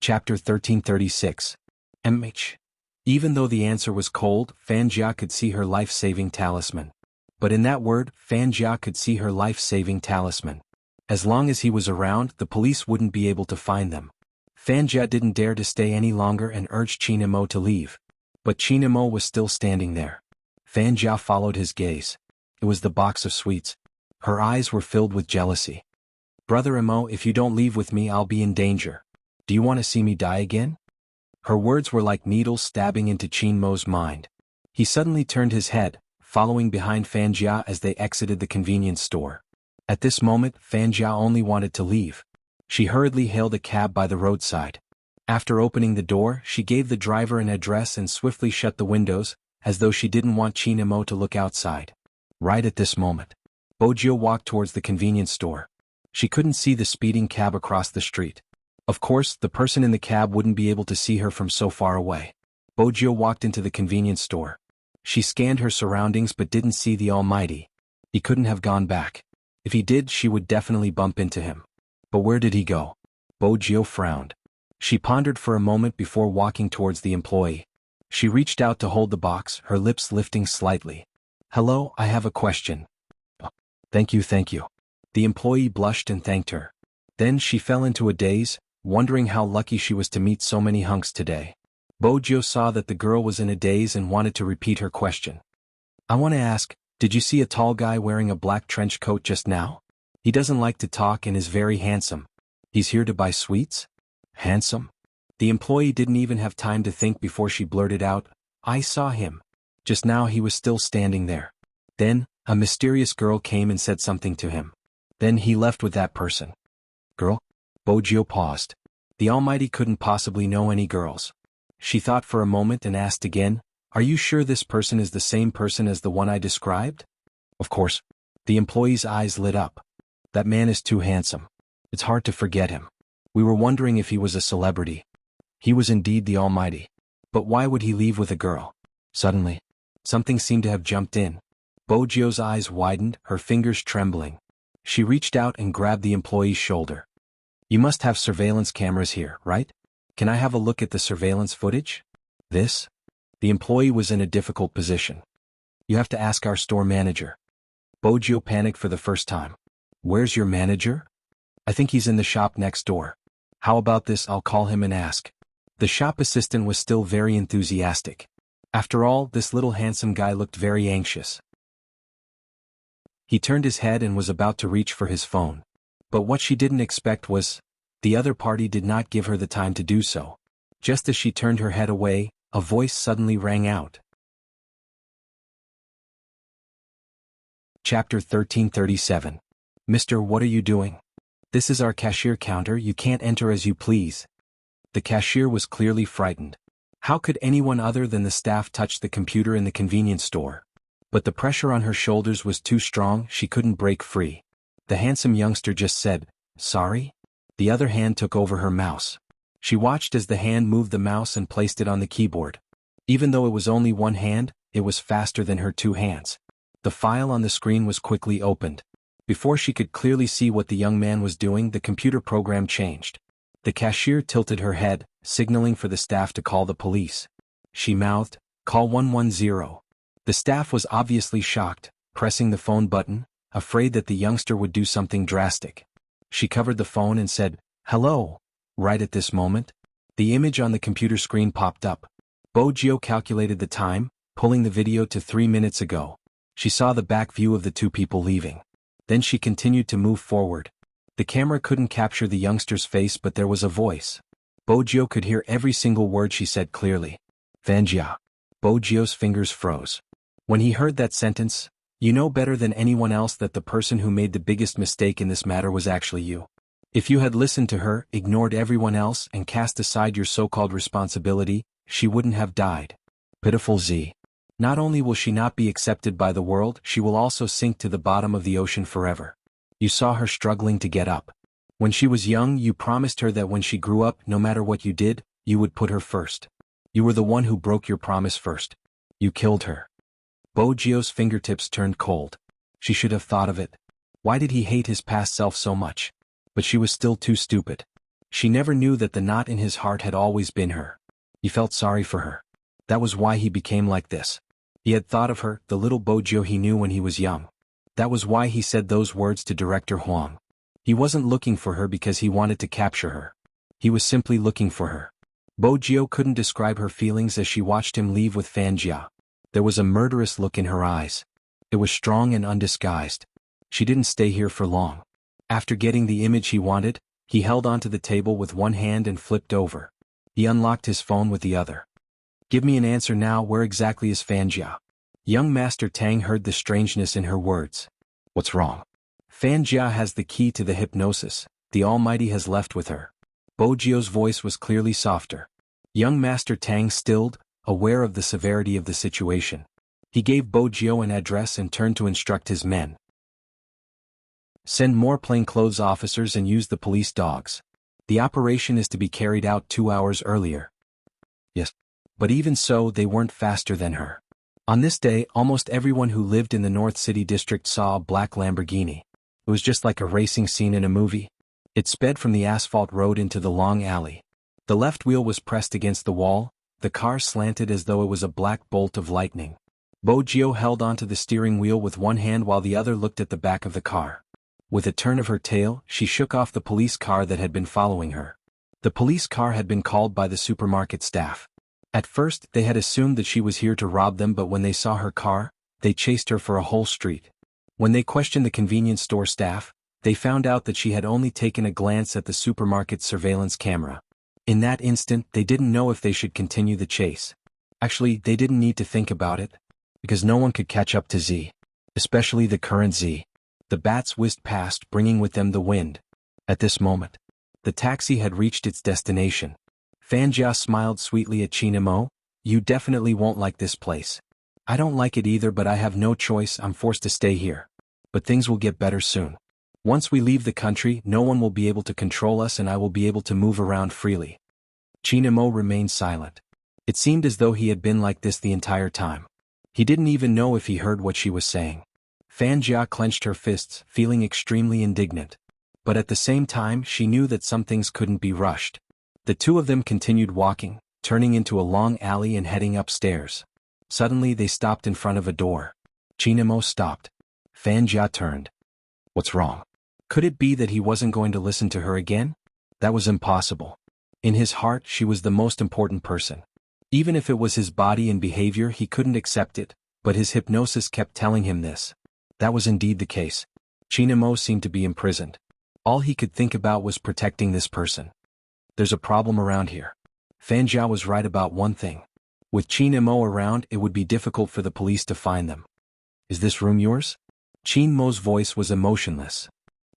Chapter 1336. MH. Even though the answer was cold, Fan Jia could see her life-saving talisman. But in that word, Fan Jia could see her life-saving talisman. As long as he was around, the police wouldn't be able to find them. Fan Jia didn't dare to stay any longer and urged Qin to leave. But Qin was still standing there. Fan Jia followed his gaze. It was the box of sweets. Her eyes were filled with jealousy. "Brother Imo, if you don't leave with me, I'll be in danger. Do you want to see me die again?" Her words were like needles stabbing into Qin-mo's mind. He suddenly turned his head, following behind Fan Jia as they exited the convenience store. At this moment, Fan Jia only wanted to leave. She hurriedly hailed a cab by the roadside. After opening the door, she gave the driver an address and swiftly shut the windows, as though she didn't want Qin to look outside. Right at this moment, Bojio walked towards the convenience store. She couldn't see the speeding cab across the street. Of course, the person in the cab wouldn't be able to see her from so far away. Bojio walked into the convenience store. She scanned her surroundings but didn't see the Almighty. He couldn't have gone back. If he did, she would definitely bump into him. But where did he go? Bojio frowned. She pondered for a moment before walking towards the employee. She reached out to hold the box, her lips lifting slightly. "Hello, I have a question." "Oh, thank you. The employee blushed and thanked her. Then she fell into a daze, wondering how lucky she was to meet so many hunks today. Bojio saw that the girl was in a daze and wanted to repeat her question. "I want to ask, did you see a tall guy wearing a black trench coat just now? He doesn't like to talk and is very handsome. He's here to buy sweets?" "Handsome?" The employee didn't even have time to think before she blurted out, "I saw him. Just now he was still standing there." Then, a mysterious girl came and said something to him. Then he left with that person. "Girl?" Bojio paused. The Almighty couldn't possibly know any girls. She thought for a moment and asked again, "Are you sure this person is the same person as the one I described?" "Of course." The employee's eyes lit up. "That man is too handsome. It's hard to forget him. We were wondering if he was a celebrity." He was indeed the Almighty. But why would he leave with a girl? Suddenly, something seemed to have jumped in. Bojio's eyes widened, her fingers trembling. She reached out and grabbed the employee's shoulder. "You must have surveillance cameras here, right? Can I have a look at the surveillance footage?" "This?" The employee was in a difficult position. "You have to ask our store manager." Bojio panicked for the first time. "Where's your manager?" "I think he's in the shop next door." "How about this, I'll call him and ask." The shop assistant was still very enthusiastic. After all, this little handsome guy looked very anxious. He turned his head and was about to reach for his phone. But what she didn't expect was, the other party did not give her the time to do so. Just as she turned her head away, a voice suddenly rang out. Chapter 1337. "Mister, what are you doing? This is our cashier counter, you can't enter as you please." The cashier was clearly frightened. How could anyone other than the staff touch the computer in the convenience store? But the pressure on her shoulders was too strong, she couldn't break free. The handsome youngster just said, "Sorry?" The other hand took over her mouse. She watched as the hand moved the mouse and placed it on the keyboard. Even though it was only one hand, it was faster than her two hands. The file on the screen was quickly opened. Before she could clearly see what the young man was doing, the computer program changed. The cashier tilted her head, signaling for the staff to call the police. She mouthed, "Call 110. The staff was obviously shocked, pressing the phone button, afraid that the youngster would do something drastic. She covered the phone and said, "Hello." Right at this moment, the image on the computer screen popped up. Bojio calculated the time, pulling the video to 3 minutes ago. She saw the back view of the two people leaving. Then she continued to move forward. The camera couldn't capture the youngster's face, but there was a voice. Bojio could hear every single word she said clearly. "Fan Jia." Bojio's fingers froze. When he heard that sentence, "You know better than anyone else that the person who made the biggest mistake in this matter was actually you. If you had listened to her, ignored everyone else, and cast aside your so-called responsibility, she wouldn't have died. Pitiful Z. Not only will she not be accepted by the world, she will also sink to the bottom of the ocean forever. You saw her struggling to get up. When she was young, you promised her that when she grew up, no matter what you did, you would put her first. You were the one who broke your promise first. You killed her." Bojio's fingertips turned cold. She should have thought of it. Why did he hate his past self so much? But she was still too stupid. She never knew that the knot in his heart had always been her. He felt sorry for her. That was why he became like this. He had thought of her, the little Bojo he knew when he was young. That was why he said those words to Director Huang. He wasn't looking for her because he wanted to capture her. He was simply looking for her. Bojo couldn't describe her feelings as she watched him leave with Fanjia. There was a murderous look in her eyes. It was strong and undisguised. She didn't stay here for long. After getting the image he wanted, he held onto the table with one hand and flipped over. He unlocked his phone with the other. Give me an answer now. Where exactly is Fanjia? Young Master Tang heard the strangeness in her words. What's wrong? Fanjia has the key to the hypnosis. The Almighty has left with her. Bojio's voice was clearly softer. Young Master Tang stilled, aware of the severity of the situation. He gave Bojo an address and turned to instruct his men. Send more plainclothes officers and use the police dogs. The operation is to be carried out 2 hours earlier. Yes. But even so, they weren't faster than her. On this day, almost everyone who lived in the North City district saw a black Lamborghini. It was just like a racing scene in a movie. It sped from the asphalt road into the long alley. The left wheel was pressed against the wall, the car slanted as though it was a black bolt of lightning. Bojo held onto the steering wheel with one hand while the other looked at the back of the car. With a turn of her tail, she shook off the police car that had been following her. The police car had been called by the supermarket staff. At first, they had assumed that she was here to rob them, but when they saw her car, they chased her for a whole street. When they questioned the convenience store staff, they found out that she had only taken a glance at the supermarket's surveillance camera. In that instant, they didn't know if they should continue the chase. Actually, they didn't need to think about it, because no one could catch up to Z. Especially the current Z. The bats whizzed past, bringing with them the wind. At this moment, the taxi had reached its destination. Fanjia smiled sweetly at Chinamo. You definitely won't like this place. I don't like it either, but I have no choice. I'm forced to stay here. But things will get better soon. Once we leave the country, no one will be able to control us and I will be able to move around freely. Chinamo remained silent. It seemed as though he had been like this the entire time. He didn't even know if he heard what she was saying. Fanjia clenched her fists, feeling extremely indignant. But at the same time, she knew that some things couldn't be rushed. The two of them continued walking, turning into a long alley and heading upstairs. Suddenly they stopped in front of a door. Chinamo stopped. Fanjia turned. What's wrong? Could it be that he wasn't going to listen to her again? That was impossible. In his heart, she was the most important person. Even if it was his body and behavior, he couldn't accept it, but his hypnosis kept telling him this. That was indeed the case. Chinamo seemed to be imprisoned. All he could think about was protecting this person. There's a problem around here. Fanjia was right about one thing. With Chinamo around, it would be difficult for the police to find them. Is this room yours? Chinmo's voice was emotionless.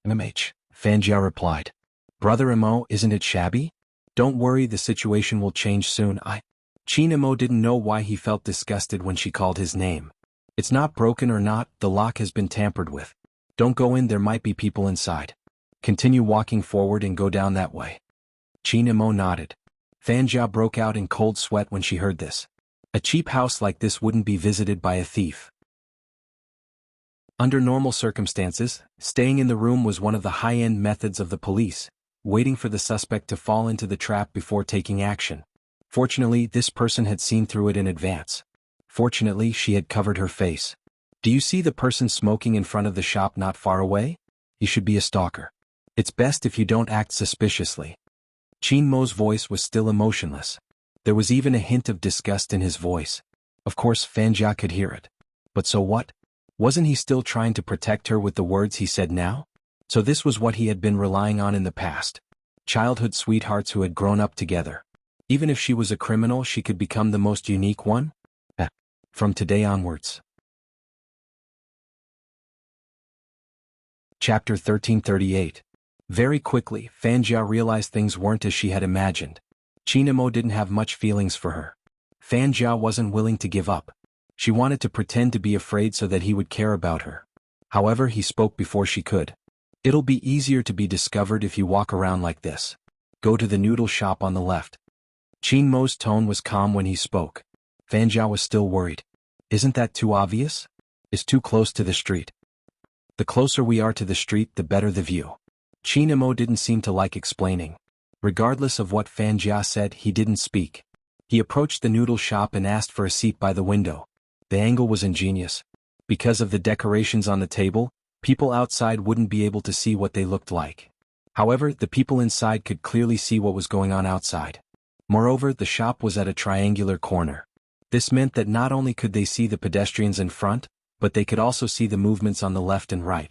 MMH, Fanjia replied. Brother Imo, isn't it shabby? Don't worry, the situation will change soon. Chinamo didn't know why he felt disgusted when she called his name. It's not broken or not, the lock has been tampered with. Don't go in, there might be people inside. Continue walking forward and go down that way. Chinamo nodded. Fanjia broke out in cold sweat when she heard this. A cheap house like this wouldn't be visited by a thief. Under normal circumstances, staying in the room was one of the high-end methods of the police, waiting for the suspect to fall into the trap before taking action. Fortunately, this person had seen through it in advance. Fortunately, she had covered her face. Do you see the person smoking in front of the shop not far away? He should be a stalker. It's best if you don't act suspiciously. Chinmo's voice was still emotionless. There was even a hint of disgust in his voice. Of course, Fanjia could hear it. But so what? Wasn't he still trying to protect her with the words he said now? So this was what he had been relying on in the past. Childhood sweethearts who had grown up together. Even if she was a criminal, she could become the most unique one? From today onwards. Chapter 1338. Very quickly, Fanjia realized things weren't as she had imagined. Chinamo didn't have much feelings for her. Fanjia wasn't willing to give up. She wanted to pretend to be afraid so that he would care about her. However, he spoke before she could. It'll be easier to be discovered if you walk around like this. Go to the noodle shop on the left. Chinmo's tone was calm when he spoke. Fanjia was still worried. Isn't that too obvious? It's too close to the street. The closer we are to the street, the better the view. Chinamo didn't seem to like explaining. Regardless of what Fan Jia said, he didn't speak. He approached the noodle shop and asked for a seat by the window. The angle was ingenious. Because of the decorations on the table, people outside wouldn't be able to see what they looked like. However, the people inside could clearly see what was going on outside. Moreover, the shop was at a triangular corner. This meant that not only could they see the pedestrians in front, but they could also see the movements on the left and right.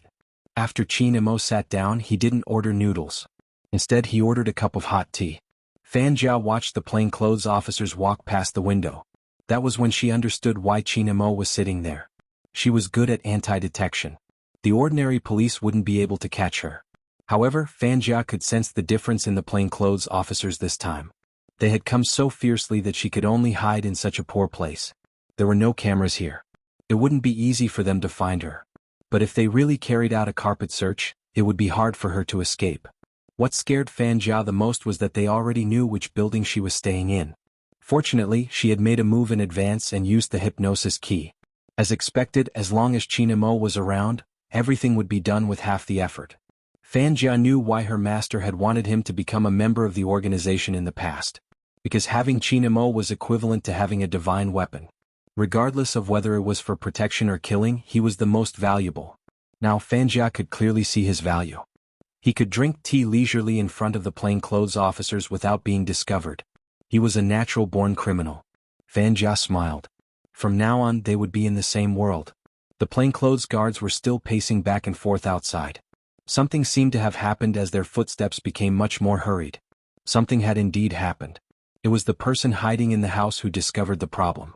After Qin Imo sat down, he didn't order noodles. Instead, he ordered a cup of hot tea. Fan Jia watched the plainclothes officers walk past the window. That was when she understood why Qin Imo was sitting there. She was good at anti-detection. The ordinary police wouldn't be able to catch her. However, Fan Jia could sense the difference in the plainclothes officers this time. They had come so fiercely that she could only hide in such a poor place. There were no cameras here. It wouldn't be easy for them to find her. But if they really carried out a carpet search, it would be hard for her to escape. What scared Fan Jia the most was that they already knew which building she was staying in. Fortunately, she had made a move in advance and used the hypnosis key. As expected, as long as Qin Imo was around, everything would be done with half the effort. Fan Jia knew why her master had wanted him to become a member of the organization in the past. Because having Qin Imo was equivalent to having a divine weapon. Regardless of whether it was for protection or killing, he was the most valuable. Now Fan Jia could clearly see his value. He could drink tea leisurely in front of the plainclothes officers without being discovered. He was a natural-born criminal. Fan Jia smiled. From now on, they would be in the same world. The plainclothes guards were still pacing back and forth outside. Something seemed to have happened as their footsteps became much more hurried. Something had indeed happened. It was the person hiding in the house who discovered the problem.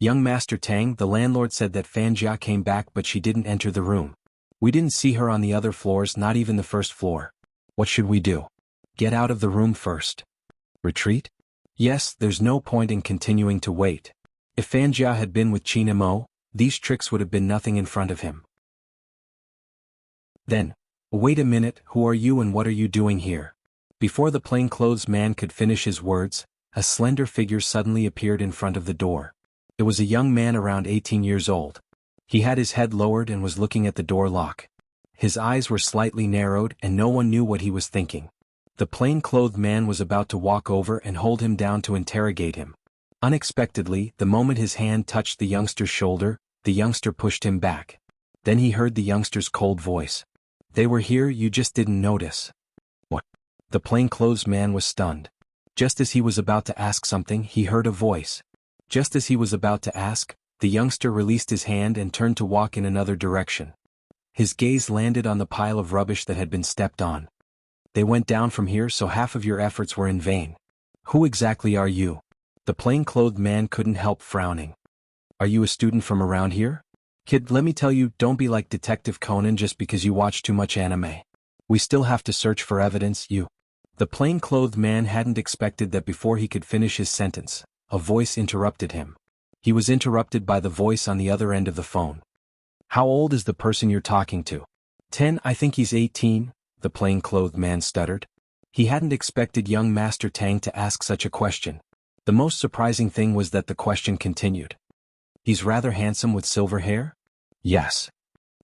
Young Master Tang, the landlord, said that Fan Jia came back but she didn't enter the room. We didn't see her on the other floors, not even the first floor. What should we do? Get out of the room first. Retreat? Yes, there's no point in continuing to wait. If Fan Jia had been with Qin Imo, these tricks would have been nothing in front of him. Then, wait a minute, who are you and what are you doing here? Before the plainclothes man could finish his words, a slender figure suddenly appeared in front of the door. It was a young man around 18 years old. He had his head lowered and was looking at the door lock. His eyes were slightly narrowed and no one knew what he was thinking. The plain-clothed man was about to walk over and hold him down to interrogate him. Unexpectedly, the moment his hand touched the youngster's shoulder, the youngster pushed him back. Then he heard the youngster's cold voice. They were here, you just didn't notice. What? The plainclothes man was stunned. Just as he was about to ask something, he heard a voice. Just as he was about to ask, the youngster released his hand and turned to walk in another direction. His gaze landed on the pile of rubbish that had been stepped on. They went down from here, so half of your efforts were in vain. Who exactly are you? The plain-clothed man couldn't help frowning. Are you a student from around here? Kid, let me tell you, don't be like Detective Conan just because you watch too much anime. We still have to search for evidence, you. The plain-clothed man hadn't expected that before he could finish his sentence, a voice interrupted him. He was interrupted by the voice on the other end of the phone. How old is the person you're talking to? 10, I think he's 18, the plain-clothed man stuttered. He hadn't expected young Master Tang to ask such a question. The most surprising thing was that the question continued. He's rather handsome with silver hair? Yes.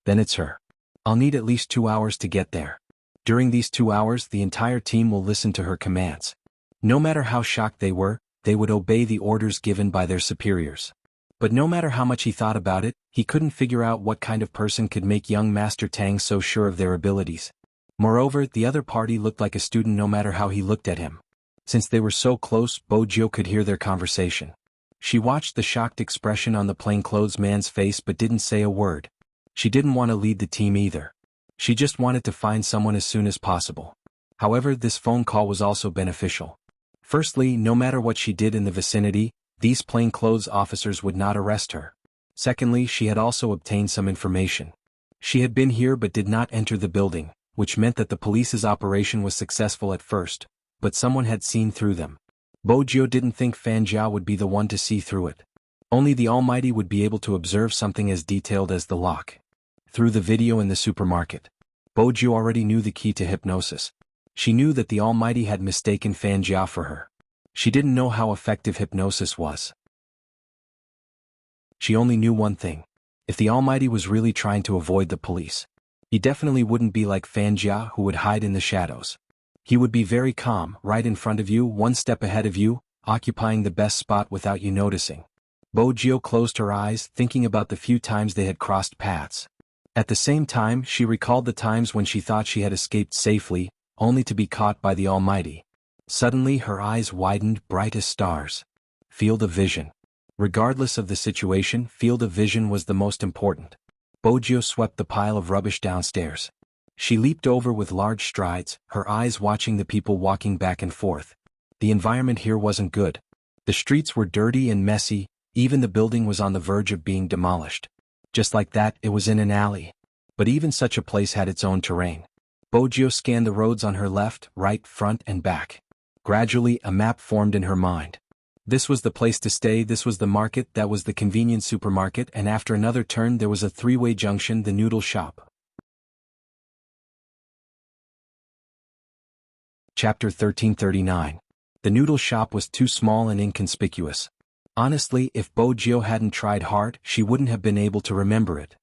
Then it's her. I'll need at least 2 hours to get there. During these 2 hours, the entire team will listen to her commands. No matter how shocked they were, they would obey the orders given by their superiors. But no matter how much he thought about it, he couldn't figure out what kind of person could make young Master Tang so sure of their abilities. Moreover, the other party looked like a student no matter how he looked at him. Since they were so close, Bojo could hear their conversation. She watched the shocked expression on the plainclothes man's face but didn't say a word. She didn't want to lead the team either. She just wanted to find someone as soon as possible. However, this phone call was also beneficial. Firstly, no matter what she did in the vicinity, these plainclothes officers would not arrest her. Secondly, she had also obtained some information. She had been here but did not enter the building, which meant that the police's operation was successful at first, but someone had seen through them. Bojo didn't think Fan Jia would be the one to see through it. Only the Almighty would be able to observe something as detailed as the lock. Through the video in the supermarket, Bojo already knew the key to hypnosis. She knew that the Almighty had mistaken Fan Jia for her. She didn't know how effective hypnosis was. She only knew one thing. If the Almighty was really trying to avoid the police, he definitely wouldn't be like Fan Jia, who would hide in the shadows. He would be very calm, right in front of you, one step ahead of you, occupying the best spot without you noticing. Bojio closed her eyes, thinking about the few times they had crossed paths. At the same time, she recalled the times when she thought she had escaped safely, only to be caught by the Almighty. Suddenly her eyes widened, bright as stars. Field of vision. Regardless of the situation, field of vision was the most important. Bojio swept the pile of rubbish downstairs. She leaped over with large strides, her eyes watching the people walking back and forth. The environment here wasn't good. The streets were dirty and messy, even the building was on the verge of being demolished. Just like that, it was in an alley. But even such a place had its own terrain. Bojio scanned the roads on her left, right, front, and back. Gradually, a map formed in her mind. This was the place to stay, this was the market, that was the convenience supermarket, and after another turn there was a three-way junction, the noodle shop. Chapter 1339. The noodle shop was too small and inconspicuous. Honestly, if Bojio hadn't tried hard, she wouldn't have been able to remember it.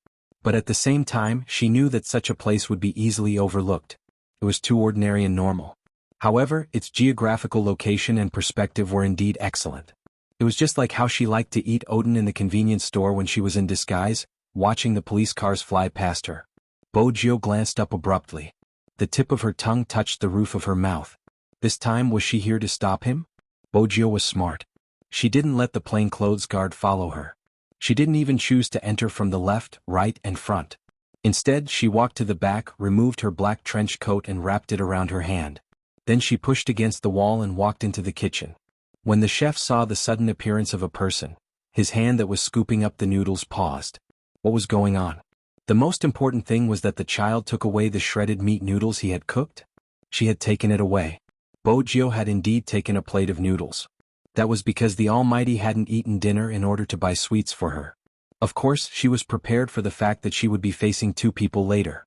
But at the same time, she knew that such a place would be easily overlooked. It was too ordinary and normal. However, its geographical location and perspective were indeed excellent. It was just like how she liked to eat oden in the convenience store when she was in disguise, watching the police cars fly past her. Bojio glanced up abruptly. The tip of her tongue touched the roof of her mouth. This time, was she here to stop him? Bojio was smart. She didn't let the plainclothes guard follow her. She didn't even choose to enter from the left, right, and front. Instead, she walked to the back, removed her black trench coat and wrapped it around her hand. Then she pushed against the wall and walked into the kitchen. When the chef saw the sudden appearance of a person, his hand that was scooping up the noodles paused. What was going on? The most important thing was that the child took away the shredded meat noodles he had cooked. She had taken it away. Bojio had indeed taken a plate of noodles. That was because the Almighty hadn't eaten dinner in order to buy sweets for her. Of course, she was prepared for the fact that she would be facing two people later.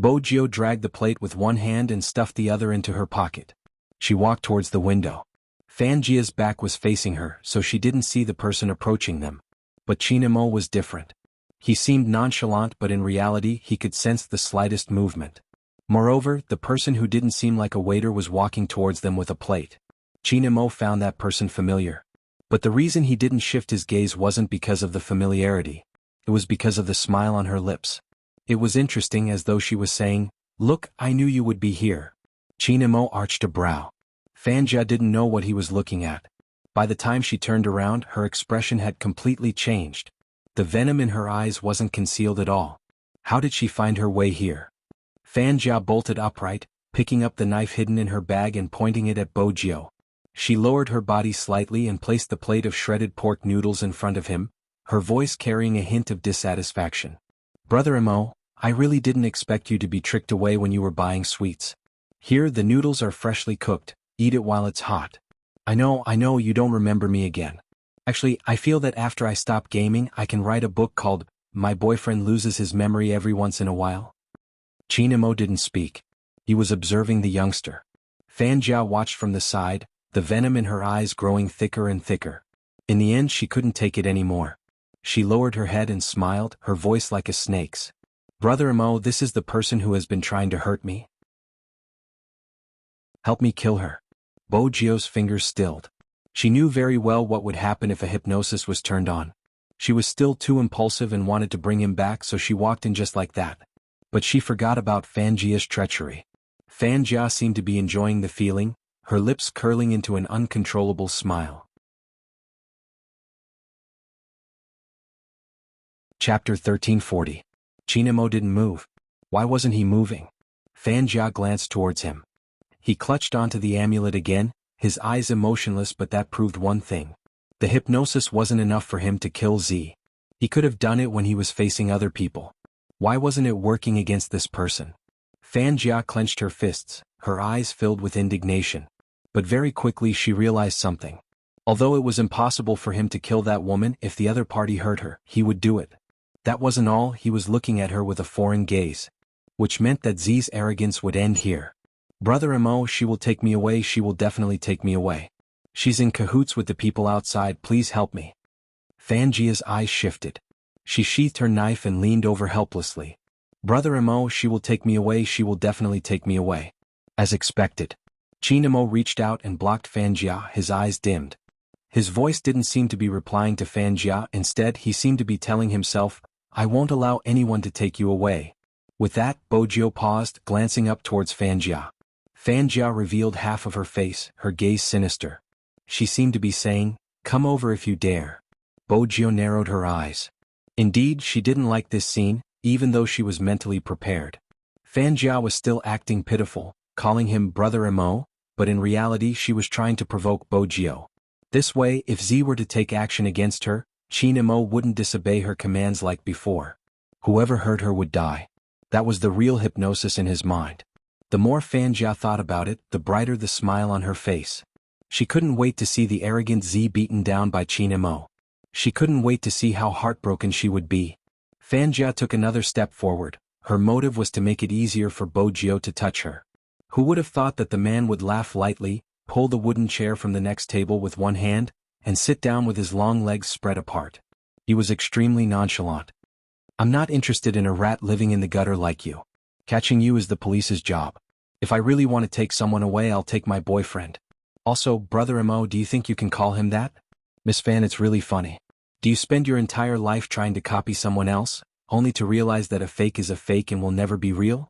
Bojio dragged the plate with one hand and stuffed the other into her pocket. She walked towards the window. Fanjia's back was facing her, so she didn't see the person approaching them. But Chinamo was different. He seemed nonchalant, but in reality he could sense the slightest movement. Moreover, the person who didn't seem like a waiter was walking towards them with a plate. Chinamo found that person familiar. But the reason he didn't shift his gaze wasn't because of the familiarity. It was because of the smile on her lips. It was interesting, as though she was saying, "Look, I knew you would be here." Chinamo arched a brow. Fanjia didn't know what he was looking at. By the time she turned around, her expression had completely changed. The venom in her eyes wasn't concealed at all. How did she find her way here? Fanjia bolted upright, picking up the knife hidden in her bag and pointing it at Bojio. She lowered her body slightly and placed the plate of shredded pork noodles in front of him, her voice carrying a hint of dissatisfaction. "Brother Mo, I really didn't expect you to be tricked away when you were buying sweets. Here the noodles are freshly cooked, eat it while it's hot. I know you don't remember me again. Actually, I feel that after I stop gaming I can write a book called, 'My Boyfriend Loses His Memory Every Once in a While.'" Chinamo didn't speak. He was observing the youngster. Fanjia watched from the side, the venom in her eyes growing thicker and thicker. In the end she couldn't take it anymore. She lowered her head and smiled, her voice like a snake's. "Brother Mo, this is the person who has been trying to hurt me. Help me kill her." Bojio's fingers stilled. She knew very well what would happen if a hypnosis was turned on. She was still too impulsive and wanted to bring him back, so she walked in just like that. But she forgot about Fanjia's treachery. Fanjia seemed to be enjoying the feeling, her lips curling into an uncontrollable smile. Chapter 1340. Chinamo didn't move. Why wasn't he moving? Fanjia glanced towards him. He clutched onto the amulet again, his eyes emotionless, but that proved one thing. The hypnosis wasn't enough for him to kill Z. He could have done it when he was facing other people. Why wasn't it working against this person? Fanjia clenched her fists, her eyes filled with indignation. But very quickly she realized something. Although it was impossible for him to kill that woman, if the other party hurt her, he would do it. That wasn't all, he was looking at her with a foreign gaze. Which meant that Z's arrogance would end here. "Brother Mo, she will take me away, she will definitely take me away. She's in cahoots with the people outside, please help me." Fanjia's eyes shifted. She sheathed her knife and leaned over helplessly. "Brother Mo, she will take me away, she will definitely take me away." As expected. Chinamo reached out and blocked Fanjia, his eyes dimmed. His voice didn't seem to be replying to Fanjia, instead he seemed to be telling himself, I won't allow anyone to take you away. With that, Bojio paused, glancing up towards Fanjia. Fanjia revealed half of her face, her gaze sinister. She seemed to be saying, come over if you dare. Bojio narrowed her eyes. Indeed, she didn't like this scene, even though she was mentally prepared. Fanjia was still acting pitiful, calling him Brother Mo, but in reality she was trying to provoke Bojio. This way, if Z were to take action against her, Chinamo wouldn't disobey her commands like before. Whoever hurt her would die. That was the real hypnosis in his mind. The more Fanjia thought about it, the brighter the smile on her face. She couldn't wait to see the arrogant Z beaten down by Chinamo. She couldn't wait to see how heartbroken she would be. Fanjia took another step forward. Her motive was to make it easier for Bojio to touch her. Who would have thought that the man would laugh lightly, pull the wooden chair from the next table with one hand, and sit down with his long legs spread apart? He was extremely nonchalant. I'm not interested in a rat living in the gutter like you. Catching you is the police's job. If I really want to take someone away, I'll take my boyfriend. Also, Brother Mo, do you think you can call him that? Miss Fan, it's really funny. Do you spend your entire life trying to copy someone else, only to realize that a fake is a fake and will never be real?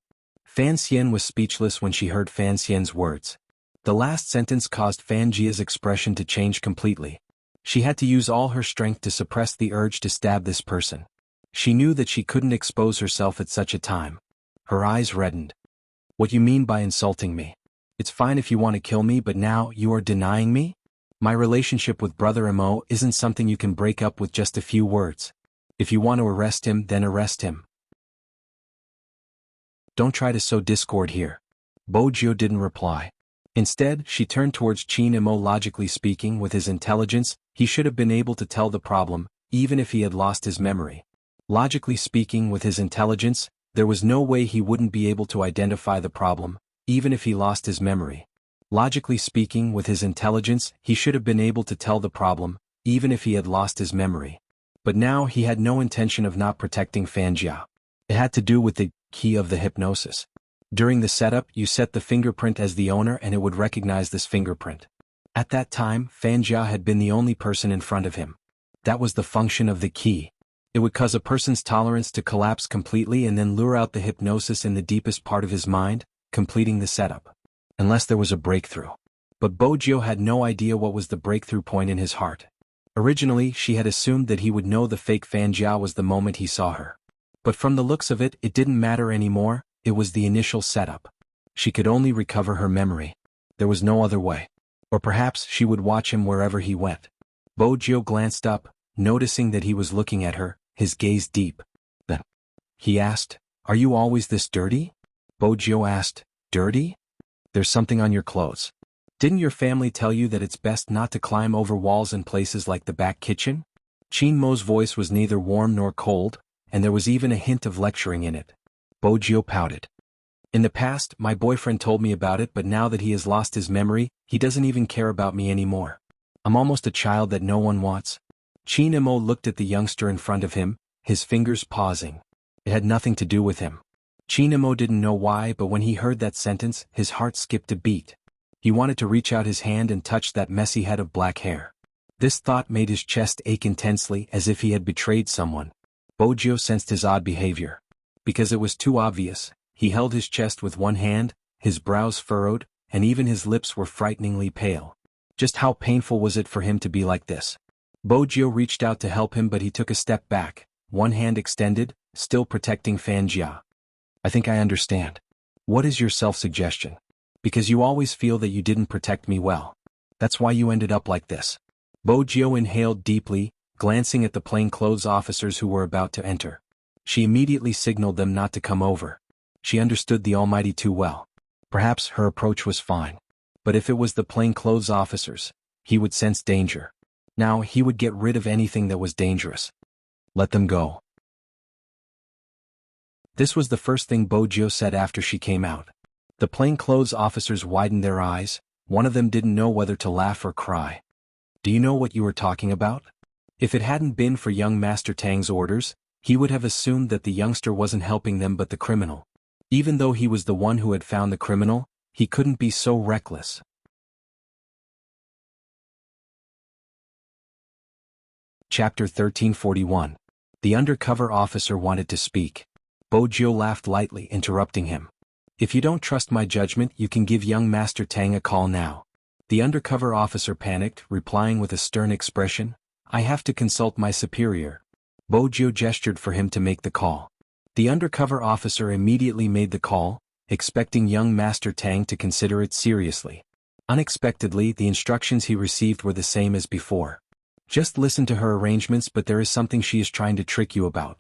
Fan Xian was speechless when she heard Fan Xian's words. The last sentence caused Fan Jia's expression to change completely. She had to use all her strength to suppress the urge to stab this person. She knew that she couldn't expose herself at such a time. Her eyes reddened. What you mean by insulting me? It's fine if you want to kill me, but now you are denying me? My relationship with Brother Mo isn't something you can break up with just a few words. If you want to arrest him, then arrest him. Don't try to sow discord here. Bojio didn't reply. Instead, she turned towards Chinamo. Logically speaking, with his intelligence, he should have been able to tell the problem, even if he had lost his memory. Logically speaking, with his intelligence, there was no way he wouldn't be able to identify the problem, even if he lost his memory. Logically speaking, with his intelligence, he should have been able to tell the problem, even if he had lost his memory. But now he had no intention of not protecting Fanjia. It had to do with the key of the hypnosis. During the setup, you set the fingerprint as the owner and it would recognize this fingerprint. At that time, Fanjia had been the only person in front of him. That was the function of the key. It would cause a person's tolerance to collapse completely and then lure out the hypnosis in the deepest part of his mind, completing the setup. Unless there was a breakthrough. But Bojio had no idea what was the breakthrough point in his heart. Originally, she had assumed that he would know the fake Fanjia was the moment he saw her. But from the looks of it, it didn't matter anymore, it was the initial setup. She could only recover her memory. There was no other way. Or perhaps she would watch him wherever he went. Bojio glanced up, noticing that he was looking at her, his gaze deep. Then, he asked, are you always this dirty? Bojio asked, dirty? There's something on your clothes. Didn't your family tell you that it's best not to climb over walls in places like the back kitchen? Chinmo's voice was neither warm nor cold, and there was even a hint of lecturing in it. Bojio pouted. In the past, my boyfriend told me about it, but now that he has lost his memory, he doesn't even care about me anymore. I'm almost a child that no one wants. Chinmo looked at the youngster in front of him, his fingers pausing. It had nothing to do with him. Chinmo didn't know why, but when he heard that sentence, his heart skipped a beat. He wanted to reach out his hand and touch that messy head of black hair. This thought made his chest ache intensely, as if he had betrayed someone. Bojio sensed his odd behavior. Because it was too obvious, he held his chest with one hand, his brows furrowed, and even his lips were frighteningly pale. Just how painful was it for him to be like this? Bojio reached out to help him, but he took a step back, one hand extended, still protecting Fanjia. I think I understand. What is your self-suggestion? Because you always feel that you didn't protect me well. That's why you ended up like this. Bojio inhaled deeply, glancing at the plainclothes officers who were about to enter. She immediately signaled them not to come over. She understood the Almighty too well. Perhaps her approach was fine. But if it was the plainclothes officers, he would sense danger. Now he would get rid of anything that was dangerous. Let them go. This was the first thing Bojio said after she came out. The plainclothes officers widened their eyes. One of them didn't know whether to laugh or cry. Do you know what you were talking about? If it hadn't been for young Master Tang's orders, he would have assumed that the youngster wasn't helping them but the criminal. Even though he was the one who had found the criminal, he couldn't be so reckless. Chapter 1341. The undercover officer wanted to speak. Bojo laughed lightly, interrupting him. If you don't trust my judgment, you can give young Master Tang a call now. The undercover officer panicked, replying with a stern expression, I have to consult my superior. Bojo gestured for him to make the call. The undercover officer immediately made the call, expecting young Master Tang to consider it seriously. Unexpectedly, the instructions he received were the same as before. Just listen to her arrangements, but there is something she is trying to trick you about.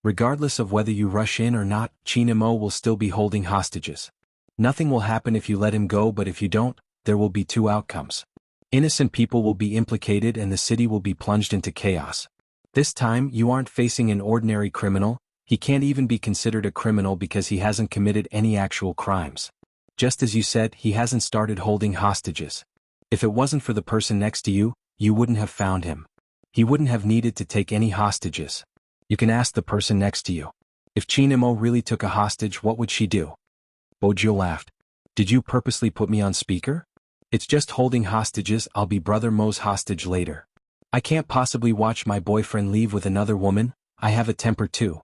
Regardless of whether you rush in or not, Chinamo will still be holding hostages. Nothing will happen if you let him go, but if you don't, there will be two outcomes. Innocent people will be implicated and the city will be plunged into chaos. This time, you aren't facing an ordinary criminal. He can't even be considered a criminal because he hasn't committed any actual crimes. Just as you said, he hasn't started holding hostages. If it wasn't for the person next to you, you wouldn't have found him. He wouldn't have needed to take any hostages. You can ask the person next to you. If Chinamo really took a hostage, what would she do? Bojo laughed. Did you purposely put me on speaker? It's just holding hostages. I'll be Brother Mo's hostage later. I can't possibly watch my boyfriend leave with another woman. I have a temper too.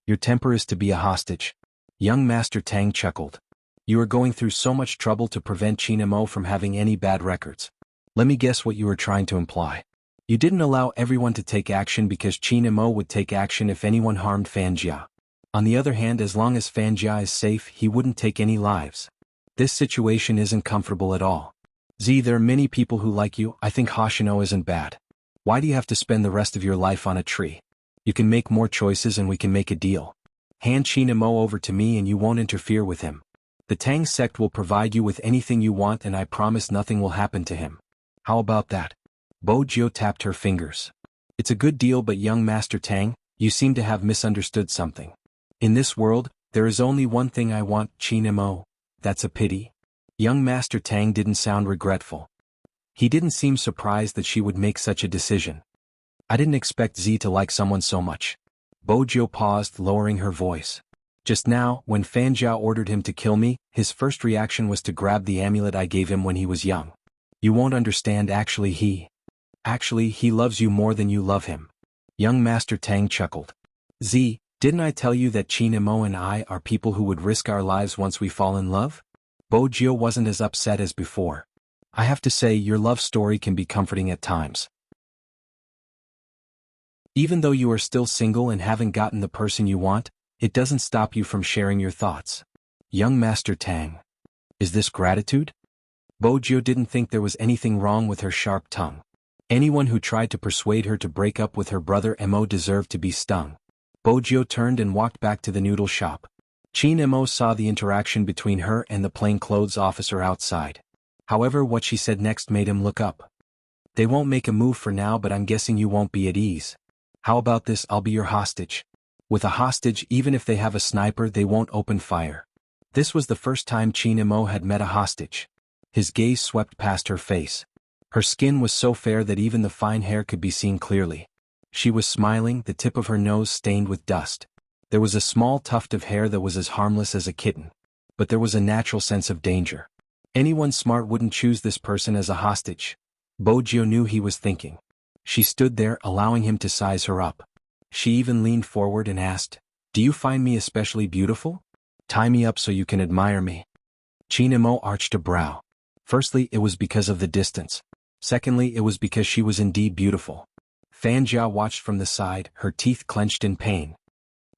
Your temper is to be a hostage. Young Master Tang chuckled. You are going through so much trouble to prevent Chinamo from having any bad records. Let me guess what you are trying to imply. You didn't allow everyone to take action because Chinamo would take action if anyone harmed Fanjia. On the other hand, as long as Fanjia is safe, he wouldn't take any lives. This situation isn't comfortable at all. Z, there are many people who like you. I think Hoshino isn't bad. Why do you have to spend the rest of your life on a tree? You can make more choices and we can make a deal. Hand Chinamo over to me and you won't interfere with him. The Tang sect will provide you with anything you want and I promise nothing will happen to him. How about that? Bojo tapped her fingers. It's a good deal, but young Master Tang, you seem to have misunderstood something. In this world, there is only one thing I want, Chinamo. That's a pity. Young Master Tang didn't sound regretful. He didn't seem surprised that she would make such a decision. I didn't expect Z to like someone so much. Bojo paused, lowering her voice. Just now, when Fanjia ordered him to kill me, his first reaction was to grab the amulet I gave him when he was young. You won't understand. Actually he loves you more than you love him. Young Master Tang chuckled. Z, didn't I tell you that Chinamo and I are people who would risk our lives once we fall in love? Bojo wasn't as upset as before. I have to say, your love story can be comforting at times. Even though you are still single and haven't gotten the person you want, it doesn't stop you from sharing your thoughts. Young Master Tang. Is this gratitude? Bojo didn't think there was anything wrong with her sharp tongue. Anyone who tried to persuade her to break up with her brother Mo deserved to be stung. Bojo turned and walked back to the noodle shop. Mo saw the interaction between her and the plainclothes officer outside. However, what she said next made him look up. They won't make a move for now, but I'm guessing you won't be at ease. How about this? I'll be your hostage. With a hostage, even if they have a sniper, they won't open fire. This was the first time Mo had met a hostage. His gaze swept past her face. Her skin was so fair that even the fine hair could be seen clearly. She was smiling, the tip of her nose stained with dust. There was a small tuft of hair that was as harmless as a kitten. But there was a natural sense of danger. Anyone smart wouldn't choose this person as a hostage. Bojo knew he was thinking. She stood there, allowing him to size her up. She even leaned forward and asked, Do you find me especially beautiful? Tie me up so you can admire me. Chinamo arched a brow. Firstly, it was because of the distance. Secondly, it was because she was indeed beautiful. Fanjia watched from the side, her teeth clenched in pain.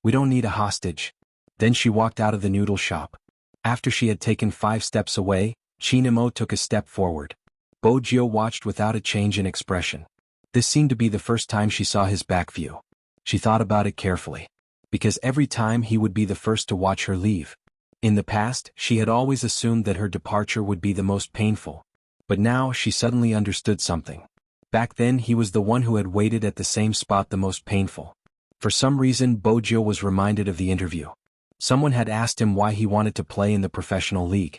We don't need a hostage. Then she walked out of the noodle shop. After she had taken 5 steps away, Chinamo took a step forward. Bojo watched without a change in expression. This seemed to be the first time she saw his back view. She thought about it carefully. Because every time he would be the first to watch her leave. In the past, she had always assumed that her departure would be the most painful. But now she suddenly understood something. Back then he was the one who had waited at the same spot the most painful. For some reason Bojo was reminded of the interview. Someone had asked him why he wanted to play in the professional league.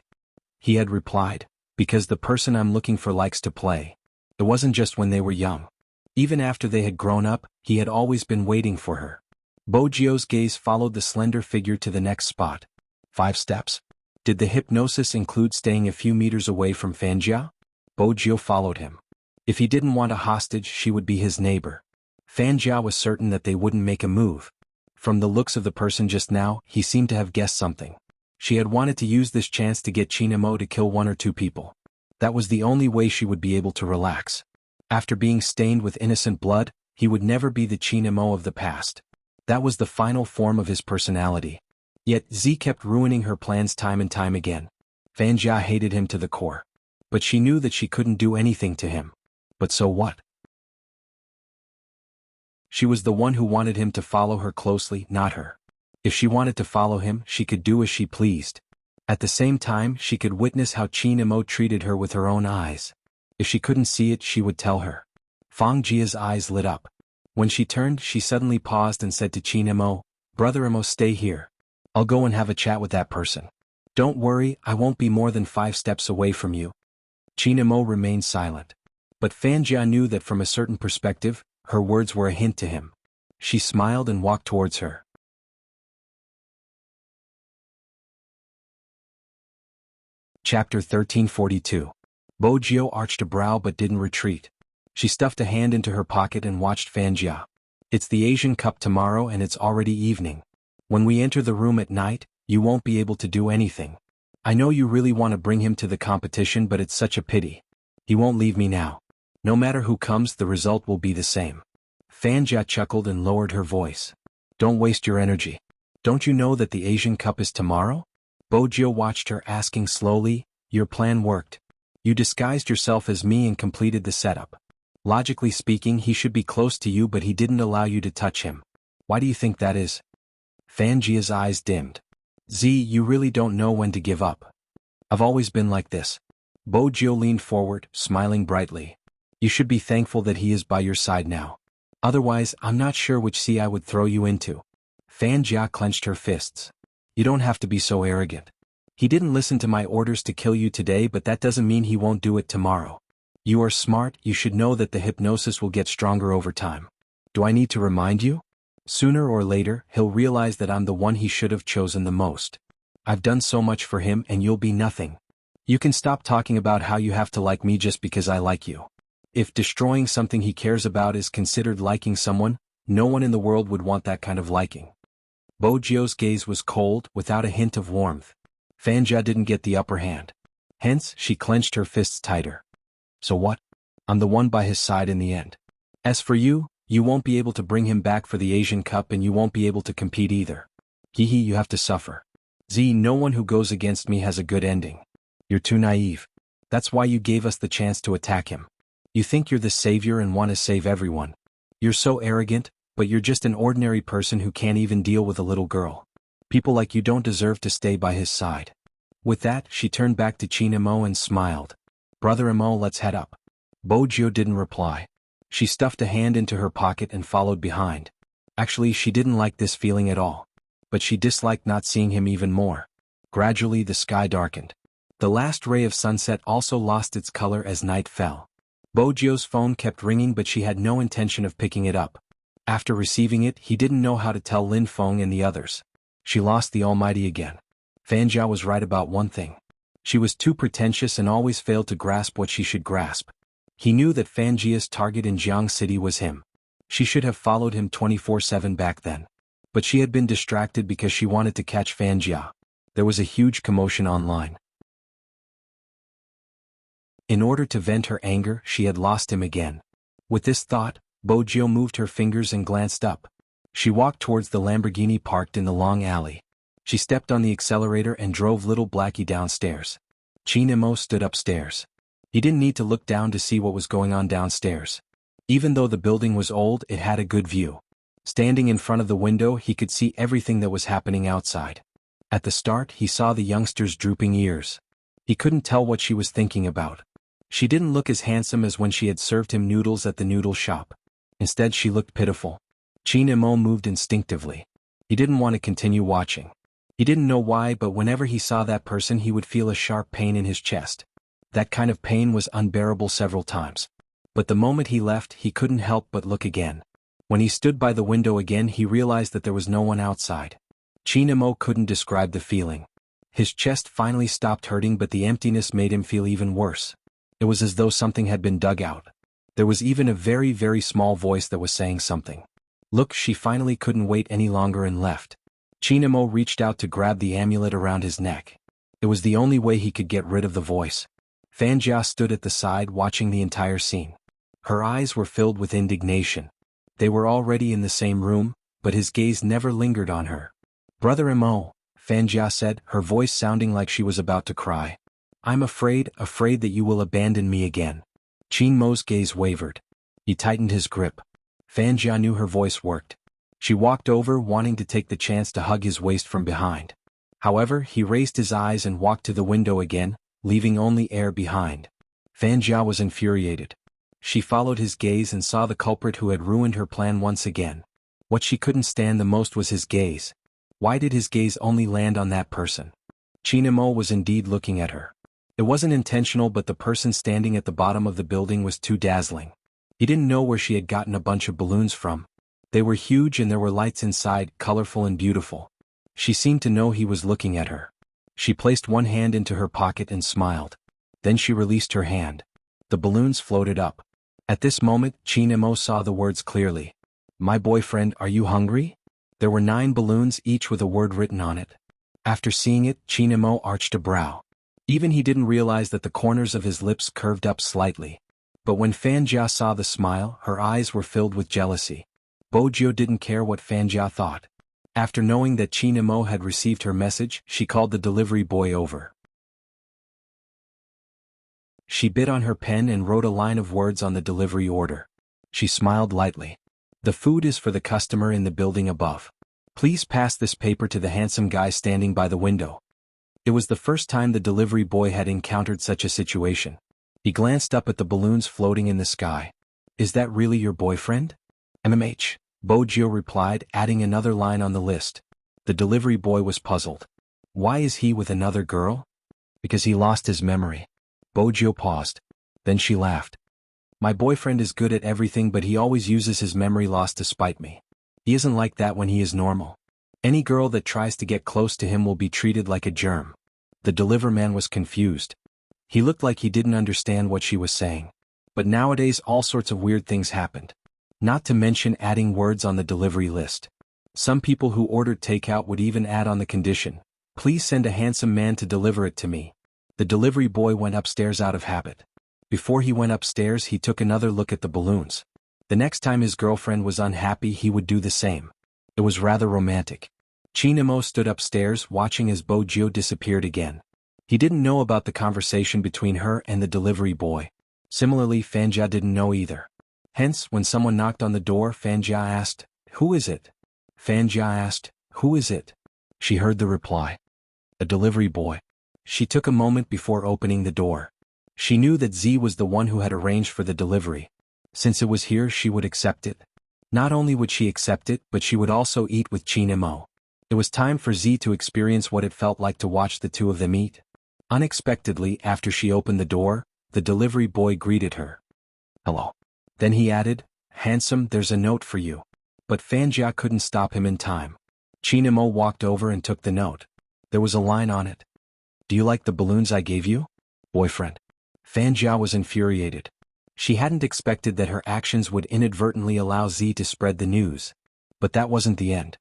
He had replied, because the person I'm looking for likes to play. It wasn't just when they were young. Even after they had grown up, he had always been waiting for her. Bojo's gaze followed the slender figure to the next spot. 5 steps. Did the hypnosis include staying a few meters away from Fanjia? Bojio followed him. If he didn't want a hostage, she would be his neighbor. Fanjia was certain that they wouldn't make a move. From the looks of the person just now, he seemed to have guessed something. She had wanted to use this chance to get Chinamo to kill 1 or 2 people. That was the only way she would be able to relax. After being stained with innocent blood, he would never be the Chinamo of the past. That was the final form of his personality. Yet Z kept ruining her plans time and time again. Fanjia hated him to the core. But she knew that she couldn't do anything to him. But so what? She was the one who wanted him to follow her closely, not her. If she wanted to follow him, she could do as she pleased. At the same time, she could witness how Chinamo treated her with her own eyes. If she couldn't see it, she would tell her. Fang Jia's eyes lit up. When she turned, she suddenly paused and said to Chinamo, "Brother Imo, stay here. I'll go and have a chat with that person. Don't worry, I won't be more than 5 steps away from you." Chinamo remained silent. But Fanjia knew that from a certain perspective, her words were a hint to him. She smiled and walked towards her. Chapter 1342. Bojio arched a brow but didn't retreat. She stuffed a hand into her pocket and watched Fanjia. "It's the Asian Cup tomorrow and it's already evening. When we enter the room at night, you won't be able to do anything. I know you really want to bring him to the competition, but it's such a pity. He won't leave me now. No matter who comes, the result will be the same." Fanjia chuckled and lowered her voice. "Don't waste your energy. Don't you know that the Asian Cup is tomorrow?" Bojio watched her, asking slowly, "Your plan worked. You disguised yourself as me and completed the setup. Logically speaking, he should be close to you, but he didn't allow you to touch him. Why do you think that is?" Fanjia's eyes dimmed. "Z, you really don't know when to give up. I've always been like this." Bojio leaned forward, smiling brightly. "You should be thankful that he is by your side now. Otherwise, I'm not sure which sea I would throw you into." Fanjia clenched her fists. "You don't have to be so arrogant. He didn't listen to my orders to kill you today, but that doesn't mean he won't do it tomorrow. You are smart, you should know that the hypnosis will get stronger over time. Do I need to remind you? Sooner or later, he'll realize that I'm the one he should have chosen the most. I've done so much for him and you'll be nothing. You can stop talking about how you have to like me just because I like you. If destroying something he cares about is considered liking someone, no one in the world would want that kind of liking." Bojio's gaze was cold, without a hint of warmth. Fanjia didn't get the upper hand. Hence, she clenched her fists tighter. "So what? I'm the one by his side in the end. As for you, you won't be able to bring him back for the Asian Cup and you won't be able to compete either. Hee, you have to suffer. Z, no one who goes against me has a good ending. You're too naive. That's why you gave us the chance to attack him. You think you're the savior and want to save everyone. You're so arrogant, but you're just an ordinary person who can't even deal with a little girl. People like you don't deserve to stay by his side." With that, she turned back to Chinamo and smiled. "Brother Imo, let's head up." Bojio didn't reply. She stuffed a hand into her pocket and followed behind. Actually, she didn't like this feeling at all. But she disliked not seeing him even more. Gradually, the sky darkened. The last ray of sunset also lost its color as night fell. Bojio's phone kept ringing, but she had no intention of picking it up. After receiving it, he didn't know how to tell Lin Feng and the others. She lost the Almighty again. Fanjia was right about one thing. She was too pretentious and always failed to grasp what she should grasp. He knew that Fanjia's target in Jianghu City was him. She should have followed him 24/7 back then. But she had been distracted because she wanted to catch Fanjia. There was a huge commotion online. In order to vent her anger, she had lost him again. With this thought, Bojio moved her fingers and glanced up. She walked towards the Lamborghini parked in the long alley. She stepped on the accelerator and drove little Blackie downstairs. Chinamo stood upstairs. He didn't need to look down to see what was going on downstairs. Even though the building was old, it had a good view. Standing in front of the window, he could see everything that was happening outside. At the start, he saw the youngster's drooping ears. He couldn't tell what she was thinking about. She didn't look as handsome as when she had served him noodles at the noodle shop. Instead, she looked pitiful. Chinamo moved instinctively. He didn't want to continue watching. He didn't know why, but whenever he saw that person, he would feel a sharp pain in his chest. That kind of pain was unbearable several times. But the moment he left, he couldn't help but look again. When he stood by the window again, he realized that there was no one outside. Chinamo couldn't describe the feeling. His chest finally stopped hurting, but the emptiness made him feel even worse. It was as though something had been dug out. There was even a very, very small voice that was saying something. Look, she finally couldn't wait any longer and left. Chinamo reached out to grab the amulet around his neck. It was the only way he could get rid of the voice. Fanjia stood at the side watching the entire scene. Her eyes were filled with indignation. They were already in the same room, but his gaze never lingered on her. Brother Mo, Fanjia said, her voice sounding like she was about to cry. I'm afraid that you will abandon me again. Chinmo's gaze wavered. He tightened his grip. Fanjia knew her voice worked. She walked over, wanting to take the chance to hug his waist from behind. However, he raised his eyes and walked to the window again, leaving only air behind. Fanjia was infuriated. She followed his gaze and saw the culprit who had ruined her plan once again. What she couldn't stand the most was his gaze. Why did his gaze only land on that person? Chinamo was indeed looking at her. It wasn't intentional, but the person standing at the bottom of the building was too dazzling. He didn't know where she had gotten a bunch of balloons from. They were huge and there were lights inside, colorful and beautiful. She seemed to know he was looking at her. She placed one hand into her pocket and smiled. Then she released her hand. The balloons floated up. At this moment, Chinamo saw the words clearly. My boyfriend, are you hungry? There were 9 balloons, each with a word written on it. After seeing it, Chinamo arched a brow. Even he didn't realize that the corners of his lips curved up slightly. But when Fanjia saw the smile, her eyes were filled with jealousy. Bojio didn't care what Fanjia thought. After knowing that Chinamo had received her message, she called the delivery boy over. She bit on her pen and wrote a line of words on the delivery order. She smiled lightly. The food is for the customer in the building above. Please pass this paper to the handsome guy standing by the window. It was the first time the delivery boy had encountered such a situation. He glanced up at the balloons floating in the sky. Is that really your boyfriend? Bojio replied, adding another line on the list. The delivery boy was puzzled. Why is he with another girl? Because he lost his memory. Bojio paused. Then she laughed. My boyfriend is good at everything, but he always uses his memory loss to spite me. He isn't like that when he is normal. Any girl that tries to get close to him will be treated like a germ. The deliverman was confused. He looked like he didn't understand what she was saying. But nowadays all sorts of weird things happened. Not to mention adding words on the delivery list. Some people who ordered takeout would even add on the condition, please send a handsome man to deliver it to me. The delivery boy went upstairs out of habit. Before he went upstairs, he took another look at the balloons. The next time his girlfriend was unhappy, he would do the same. It was rather romantic. Chinamo stood upstairs watching as Bojio disappeared again. He didn't know about the conversation between her and the delivery boy. Similarly, Fanjia didn't know either. Hence, when someone knocked on the door, Fanjia asked, "Who is it?" Fanjia asked, "Who is it?" She heard the reply. A delivery boy. She took a moment before opening the door. She knew that Z was the one who had arranged for the delivery. Since it was here, she would accept it. Not only would she accept it, but she would also eat with Chinamo. It was time for Z to experience what it felt like to watch the two of them eat. Unexpectedly, after she opened the door, the delivery boy greeted her. Hello. Then he added, "Handsome, there's a note for you." But Fanjia couldn't stop him in time. Chinamo walked over and took the note. There was a line on it. Do you like the balloons I gave you? Boyfriend. Fanjia was infuriated. She hadn't expected that her actions would inadvertently allow Z to spread the news. But that wasn't the end.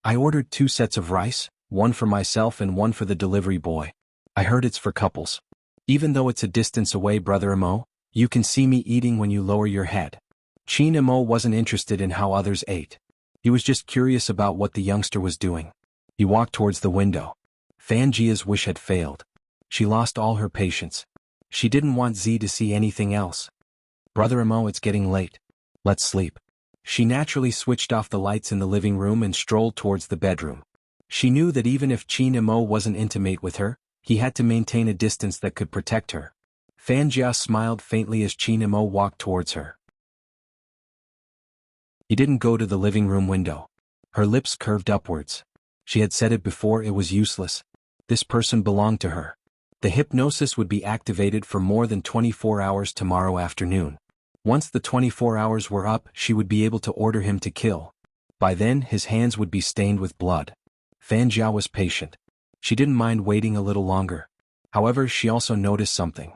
I ordered 2 sets of rice, one for myself and one for the delivery boy. I heard it's for couples. Even though it's a distance away, Brother Imo, you can see me eating when you lower your head. Chinamo wasn't interested in how others ate. He was just curious about what the youngster was doing. He walked towards the window. Fanjia's wish had failed. She lost all her patience. She didn't want Z to see anything else. Brother Imo, it's getting late. Let's sleep. She naturally switched off the lights in the living room and strolled towards the bedroom. She knew that even if Chinamo wasn't intimate with her, he had to maintain a distance that could protect her. Fanjia smiled faintly as Chinamo walked towards her. He didn't go to the living room window. Her lips curved upwards. She had said it before, it was useless. This person belonged to her. The hypnosis would be activated for more than 24 hours tomorrow afternoon. Once the 24 hours were up, she would be able to order him to kill. By then, his hands would be stained with blood. Fanjia was patient. She didn't mind waiting a little longer. However, she also noticed something.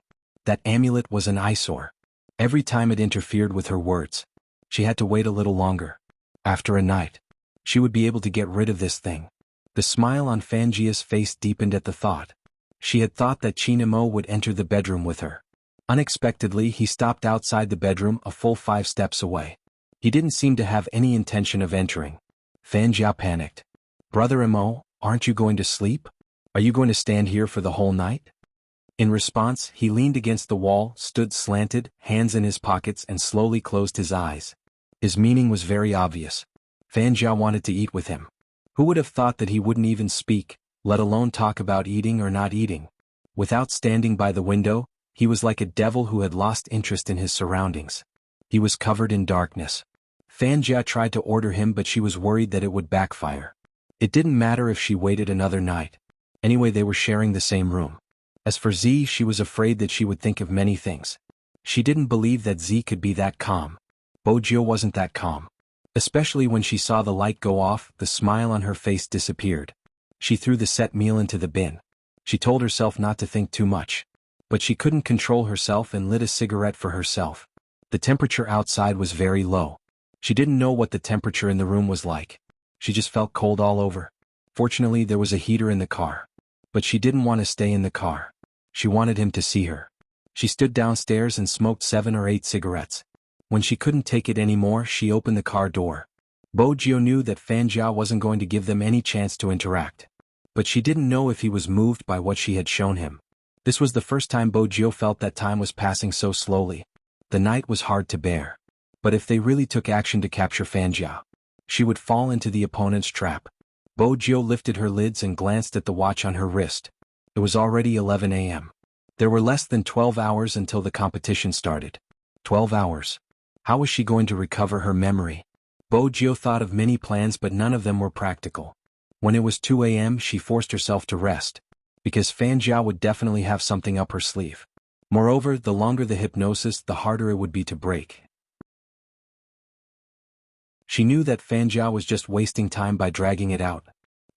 That amulet was an eyesore. Every time it interfered with her words. She had to wait a little longer. After a night, she would be able to get rid of this thing. The smile on Fanjia's face deepened at the thought. She had thought that Chinamo would enter the bedroom with her. Unexpectedly, he stopped outside the bedroom a full 5 steps away. He didn't seem to have any intention of entering. Fanjia panicked. "Brother Imo, aren't you going to sleep? Are you going to stand here for the whole night?" In response, he leaned against the wall, stood slanted, hands in his pockets, and slowly closed his eyes. His meaning was very obvious. Fanjia wanted to eat with him. Who would have thought that he wouldn't even speak, let alone talk about eating or not eating? Without standing by the window, he was like a devil who had lost interest in his surroundings. He was covered in darkness. Fanjia tried to order him, but she was worried that it would backfire. It didn't matter if she waited another night. Anyway, they were sharing the same room. As for Z, she was afraid that she would think of many things. She didn't believe that Z could be that calm. Bojio wasn't that calm. Especially when she saw the light go off, the smile on her face disappeared. She threw the set meal into the bin. She told herself not to think too much. But she couldn't control herself and lit a cigarette for herself. The temperature outside was very low. She didn't know what the temperature in the room was like. She just felt cold all over. Fortunately, there was a heater in the car. But she didn't want to stay in the car. She wanted him to see her. She stood downstairs and smoked 7 or 8 cigarettes. When she couldn't take it anymore, she opened the car door. Bojio knew that Fanjia wasn't going to give them any chance to interact. But she didn't know if he was moved by what she had shown him. This was the first time Bojio felt that time was passing so slowly. The night was hard to bear. But if they really took action to capture Fanjia, she would fall into the opponent's trap. Bojio lifted her lids and glanced at the watch on her wrist. It was already 11 a.m. There were less than 12 hours until the competition started. 12 hours. How was she going to recover her memory? Bojio thought of many plans, but none of them were practical. When it was 2 a.m., she forced herself to rest. Because Fanjia would definitely have something up her sleeve. Moreover, the longer the hypnosis, the harder it would be to break. She knew that Fanjia was just wasting time by dragging it out.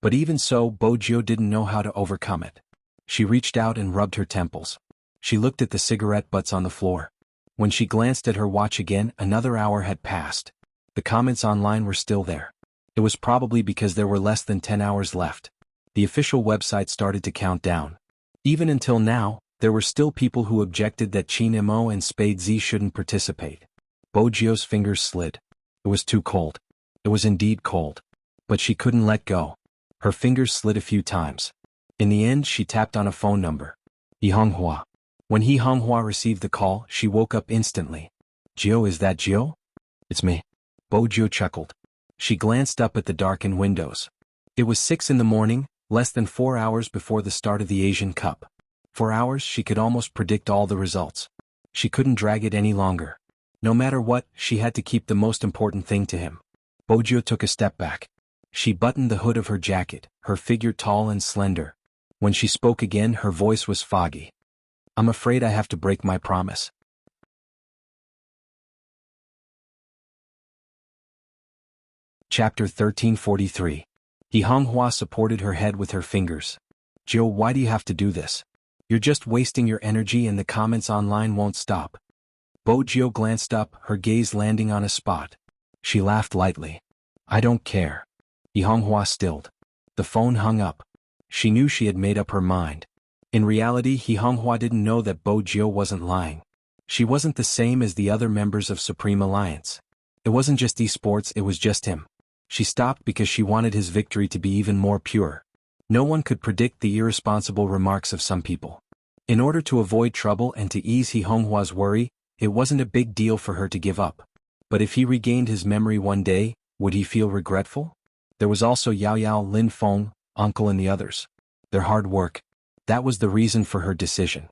But even so, Bojio didn't know how to overcome it. She reached out and rubbed her temples. She looked at the cigarette butts on the floor. When she glanced at her watch again, another hour had passed. The comments online were still there. It was probably because there were less than 10 hours left. The official website started to count down. Even until now, there were still people who objected that Chin Mo and Spade Z shouldn't participate. Bojio's fingers slid. It was too cold. It was indeed cold. But she couldn't let go. Her fingers slid a few times. In the end, she tapped on a phone number. He Honghua. When He Honghua received the call, she woke up instantly. "Jio, is that Jio?" "It's me." Bojio chuckled. She glanced up at the darkened windows. It was 6 in the morning, less than 4 hours before the start of the Asian Cup. For hours, she could almost predict all the results. She couldn't drag it any longer. No matter what, she had to keep the most important thing to him. Bojio took a step back. She buttoned the hood of her jacket, her figure tall and slender. When she spoke again, her voice was foggy. "I'm afraid I have to break my promise." Chapter 1343. He Honghua supported her head with her fingers. "Jio, why do you have to do this? You're just wasting your energy and the comments online won't stop." Bojio glanced up, her gaze landing on a spot. She laughed lightly. "I don't care." He Honghua stilled. The phone hung up. She knew she had made up her mind. In reality, He Honghua didn't know that Bojio wasn't lying. She wasn't the same as the other members of Supreme Alliance. It wasn't just esports, it was just him. She stopped because she wanted his victory to be even more pure. No one could predict the irresponsible remarks of some people. In order to avoid trouble and to ease He Honghua's worry, it wasn't a big deal for her to give up. But if he regained his memory one day, would he feel regretful? There was also Yao Yao, Lin Feng, Uncle and the others. Their hard work. That was the reason for her decision.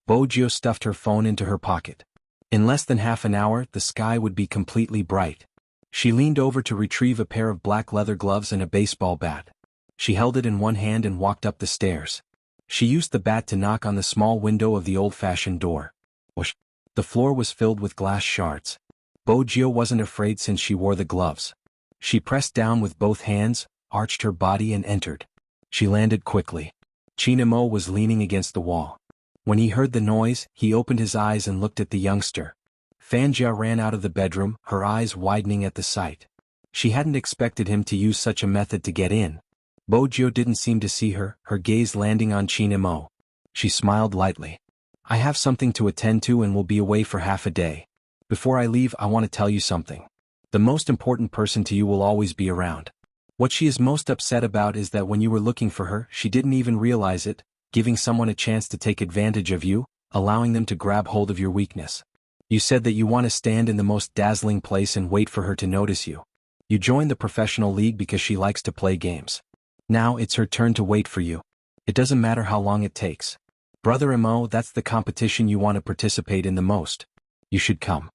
Bojio stuffed her phone into her pocket. In less than half an hour, the sky would be completely bright. She leaned over to retrieve a pair of black leather gloves and a baseball bat. She held it in one hand and walked up the stairs. She used the bat to knock on the small window of the old-fashioned door. Whoosh! The floor was filled with glass shards. Bojio wasn't afraid since she wore the gloves. She pressed down with both hands, arched her body and entered. She landed quickly. Qin Mo was leaning against the wall. When he heard the noise, he opened his eyes and looked at the youngster. Fanjia ran out of the bedroom, her eyes widening at the sight. She hadn't expected him to use such a method to get in. Bojo didn't seem to see her, her gaze landing on Qin Mo. She smiled lightly. I have something to attend to and will be away for half a day. Before I leave, I want to tell you something. The most important person to you will always be around. What she is most upset about is that when you were looking for her, she didn't even realize it, giving someone a chance to take advantage of you, allowing them to grab hold of your weakness. You said that you want to stand in the most dazzling place and wait for her to notice you. You joined the professional league because she likes to play games. Now it's her turn to wait for you. It doesn't matter how long it takes. Brother Mo, that's the competition you want to participate in the most. You should come.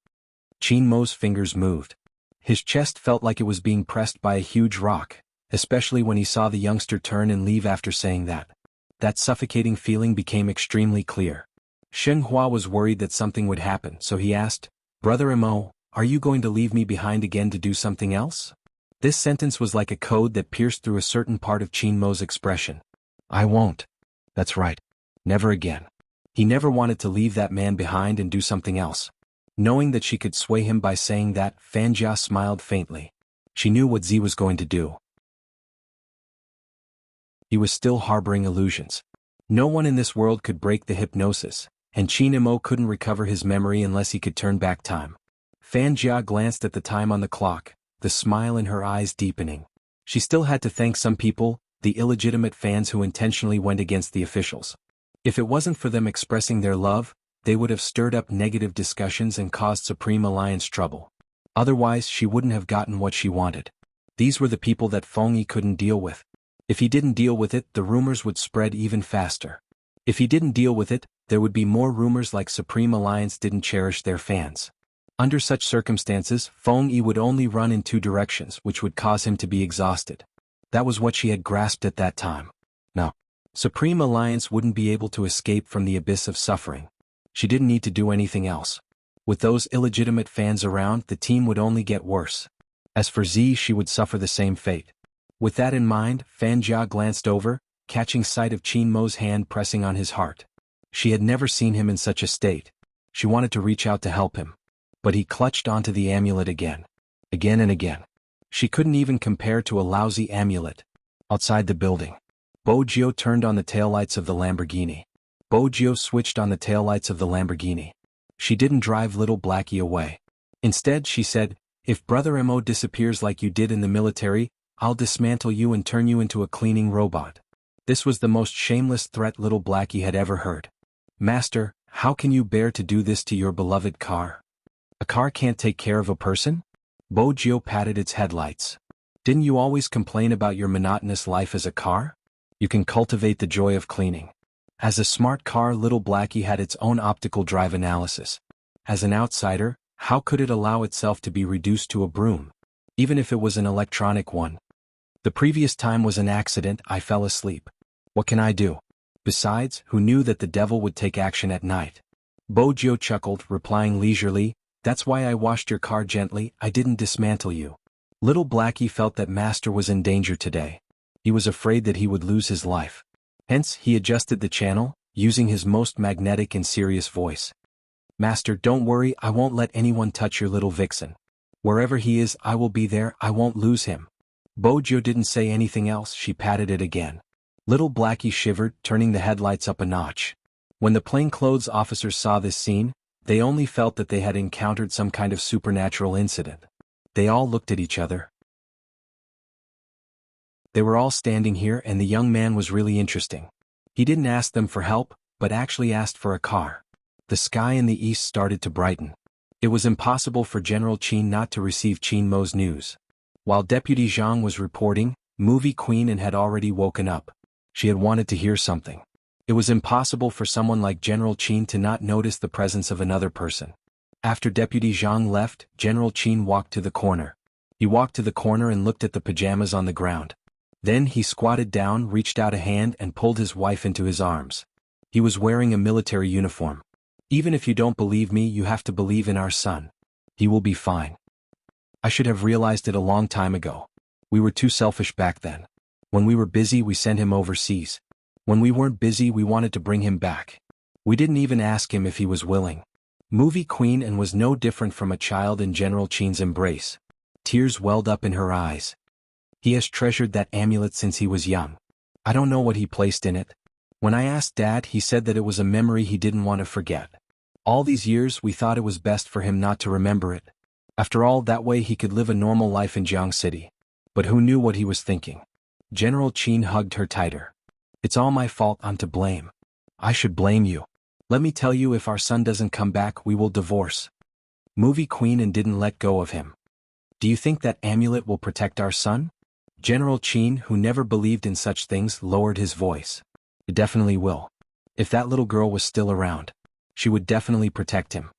Qin Mo's fingers moved. His chest felt like it was being pressed by a huge rock, especially when he saw the youngster turn and leave after saying that. That suffocating feeling became extremely clear. Shen Hua was worried that something would happen, so he asked, Brother Mo, are you going to leave me behind again to do something else? This sentence was like a code that pierced through a certain part of Qin Mo's expression. I won't. That's right. Never again. He never wanted to leave that man behind and do something else. Knowing that she could sway him by saying that, Fanjia smiled faintly. She knew what Z was going to do. He was still harboring illusions. No one in this world could break the hypnosis, and Qin Mo couldn't recover his memory unless he could turn back time. Fanjia glanced at the time on the clock, the smile in her eyes deepening. She still had to thank some people, the illegitimate fans who intentionally went against the officials. If it wasn't for them expressing their love, they would have stirred up negative discussions and caused Supreme Alliance trouble. Otherwise, she wouldn't have gotten what she wanted. These were the people that Feng Yi couldn't deal with. If he didn't deal with it, the rumors would spread even faster. If he didn't deal with it, there would be more rumors like Supreme Alliance didn't cherish their fans. Under such circumstances, Feng Yi would only run in two directions, which would cause him to be exhausted. That was what she had grasped at that time. No. Supreme Alliance wouldn't be able to escape from the abyss of suffering. She didn't need to do anything else. With those illegitimate fans around, the team would only get worse. As for Z, she would suffer the same fate. With that in mind, Fanjia glanced over, catching sight of Qin Mo's hand pressing on his heart. She had never seen him in such a state. She wanted to reach out to help him. But he clutched onto the amulet again. Again and again. She couldn't even compare to a lousy amulet. Outside the building, Bojo turned on the taillights of the Lamborghini. Bojo switched on the taillights of the Lamborghini. She didn't drive little Blackie away. Instead, she said, if Brother Mo disappears like you did in the military, I'll dismantle you and turn you into a cleaning robot. This was the most shameless threat little Blackie had ever heard. Master, how can you bear to do this to your beloved car? A car can't take care of a person? Bojo patted its headlights. Didn't you always complain about your monotonous life as a car? You can cultivate the joy of cleaning. As a smart car, little Blackie had its own optical drive analysis. As an outsider, how could it allow itself to be reduced to a broom? Even if it was an electronic one. The previous time was an accident, I fell asleep. What can I do? Besides, who knew that the devil would take action at night? Bojo chuckled, replying leisurely, that's why I washed your car gently, I didn't dismantle you. Little Blackie felt that Master was in danger today. He was afraid that he would lose his life. Hence, he adjusted the channel, using his most magnetic and serious voice. Master, don't worry, I won't let anyone touch your little vixen. Wherever he is, I will be there, I won't lose him. Bojo didn't say anything else, she patted it again. Little Blackie shivered, turning the headlights up a notch. When the plainclothes officers saw this scene, they only felt that they had encountered some kind of supernatural incident. They all looked at each other. They were all standing here and the young man was really interesting. He didn't ask them for help, but actually asked for a car. The sky in the east started to brighten. It was impossible for General Qin not to receive Qin Mo's news. While Deputy Jianghu was reporting, Movie Queen had already woken up. She had wanted to hear something. It was impossible for someone like General Qin to not notice the presence of another person. After Deputy Jianghu left, General Qin walked to the corner. He walked to the corner and looked at the pajamas on the ground. Then he squatted down, reached out a hand and pulled his wife into his arms. He was wearing a military uniform. Even if you don't believe me, you have to believe in our son. He will be fine. I should have realized it a long time ago. We were too selfish back then. When we were busy, we sent him overseas. When we weren't busy, we wanted to bring him back. We didn't even ask him if he was willing. Movie queen and was no different from a child in General Qin's embrace. Tears welled up in her eyes. He has treasured that amulet since he was young. I don't know what he placed in it. When I asked Dad, he said that it was a memory he didn't want to forget. All these years we thought it was best for him not to remember it. After all, that way he could live a normal life in Jianghu City. But who knew what he was thinking? General Qin hugged her tighter. It's all my fault, I'm to blame. I should blame you. Let me tell you, if our son doesn't come back, we will divorce. Movie queen and didn't let go of him. Do you think that amulet will protect our son? General Qin, who never believed in such things, lowered his voice. It definitely will. If that little girl was still around, she would definitely protect him.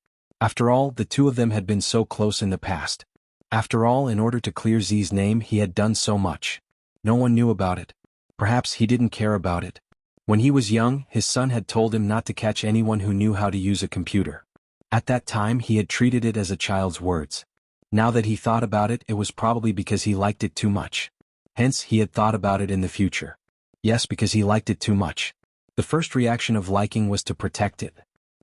After all, the two of them had been so close in the past. After all, in order to clear Zi's name, he had done so much. No one knew about it. Perhaps he didn't care about it. When he was young, his son had told him not to catch anyone who knew how to use a computer. At that time, he had treated it as a child's words. Now that he thought about it, it was probably because he liked it too much. Hence, he had thought about it in the future. Yes, because he liked it too much. The first reaction of liking was to protect it.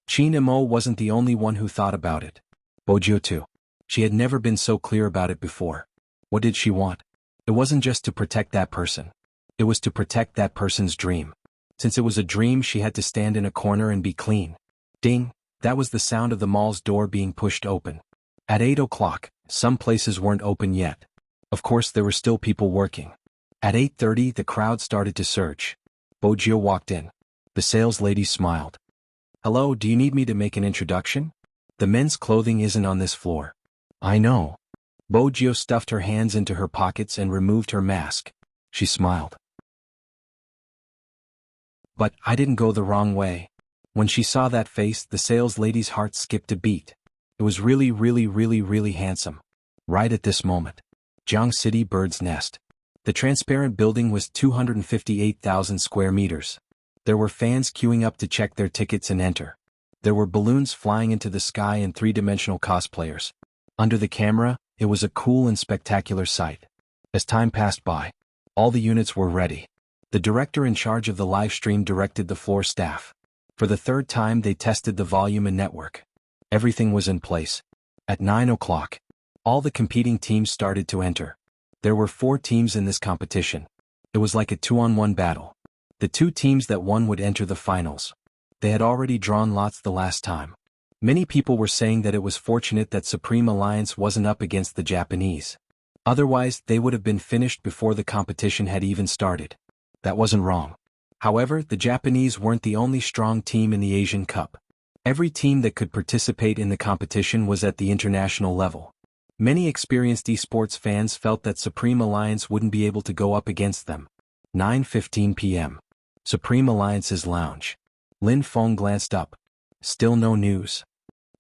Qin Mo wasn't the only one who thought about it. Bojiu too. She had never been so clear about it before. What did she want? It wasn't just to protect that person. It was to protect that person's dream. Since it was a dream, she had to stand in a corner and be clean. Ding! That was the sound of the mall's door being pushed open. At 8 o'clock, some places weren't open yet. Of course, there were still people working. At 8:30, the crowd started to surge. Bojiu walked in. The sales lady smiled. Hello, do you need me to make an introduction? The men's clothing isn't on this floor. I know. Bojiu stuffed her hands into her pockets and removed her mask. She smiled. But I didn't go the wrong way. When she saw that face, the sales lady's heart skipped a beat. It was really handsome. Right at this moment. Jianghu City Bird's Nest. The transparent building was 258,000 square meters. There were fans queuing up to check their tickets and enter. There were balloons flying into the sky and three-dimensional cosplayers. Under the camera, it was a cool and spectacular sight. As time passed by, all the units were ready. The director in charge of the live stream directed the floor staff. For the third time, they tested the volume and network. Everything was in place. At 9 o'clock, all the competing teams started to enter. There were 4 teams in this competition. It was like a 2-on-1 battle. The 2 teams that won would enter the finals. They had already drawn lots the last time. Many people were saying that it was fortunate that Supreme Alliance wasn't up against the Japanese. Otherwise, they would have been finished before the competition had even started. That wasn't wrong. However, the Japanese weren't the only strong team in the Asian Cup. Every team that could participate in the competition was at the international level. Many experienced esports fans felt that Supreme Alliance wouldn't be able to go up against them. 9:15 p.m. Supreme Alliance's lounge. Lin Feng glanced up. Still no news.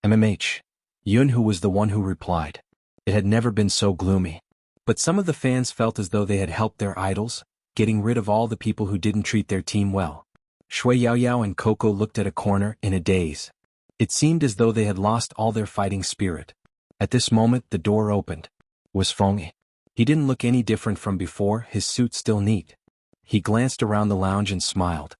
MMH. Yunhu was the one who replied. It had never been so gloomy. But some of the fans felt as though they had helped their idols, getting rid of all the people who didn't treat their team well. Shui Yaoyao and Coco looked at a corner in a daze. It seemed as though they had lost all their fighting spirit. At this moment, the door opened. Was Feng. He didn't look any different from before, his suit still neat. He glanced around the lounge and smiled.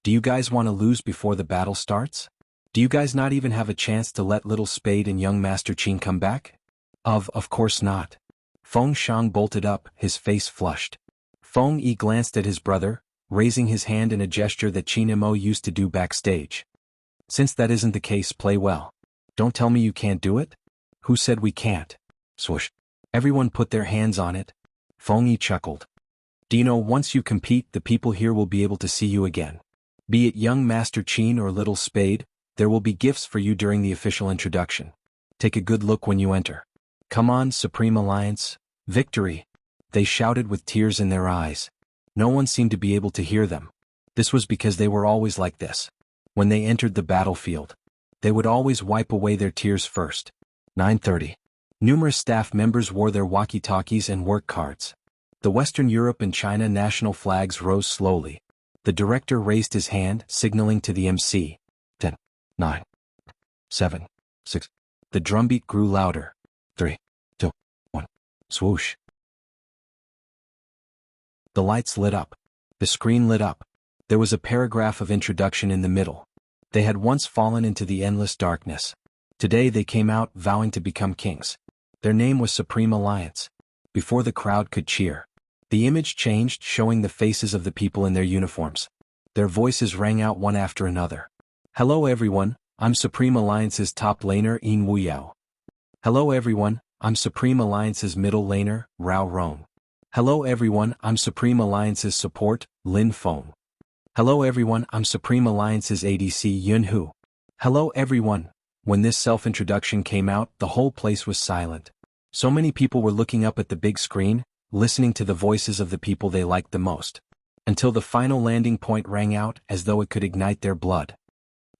Do you guys want to lose before the battle starts? Do you guys not even have a chance to let Little Spade and young Master Qin come back? Of course not. Feng Shang bolted up, his face flushed. Feng Yi glanced at his brother, raising his hand in a gesture that Qin Mo used to do backstage. Since that isn't the case, play well. Don't tell me you can't do it? Who said we can't? Swoosh. Everyone put their hands on it. Feng Yi chuckled. Do you know, once you compete, the people here will be able to see you again. Be it young Master Qin or Little Spade, there will be gifts for you during the official introduction. Take a good look when you enter. Come on, Supreme Alliance. Victory! They shouted with tears in their eyes. No one seemed to be able to hear them. This was because they were always like this. When they entered the battlefield, they would always wipe away their tears first. 9:30. Numerous staff members wore their walkie-talkies and work cards. The Western Europe and China national flags rose slowly. The director raised his hand, signaling to the MC. 10, 9, 7, 6. The drumbeat grew louder. 3, 2, 1. Swoosh. The lights lit up. The screen lit up. There was a paragraph of introduction in the middle. They had once fallen into the endless darkness. Today they came out vowing to become kings. Their name was Supreme Alliance. Before the crowd could cheer, the image changed, showing the faces of the people in their uniforms. Their voices rang out one after another. Hello everyone, I'm Supreme Alliance's top laner Wuxia. Hello everyone, I'm Supreme Alliance's middle laner, Rao Rong. Hello everyone, I'm Supreme Alliance's support, Lin Feng. Hello everyone, I'm Supreme Alliance's ADC Jianghu. Hello everyone. When this self-introduction came out, the whole place was silent. So many people were looking up at the big screen, listening to the voices of the people they liked the most. Until the final landing point rang out as though it could ignite their blood.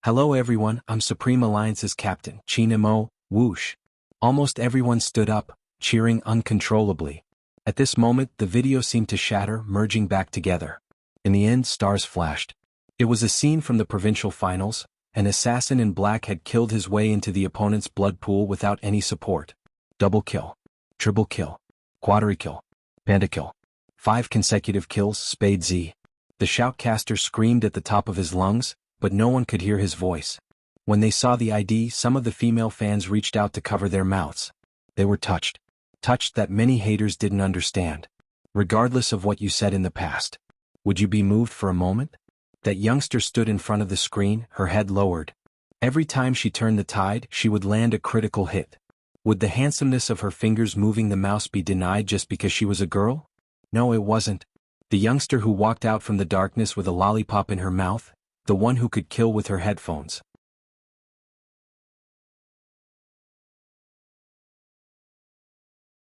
Hello everyone, I'm Supreme Alliance's captain, Chinamo, whoosh. Almost everyone stood up, cheering uncontrollably. At this moment, the video seemed to shatter, merging back together. In the end, stars flashed. It was a scene from the provincial finals. An assassin in black had killed his way into the opponent's blood pool without any support. Double kill. Triple kill. Quadrikill. Pentakill. 5 consecutive kills, Spade Z. The shoutcaster screamed at the top of his lungs, but no one could hear his voice. When they saw the ID, some of the female fans reached out to cover their mouths. They were touched. Touched that many haters didn't understand. Regardless of what you said in the past. Would you be moved for a moment? That youngster stood in front of the screen, her head lowered. Every time she turned the tide, she would land a critical hit. Would the handsomeness of her fingers moving the mouse be denied just because she was a girl? No, it wasn't. The youngster who walked out from the darkness with a lollipop in her mouth, the one who could kill with her headphones.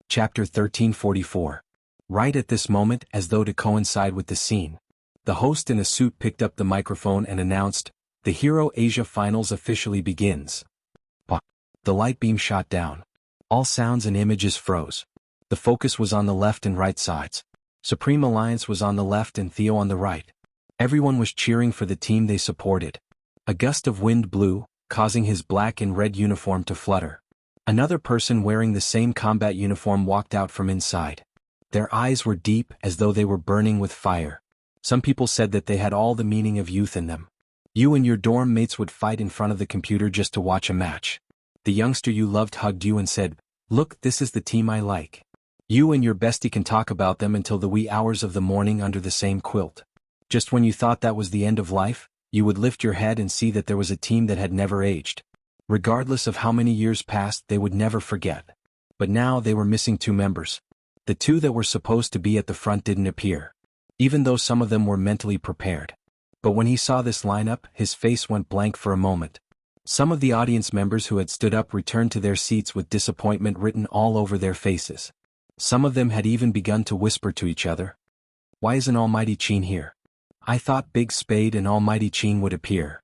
Chapter 1344. Right at this moment, as though to coincide with the scene, the host in a suit picked up the microphone and announced, "The Hero Asia Finals officially begins." The light beam shot down. All sounds and images froze. The focus was on the left and right sides. Supreme Alliance was on the left and Theo on the right. Everyone was cheering for the team they supported. A gust of wind blew, causing his black and red uniform to flutter. Another person wearing the same combat uniform walked out from inside. Their eyes were deep, as though they were burning with fire. Some people said that they had all the meaning of youth in them. You and your dorm mates would fight in front of the computer just to watch a match. The youngster you loved hugged you and said, "Look, this is the team I like." You and your bestie can talk about them until the wee hours of the morning under the same quilt. Just when you thought that was the end of life, you would lift your head and see that there was a team that had never aged. Regardless of how many years passed, they would never forget. But now they were missing 2 members. The 2 that were supposed to be at the front didn't appear. Even though some of them were mentally prepared. But when he saw this lineup, his face went blank for a moment. Some of the audience members who had stood up returned to their seats with disappointment written all over their faces. Some of them had even begun to whisper to each other. Why isn't Almighty Qin here? I thought Big Spade and Almighty Qin would appear.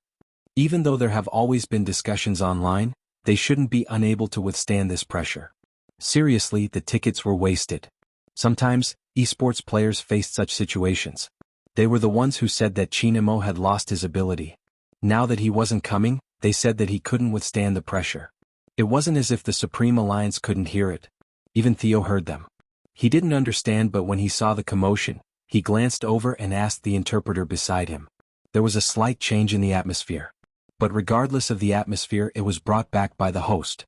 Even though there have always been discussions online, they shouldn't be unable to withstand this pressure. Seriously, the tickets were wasted. Sometimes, esports players faced such situations. They were the ones who said that Chinamo had lost his ability. Now that he wasn't coming, they said that he couldn't withstand the pressure. It wasn't as if the Supreme Alliance couldn't hear it. Even Theo heard them. He didn't understand, but when he saw the commotion, he glanced over and asked the interpreter beside him. There was a slight change in the atmosphere. But regardless of the atmosphere, it was brought back by the host.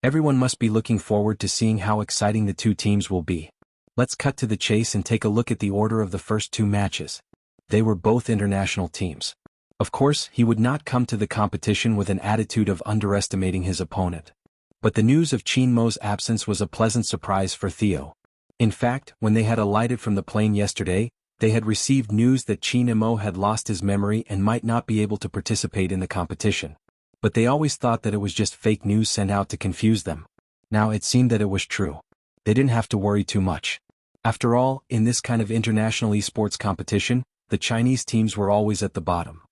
Everyone must be looking forward to seeing how exciting the 2 teams will be. Let's cut to the chase and take a look at the order of the first 2 matches. They were both international teams. Of course, he would not come to the competition with an attitude of underestimating his opponent. But the news of Chinmo's absence was a pleasant surprise for Theo. In fact, when they had alighted from the plane yesterday, they had received news that Chinmo had lost his memory and might not be able to participate in the competition. But they always thought that it was just fake news sent out to confuse them. Now it seemed that it was true. They didn't have to worry too much. After all, in this kind of international esports competition, the Chinese teams were always at the bottom.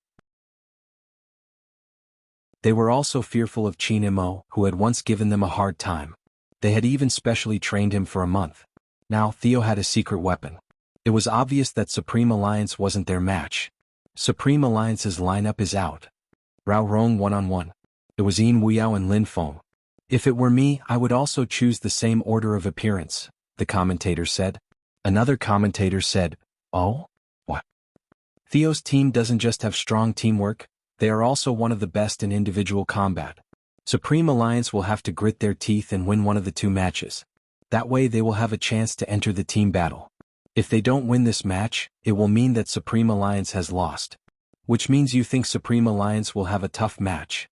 They were also fearful of Chinmo, who had once given them a hard time. They had even specially trained him for a month. Now Theo had a secret weapon. It was obvious that Supreme Alliance wasn't their match. Supreme Alliance's lineup is out. Rao Rong 1-on-1. It was Wuxia and Lin Feng. If it were me, I would also choose the same order of appearance, the commentator said. Another commentator said, "Oh? What? Theo's team doesn't just have strong teamwork, they are also one of the best in individual combat. Supreme Alliance will have to grit their teeth and win one of the two matches. That way they will have a chance to enter the team battle. If they don't win this match, it will mean that Supreme Alliance has lost. Which means you think Supreme Alliance will have a tough match.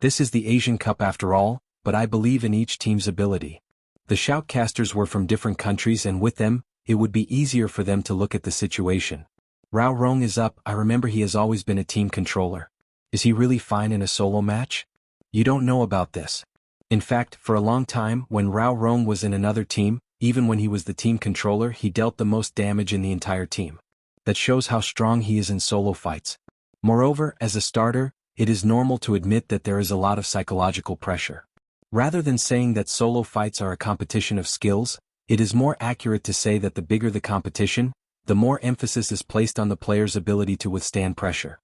This is the Asian Cup after all, but I believe in each team's ability. The shoutcasters were from different countries and with them, it would be easier for them to look at the situation. Rao Rong is up. I remember he has always been a team controller. Is he really fine in a solo match? You don't know about this. In fact, for a long time, when Rao Rong was in another team, even when he was the team controller, he dealt the most damage in the entire team. That shows how strong he is in solo fights. Moreover, as a starter, it is normal to admit that there is a lot of psychological pressure. Rather than saying that solo fights are a competition of skills, it is more accurate to say that the bigger the competition, the more emphasis is placed on the player's ability to withstand pressure.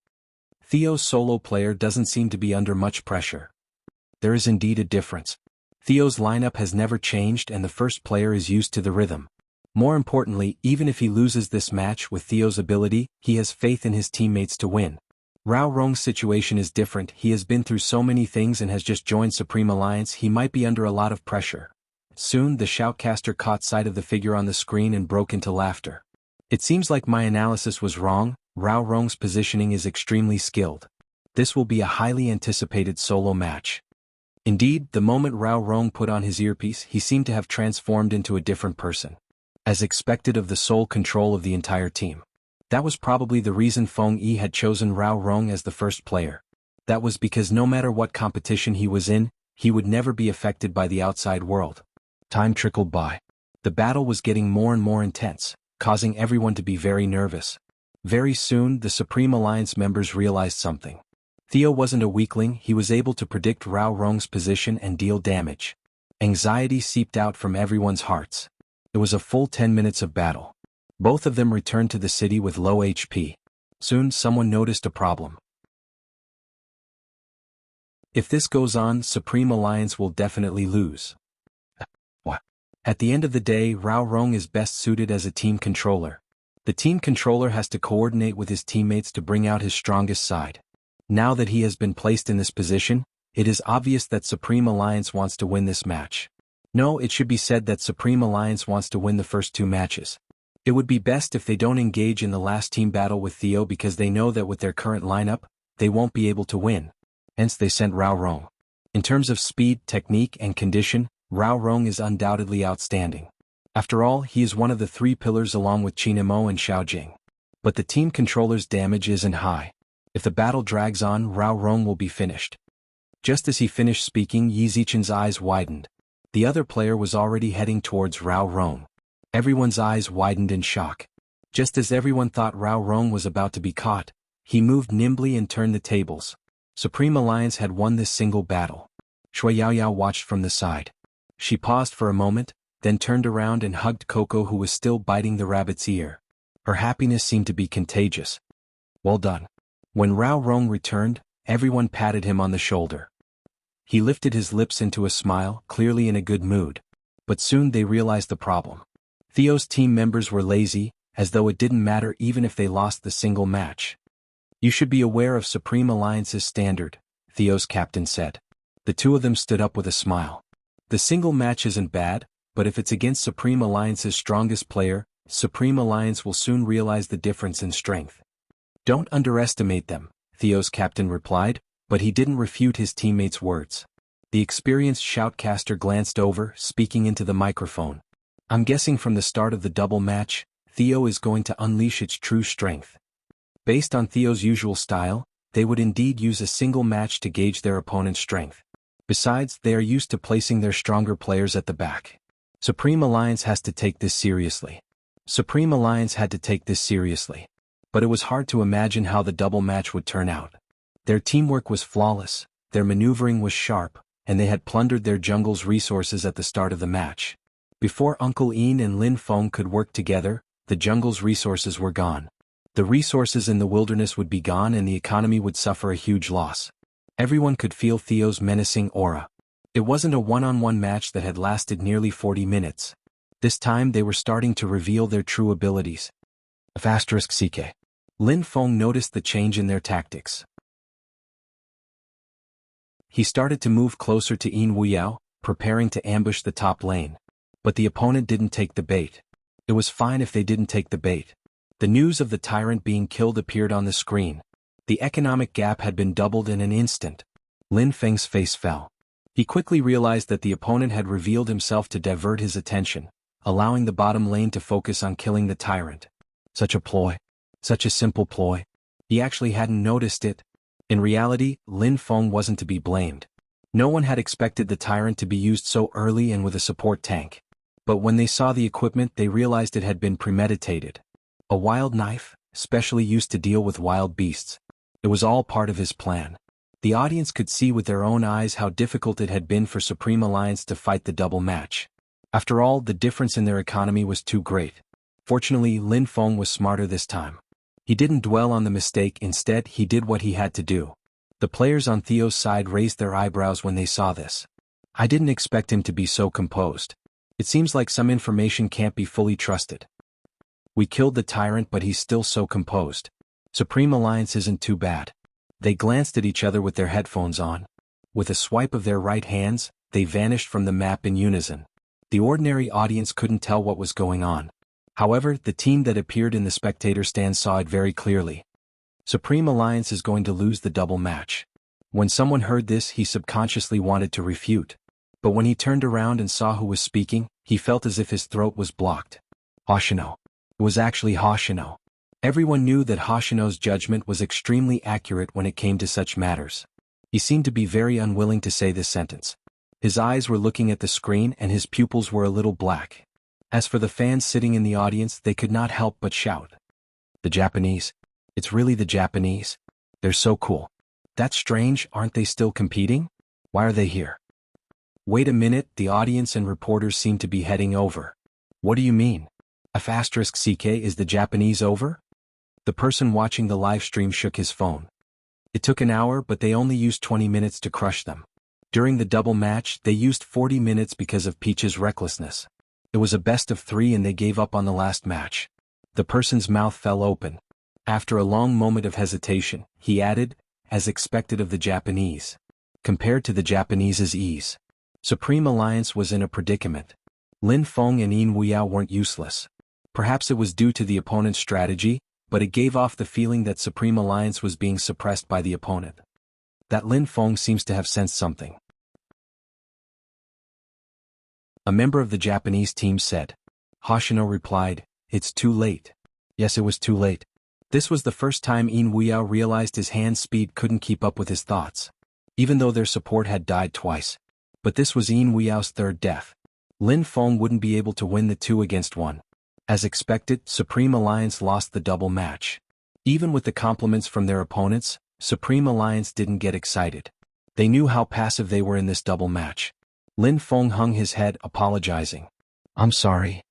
Theo's solo player doesn't seem to be under much pressure. There is indeed a difference. Theo's lineup has never changed and the first player is used to the rhythm. More importantly, even if he loses this match with Theo's ability, he has faith in his teammates to win. Rao Rong's situation is different. He has been through so many things and has just joined Supreme Alliance. He might be under a lot of pressure. Soon the shoutcaster caught sight of the figure on the screen and broke into laughter. It seems like my analysis was wrong. Rao Rong's positioning is extremely skilled. This will be a highly anticipated solo match. Indeed, the moment Rao Rong put on his earpiece, he seemed to have transformed into a different person. As expected of the sole control of the entire team. That was probably the reason Feng Yi had chosen Rao Rong as the first player. That was because no matter what competition he was in, he would never be affected by the outside world. Time trickled by. The battle was getting more and more intense, causing everyone to be very nervous. Very soon, the Supreme Alliance members realized something. Theo wasn't a weakling. He was able to predict Rao Rong's position and deal damage. Anxiety seeped out from everyone's hearts. It was a full 10 minutes of battle. Both of them returned to the city with low HP. Soon someone noticed a problem. If this goes on, Supreme Alliance will definitely lose. What? At the end of the day, Rao Rong is best suited as a team controller. The team controller has to coordinate with his teammates to bring out his strongest side. Now that he has been placed in this position, it is obvious that Supreme Alliance wants to win this match. No, it should be said that Supreme Alliance wants to win the first two matches. It would be best if they don't engage in the last team battle with Theo because they know that with their current lineup, they won't be able to win. Hence they sent Rao Rong. In terms of speed, technique, and condition, Rao Rong is undoubtedly outstanding. After all, he is one of the three pillars along with Chinamo and Xiaojing. But the team controller's damage isn't high. If the battle drags on, Rao Rong will be finished. Just as he finished speaking, Yi Zichen's eyes widened. The other player was already heading towards Rao Rong. Everyone's eyes widened in shock. Just as everyone thought Rao Rong was about to be caught, he moved nimbly and turned the tables. Supreme Alliance had won this single battle. Shui Yaoyao watched from the side. She paused for a moment, then turned around and hugged Coco, who was still biting the rabbit's ear. Her happiness seemed to be contagious. Well done. When Rao Rong returned, everyone patted him on the shoulder. He lifted his lips into a smile, clearly in a good mood. But soon they realized the problem. Theo's team members were lazy, as though it didn't matter even if they lost the single match. You should be aware of Supreme Alliance's standard, Theo's captain said. The two of them stood up with a smile. The single match isn't bad, but if it's against Supreme Alliance's strongest player, Supreme Alliance will soon realize the difference in strength. Don't underestimate them, Theo's captain replied, but he didn't refute his teammates' words. The experienced shoutcaster glanced over, speaking into the microphone. I'm guessing from the start of the double match, Theo is going to unleash its true strength. Based on Theo's usual style, they would indeed use a single match to gauge their opponent's strength. Besides, they are used to placing their stronger players at the back. Supreme Alliance has to take this seriously. Supreme Alliance had to take this seriously. But it was hard to imagine how the double match would turn out. Their teamwork was flawless, their maneuvering was sharp, and they had plundered their jungle's resources at the start of the match. Before Uncle Ian and Lin Feng could work together, the jungle's resources were gone. The resources in the wilderness would be gone and the economy would suffer a huge loss. Everyone could feel Theo's menacing aura. It wasn't a one-on-one match that had lasted nearly 40 minutes. This time they were starting to reveal their true abilities. *CK. Lin Feng noticed the change in their tactics. He started to move closer to Yin Wuyao, preparing to ambush the top lane. But the opponent didn't take the bait. It was fine if they didn't take the bait. The news of the tyrant being killed appeared on the screen. The economic gap had been doubled in an instant. Lin Feng's face fell. He quickly realized that the opponent had revealed himself to divert his attention, allowing the bottom lane to focus on killing the tyrant. Such a ploy. Such a simple ploy. He actually hadn't noticed it. In reality, Lin Feng wasn't to be blamed. No one had expected the tyrant to be used so early and with a support tank. But when they saw the equipment, they realized it had been premeditated. A wild knife, specially used to deal with wild beasts. It was all part of his plan. The audience could see with their own eyes how difficult it had been for Supreme Alliance to fight the double match. After all, the difference in their economy was too great. Fortunately, Lin Feng was smarter this time. He didn't dwell on the mistake, instead he did what he had to do. The players on Theo's side raised their eyebrows when they saw this. I didn't expect him to be so composed. It seems like some information can't be fully trusted. We killed the tyrant, but he's still so composed. Supreme Alliance isn't too bad. They glanced at each other with their headphones on. With a swipe of their right hands, they vanished from the map in unison. The ordinary audience couldn't tell what was going on. However, the team that appeared in the spectator stand saw it very clearly. Supreme Alliance is going to lose the double match. When someone heard this, he subconsciously wanted to refute. But when he turned around and saw who was speaking, he felt as if his throat was blocked. Hoshino. It was actually Hoshino. Everyone knew that Hoshino's judgment was extremely accurate when it came to such matters. He seemed to be very unwilling to say this sentence. His eyes were looking at the screen and his pupils were a little black. As for the fans sitting in the audience, they could not help but shout. The Japanese. It's really the Japanese. They're so cool. That's strange, aren't they still competing? Why are they here? Wait a minute, the audience and reporters seem to be heading over. What do you mean? *CK is the Japanese over? The person watching the live stream shook his phone. It took an hour, but they only used 20 minutes to crush them. During the double match, they used 40 minutes because of Peach's recklessness. It was a best of 3 and they gave up on the last match. The person's mouth fell open. After a long moment of hesitation, he added, as expected of the Japanese. Compared to the Japanese's ease. Supreme Alliance was in a predicament. Lin Feng and Yin Wuyao weren't useless. Perhaps it was due to the opponent's strategy, but it gave off the feeling that Supreme Alliance was being suppressed by the opponent. That Lin Feng seems to have sensed something. A member of the Japanese team said. Hoshino replied, it's too late. Yes, it was too late. This was the first time Yin Wuyao realized his hand speed couldn't keep up with his thoughts. Even though their support had died twice. But this was Yin Wuyao's third death. Lin Feng wouldn't be able to win the 2-against-1. As expected, Supreme Alliance lost the double match. Even with the compliments from their opponents, Supreme Alliance didn't get excited. They knew how passive they were in this double match. Lin Feng hung his head, apologizing. I'm sorry.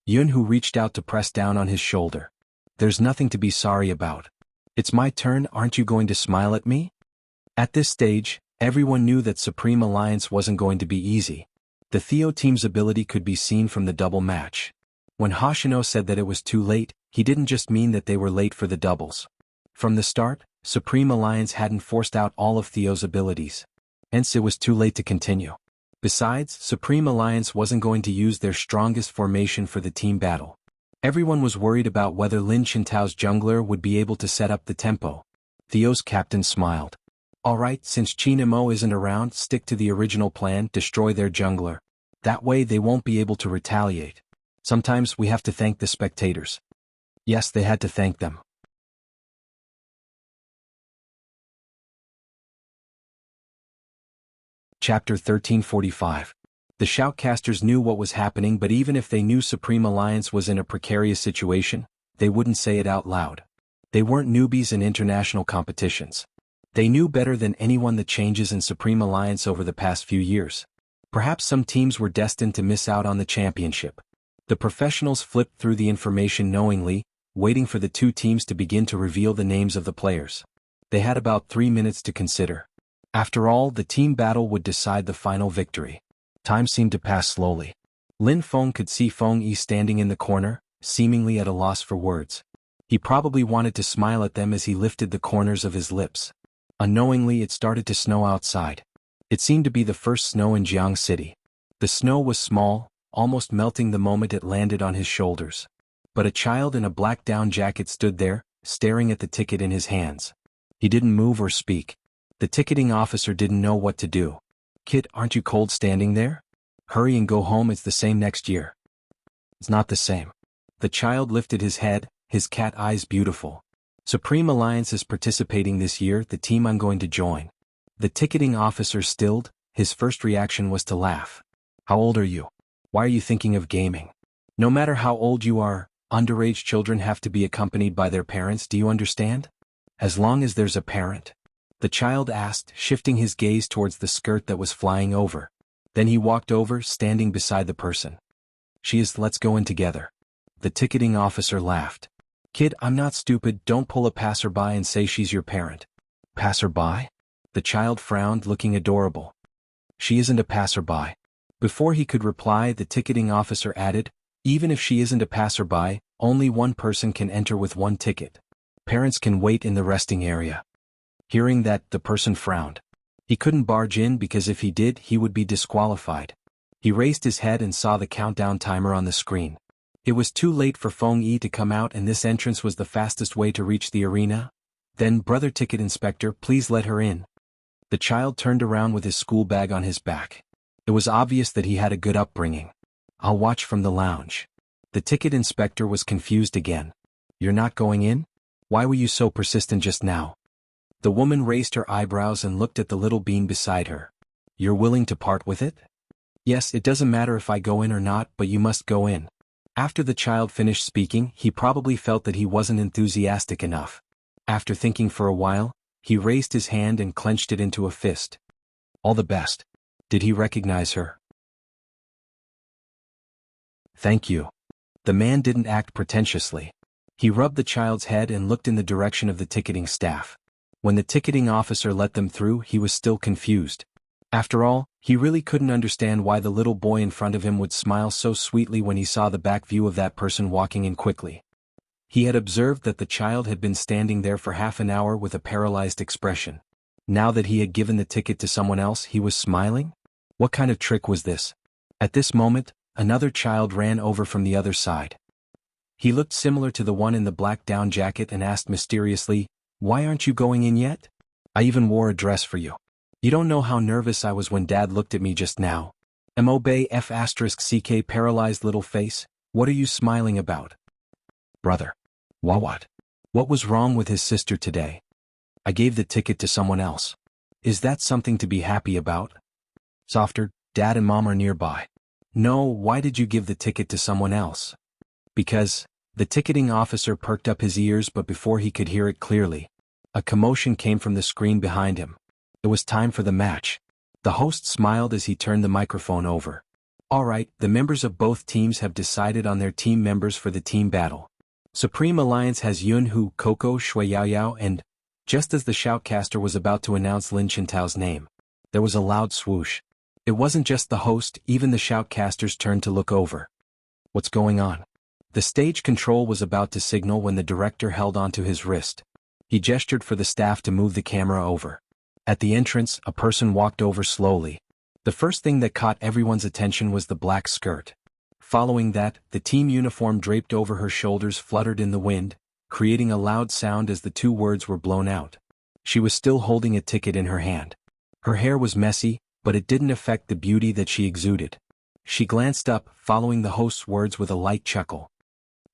Yunhu reached out to press down on his shoulder. There's nothing to be sorry about. It's my turn, aren't you going to smile at me? At this stage, everyone knew that Supreme Alliance wasn't going to be easy. The Theo team's ability could be seen from the double match. When Hoshino said that it was too late, he didn't just mean that they were late for the doubles. From the start, Supreme Alliance hadn't forced out all of Theo's abilities. Hence it was too late to continue. Besides, Supreme Alliance wasn't going to use their strongest formation for the team battle. Everyone was worried about whether Lin Chintao's jungler would be able to set up the tempo. Theo's captain smiled. Alright, since Qin Mo isn't around, stick to the original plan, destroy their jungler. That way they won't be able to retaliate. Sometimes we have to thank the spectators. Yes, they had to thank them. Chapter 1345. The shoutcasters knew what was happening, but even if they knew Supreme Alliance was in a precarious situation, they wouldn't say it out loud. They weren't newbies in international competitions. They knew better than anyone the changes in Supreme Alliance over the past few years. Perhaps some teams were destined to miss out on the championship. The professionals flipped through the information knowingly, waiting for the two teams to begin to reveal the names of the players. They had about 3 minutes to consider. After all, the team battle would decide the final victory. Time seemed to pass slowly. Lin Feng could see Feng Yi standing in the corner, seemingly at a loss for words. He He probably wanted to smile at them as he lifted the corners of his lips. Unknowingly, it started to snow outside. It seemed to be the first snow in Jianghu City. The snow was small, almost melting the moment it landed on his shoulders. But a child in a black down jacket stood there, staring at the ticket in his hands. He didn't move or speak. The ticketing officer didn't know what to do. "Kid, aren't you cold standing there? Hurry and go home, it's the same next year." "It's not the same." The child lifted his head, his cat eyes beautiful. "Supreme Alliance is participating this year, the team I'm going to join." The ticketing officer stilled. His first reaction was to laugh. "How old are you? Why are you thinking of gaming? No matter how old you are, underage children have to be accompanied by their parents, do you understand? As long as there's a parent." The child asked, shifting his gaze towards the skirt that was flying over. Then he walked over, standing beside the person. "She is, let's go in together." The ticketing officer laughed. "Kid, I'm not stupid, don't pull a passerby and say she's your parent." "Passerby?" The child frowned, looking adorable. "She isn't a passerby." Before he could reply, the ticketing officer added, "Even if she isn't a passerby, only one person can enter with one ticket. Parents can wait in the resting area." Hearing that, the person frowned. He couldn't barge in because if he did, he would be disqualified. He raised his head and saw the countdown timer on the screen. It was too late for Feng Yi to come out, and this entrance was the fastest way to reach the arena. "Then, brother ticket inspector, please let her in." The child turned around with his school bag on his back. It was obvious that he had a good upbringing. "I'll watch from the lounge." The ticket inspector was confused again. "You're not going in? Why were you so persistent just now?" The woman raised her eyebrows and looked at the little bean beside her. "You're willing to part with it?" "Yes, it doesn't matter if I go in or not, but you must go in." After the child finished speaking, he probably felt that he wasn't enthusiastic enough. After thinking for a while, he raised his hand and clenched it into a fist. "All the best." Did he recognize her? "Thank you." The man didn't act pretentiously. He rubbed the child's head and looked in the direction of the ticketing staff. When the ticketing officer let them through, he was still confused. After all, he really couldn't understand why the little boy in front of him would smile so sweetly when he saw the back view of that person walking in quickly. He had observed that the child had been standing there for half an hour with a paralyzed expression. Now that he had given the ticket to someone else, he was smiling? What kind of trick was this? At this moment, another child ran over from the other side. He looked similar to the one in the black down jacket and asked mysteriously, "Why aren't you going in yet? I even wore a dress for you. You don't know how nervous I was when Dad looked at me just now." MOBF*CK paralyzed little face, "What are you smiling about?" "Brother." What? What was wrong with his sister today?" "I gave the ticket to someone else." "Is that something to be happy about?" Softer, "Dad and Mom are nearby." "No, why did you give the ticket to someone else?" "Because..." The ticketing officer perked up his ears, but before he could hear it clearly, a commotion came from the screen behind him. It was time for the match. The host smiled as he turned the microphone over. "All right, the members of both teams have decided on their team members for the team battle. Supreme Alliance has Yunhu, Coco, Shuiyaoyao, and..." Just as the shoutcaster was about to announce Lin Chintao's name, there was a loud swoosh. It wasn't just the host, even the shoutcasters turned to look over. What's going on? The stage control was about to signal when the director held onto his wrist. He gestured for the staff to move the camera over. At the entrance, a person walked over slowly. The first thing that caught everyone's attention was the black skirt. Following that, the team uniform draped over her shoulders fluttered in the wind, creating a loud sound as the two words were blown out. She was still holding a ticket in her hand. Her hair was messy, but it didn't affect the beauty that she exuded. She glanced up, following the host's words with a light chuckle.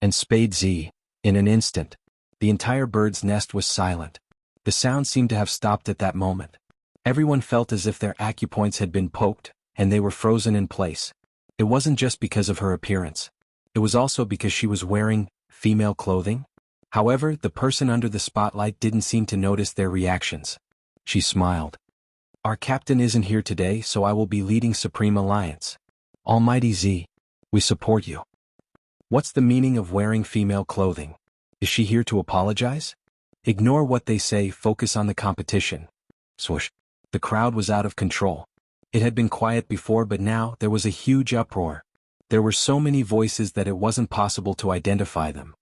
And Spade Z. In an instant, the entire bird's nest was silent. The sound seemed to have stopped at that moment. Everyone felt as if their acupoints had been poked, and they were frozen in place. It wasn't just because of her appearance. It was also because she was wearing female clothing. However, the person under the spotlight didn't seem to notice their reactions. She smiled. "Our captain isn't here today, so I will be leading Supreme Alliance. Almighty Z. We support you." What's the meaning of wearing female clothing? Is she here to apologize? Ignore what they say, focus on the competition. Swoosh. The crowd was out of control. It had been quiet before, but now there was a huge uproar. There were so many voices that it wasn't possible to identify them.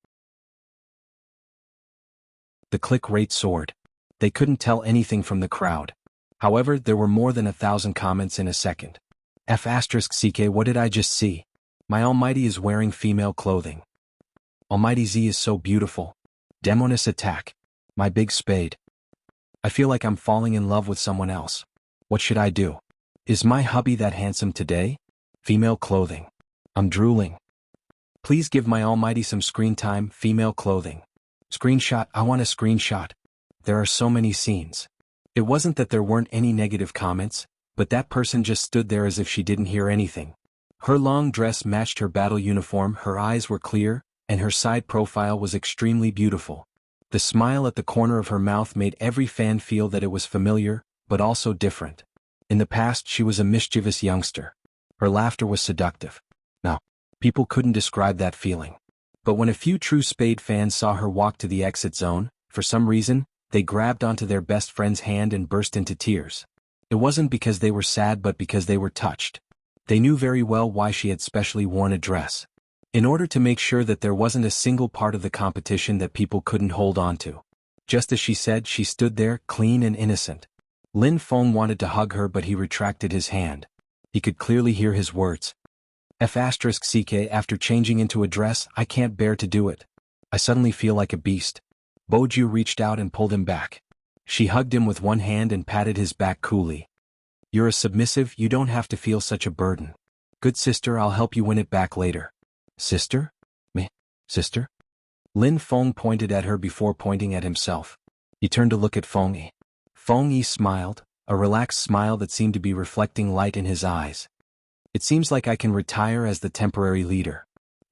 The click rate soared. They couldn't tell anything from the crowd. However, there were more than 1,000 comments in a second. F***CK, what did I just see? My Almighty is wearing female clothing. Almighty Z is so beautiful. Demoness attack. My big spade. I feel like I'm falling in love with someone else. What should I do? Is my hubby that handsome today? Female clothing. I'm drooling. Please give my Almighty some screen time. Female clothing. Screenshot. I want a screenshot. There are so many scenes. It wasn't that there weren't any negative comments, but that person just stood there as if she didn't hear anything. Her long dress matched her battle uniform, her eyes were clear, and her side profile was extremely beautiful. The smile at the corner of her mouth made every fan feel that it was familiar, but also different. In the past she was a mischievous youngster. Her laughter was seductive. No, people couldn't describe that feeling. But when a few true Spade fans saw her walk to the exit zone, for some reason, they grabbed onto their best friend's hand and burst into tears. It wasn't because they were sad but because they were touched. They knew very well why she had specially worn a dress. In order to make sure that there wasn't a single part of the competition that people couldn't hold on to. Just as she said, she stood there, clean and innocent. Lin Feng wanted to hug her but he retracted his hand. He could clearly hear his words. F***CK, after changing into a dress, I can't bear to do it. I suddenly feel like a beast. Boju reached out and pulled him back. She hugged him with one hand and patted his back coolly. You're a submissive, you don't have to feel such a burden. Good sister, I'll help you win it back later. Sister? Me? Sister? Lin Feng pointed at her before pointing at himself. He turned to look at Feng Yi. Feng Yi smiled, a relaxed smile that seemed to be reflecting light in his eyes. It seems like I can retire as the temporary leader.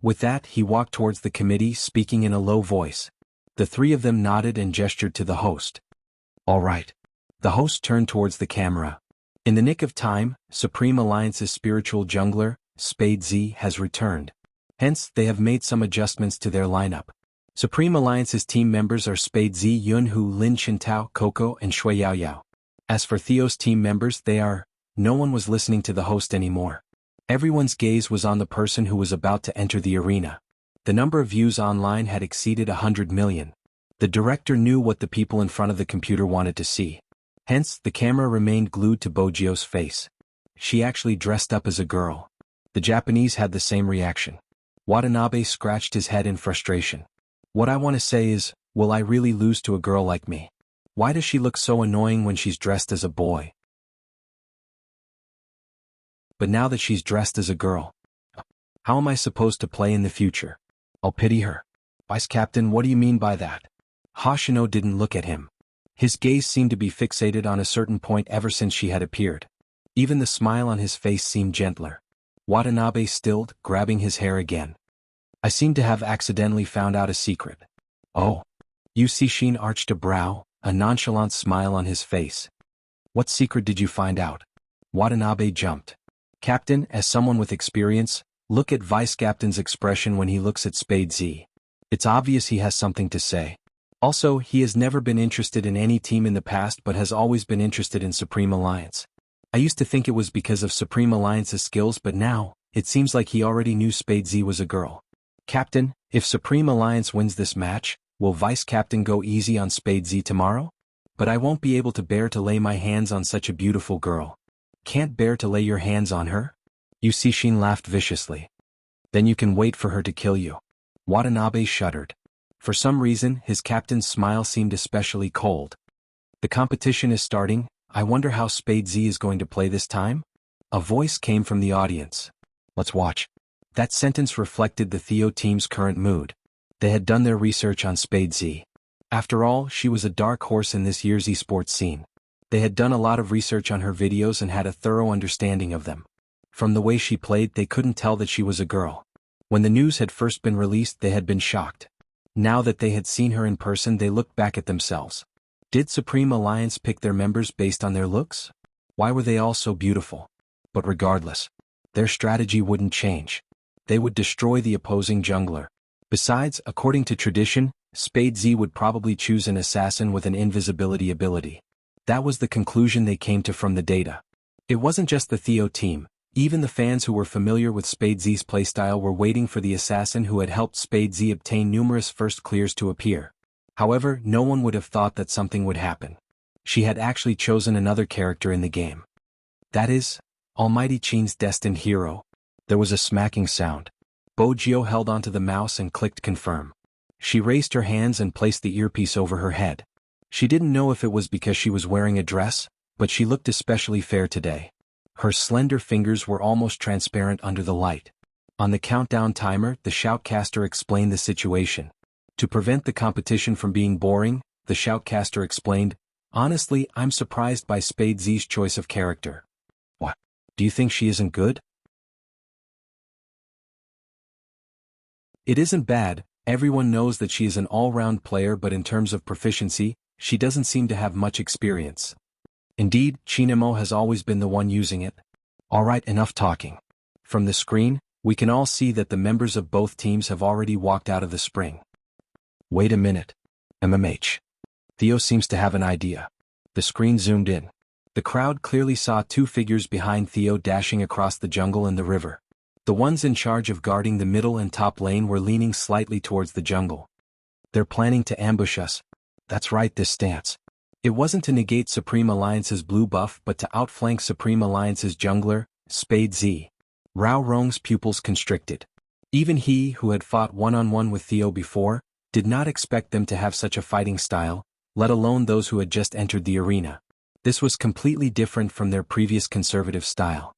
With that, he walked towards the committee, speaking in a low voice. The three of them nodded and gestured to the host. All right. The host turned towards the camera. In the nick of time, Supreme Alliance's spiritual jungler, Spade Z, has returned. Hence, they have made some adjustments to their lineup. Supreme Alliance's team members are Spade Z, Yunhu, Lin Qintao, Coco, and Shui Yaoyao. As for Theo's team members, they are... No one was listening to the host anymore. Everyone's gaze was on the person who was about to enter the arena. The number of views online had exceeded 100 million. The director knew what the people in front of the computer wanted to see. Hence, the camera remained glued to Bojio's face. She actually dressed up as a girl. The Japanese had the same reaction. Watanabe scratched his head in frustration. What I want to say is, will I really lose to a girl like me? Why does she look so annoying when she's dressed as a boy? But now that she's dressed as a girl, how am I supposed to play in the future? I'll pity her. Vice Captain, what do you mean by that? Hoshino didn't look at him. His gaze seemed to be fixated on a certain point ever since she had appeared. Even the smile on his face seemed gentler. Watanabe stilled, grabbing his hair again. I seem to have accidentally found out a secret. Oh. Yu Cixin arched a brow, a nonchalant smile on his face. What secret did you find out? Watanabe jumped. Captain, as someone with experience, look at Vice Captain's expression when he looks at Spade Z. It's obvious he has something to say. Also, he has never been interested in any team in the past but has always been interested in Supreme Alliance. I used to think it was because of Supreme Alliance's skills but now, it seems like he already knew Spade Z was a girl. Captain, if Supreme Alliance wins this match, will Vice Captain go easy on Spade Z tomorrow? But I won't be able to bear to lay my hands on such a beautiful girl. Can't bear to lay your hands on her? Yu Cixin laughed viciously. Then you can wait for her to kill you. Watanabe shuddered. For some reason, his captain's smile seemed especially cold. The competition is starting, I wonder how Spade Z is going to play this time? A voice came from the audience. Let's watch. That sentence reflected the Theo team's current mood. They had done their research on Spade Z. After all, she was a dark horse in this year's esports scene. They had done a lot of research on her videos and had a thorough understanding of them. From the way she played, they couldn't tell that she was a girl. When the news had first been released, they had been shocked. Now that they had seen her in person, they looked back at themselves. Did Supreme Alliance pick their members based on their looks? Why were they all so beautiful? But regardless, their strategy wouldn't change. They would destroy the opposing jungler. Besides, according to tradition, Spade Z would probably choose an assassin with an invisibility ability. That was the conclusion they came to from the data. It wasn't just the Theo team. Even the fans who were familiar with Spade Z's playstyle were waiting for the assassin who had helped Spade Z obtain numerous first clears to appear. However, no one would have thought that something would happen. She had actually chosen another character in the game. That is, Almighty Qin's destined hero. There was a smacking sound. Bojio held onto the mouse and clicked confirm. She raised her hands and placed the earpiece over her head. She didn't know if it was because she was wearing a dress, but she looked especially fair today. Her slender fingers were almost transparent under the light. On the countdown timer, the shoutcaster explained the situation. To prevent the competition from being boring, the shoutcaster explained, "Honestly, I'm surprised by Spade Z's choice of character." What? Do you think she isn't good? It isn't bad. Everyone knows that she is an all-round player, but in terms of proficiency, she doesn't seem to have much experience. Indeed, Chinamo has always been the one using it. Alright, enough talking. From the screen, we can all see that the members of both teams have already walked out of the spring. Wait a minute. MMH. Theo seems to have an idea. The screen zoomed in. The crowd clearly saw two figures behind Theo dashing across the jungle and the river. The ones in charge of guarding the middle and top lane were leaning slightly towards the jungle. They're planning to ambush us. That's right, this stance. It wasn't to negate Supreme Alliance's blue buff but to outflank Supreme Alliance's jungler, Spade Z. Rao Rong's pupils constricted. Even he, who had fought one-on-one with Theo before, did not expect them to have such a fighting style, let alone those who had just entered the arena. This was completely different from their previous conservative style.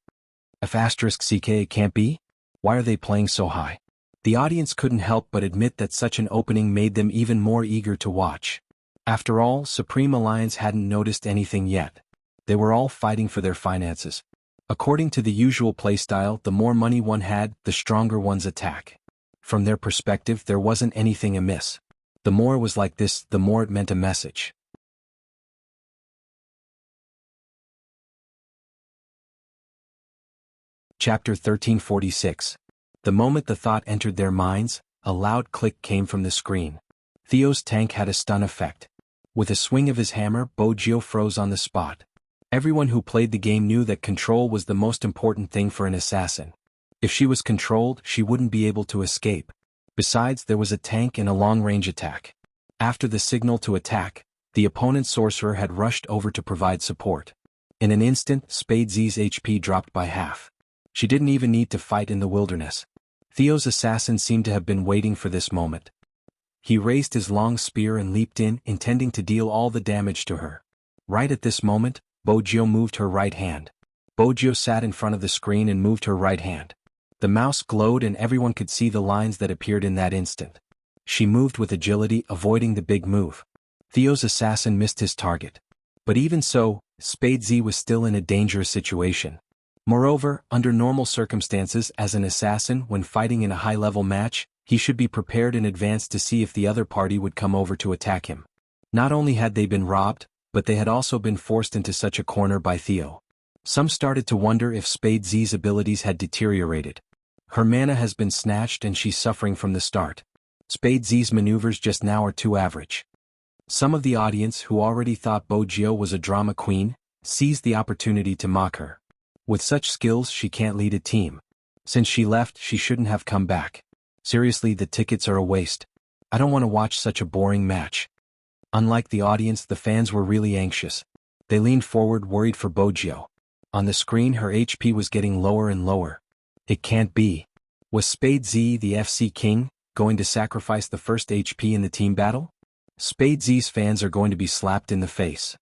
F***CK can't be? Why are they playing so high? The audience couldn't help but admit that such an opening made them even more eager to watch. After all, Supreme Alliance hadn't noticed anything yet. They were all fighting for their finances. According to the usual playstyle, the more money one had, the stronger one's attack. From their perspective, there wasn't anything amiss. The more it was like this, the more it meant a message. Chapter 1346. The moment the thought entered their minds, a loud click came from the screen. Theo's tank had a stun effect. With a swing of his hammer, Bojio froze on the spot. Everyone who played the game knew that control was the most important thing for an assassin. If she was controlled, she wouldn't be able to escape. Besides, there was a tank and a long-range attack. After the signal to attack, the opponent's sorcerer had rushed over to provide support. In an instant, Spade Z's HP dropped by half. She didn't even need to fight in the wilderness. Theo's assassin seemed to have been waiting for this moment. He raised his long spear and leaped in, intending to deal all the damage to her. Right at this moment, Bojio moved her right hand. Bojio sat in front of the screen and moved her right hand. The mouse glowed and everyone could see the lines that appeared in that instant. She moved with agility, avoiding the big move. Theo's assassin missed his target. But even so, Spade Z was still in a dangerous situation. Moreover, under normal circumstances as an assassin when fighting in a high-level match, he should be prepared in advance to see if the other party would come over to attack him. Not only had they been robbed, but they had also been forced into such a corner by Theo. Some started to wonder if Spade Z's abilities had deteriorated. Her mana has been snatched and she's suffering from the start. Spade Z's maneuvers just now are too average. Some of the audience who already thought Bojio was a drama queen, seized the opportunity to mock her. With such skills she can't lead a team. Since she left, she shouldn't have come back. Seriously, the tickets are a waste. I don't want to watch such a boring match. Unlike the audience, the fans were really anxious. They leaned forward worried for Bojio. On the screen her HP was getting lower and lower. It can't be. Was Spade Z, the FC King, going to sacrifice the first HP in the team battle? Spade Z's fans are going to be slapped in the face.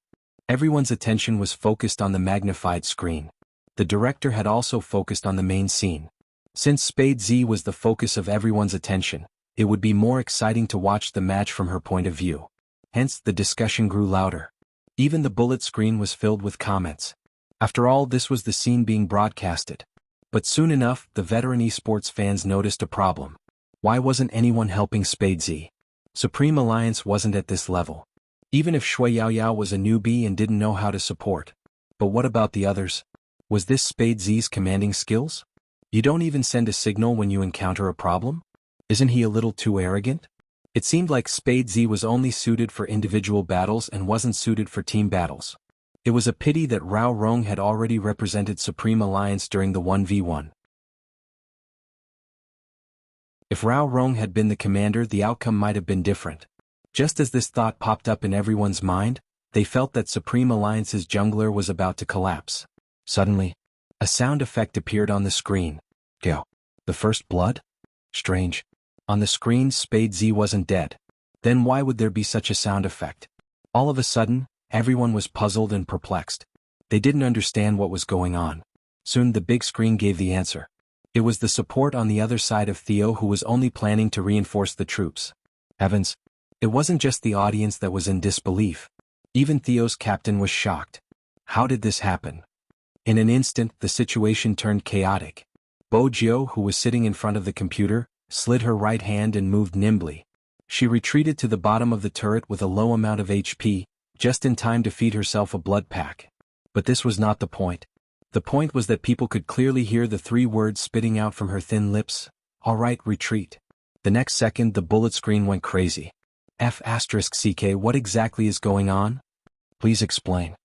Everyone's attention was focused on the magnified screen. The director had also focused on the main scene. Since Spade Z was the focus of everyone's attention, it would be more exciting to watch the match from her point of view. Hence, the discussion grew louder. Even the bullet screen was filled with comments. After all, this was the scene being broadcasted. But soon enough, the veteran esports fans noticed a problem. Why wasn't anyone helping Spade Z? Supreme Alliance wasn't at this level. Even if Shui Yaoyao was a newbie and didn't know how to support. But what about the others? Was this Spade Z's commanding skills? You don't even send a signal when you encounter a problem? Isn't he a little too arrogant? It seemed like Spade Z was only suited for individual battles and wasn't suited for team battles. It was a pity that Rao Rong had already represented Supreme Alliance during the 1v1. If Rao Rong had been the commander, the outcome might have been different. Just as this thought popped up in everyone's mind, they felt that Supreme Alliance's jungler was about to collapse. Suddenly, a sound effect appeared on the screen. Go. The first blood? Strange. On the screen, Spade Z wasn't dead. Then why would there be such a sound effect? All of a sudden, everyone was puzzled and perplexed. They didn't understand what was going on. Soon the big screen gave the answer. It was the support on the other side of Theo who was only planning to reinforce the troops. Heavens! It wasn't just the audience that was in disbelief. Even Theo's captain was shocked. How did this happen? In an instant, the situation turned chaotic. Bo Jiao, who was sitting in front of the computer, slid her right hand and moved nimbly. She retreated to the bottom of the turret with a low amount of HP, just in time to feed herself a blood pack. But this was not the point. The point was that people could clearly hear the 3 words spitting out from her thin lips. All right, retreat. The next second the bullet screen went crazy. F***CK, what exactly is going on? Please explain.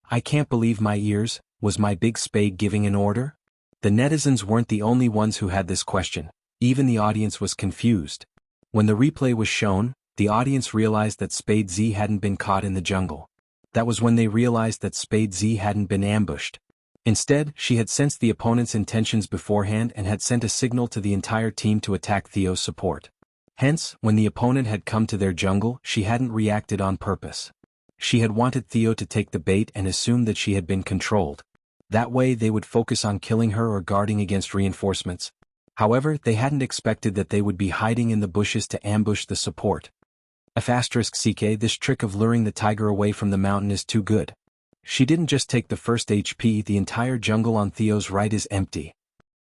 I can't believe my ears. Was my big spade giving an order? The netizens weren't the only ones who had this question. Even the audience was confused. When the replay was shown, the audience realized that Spade Z hadn't been caught in the jungle. That was when they realized that Spade Z hadn't been ambushed. Instead, she had sensed the opponent's intentions beforehand and had sent a signal to the entire team to attack Theo's support. Hence, when the opponent had come to their jungle, she hadn't reacted on purpose. She had wanted Theo to take the bait and assumed that she had been controlled. That way they would focus on killing her or guarding against reinforcements. However, they hadn't expected that they would be hiding in the bushes to ambush the support. F***CK, this trick of luring the tiger away from the mountain is too good. She didn't just take the first HP, the entire jungle on Theo's right is empty.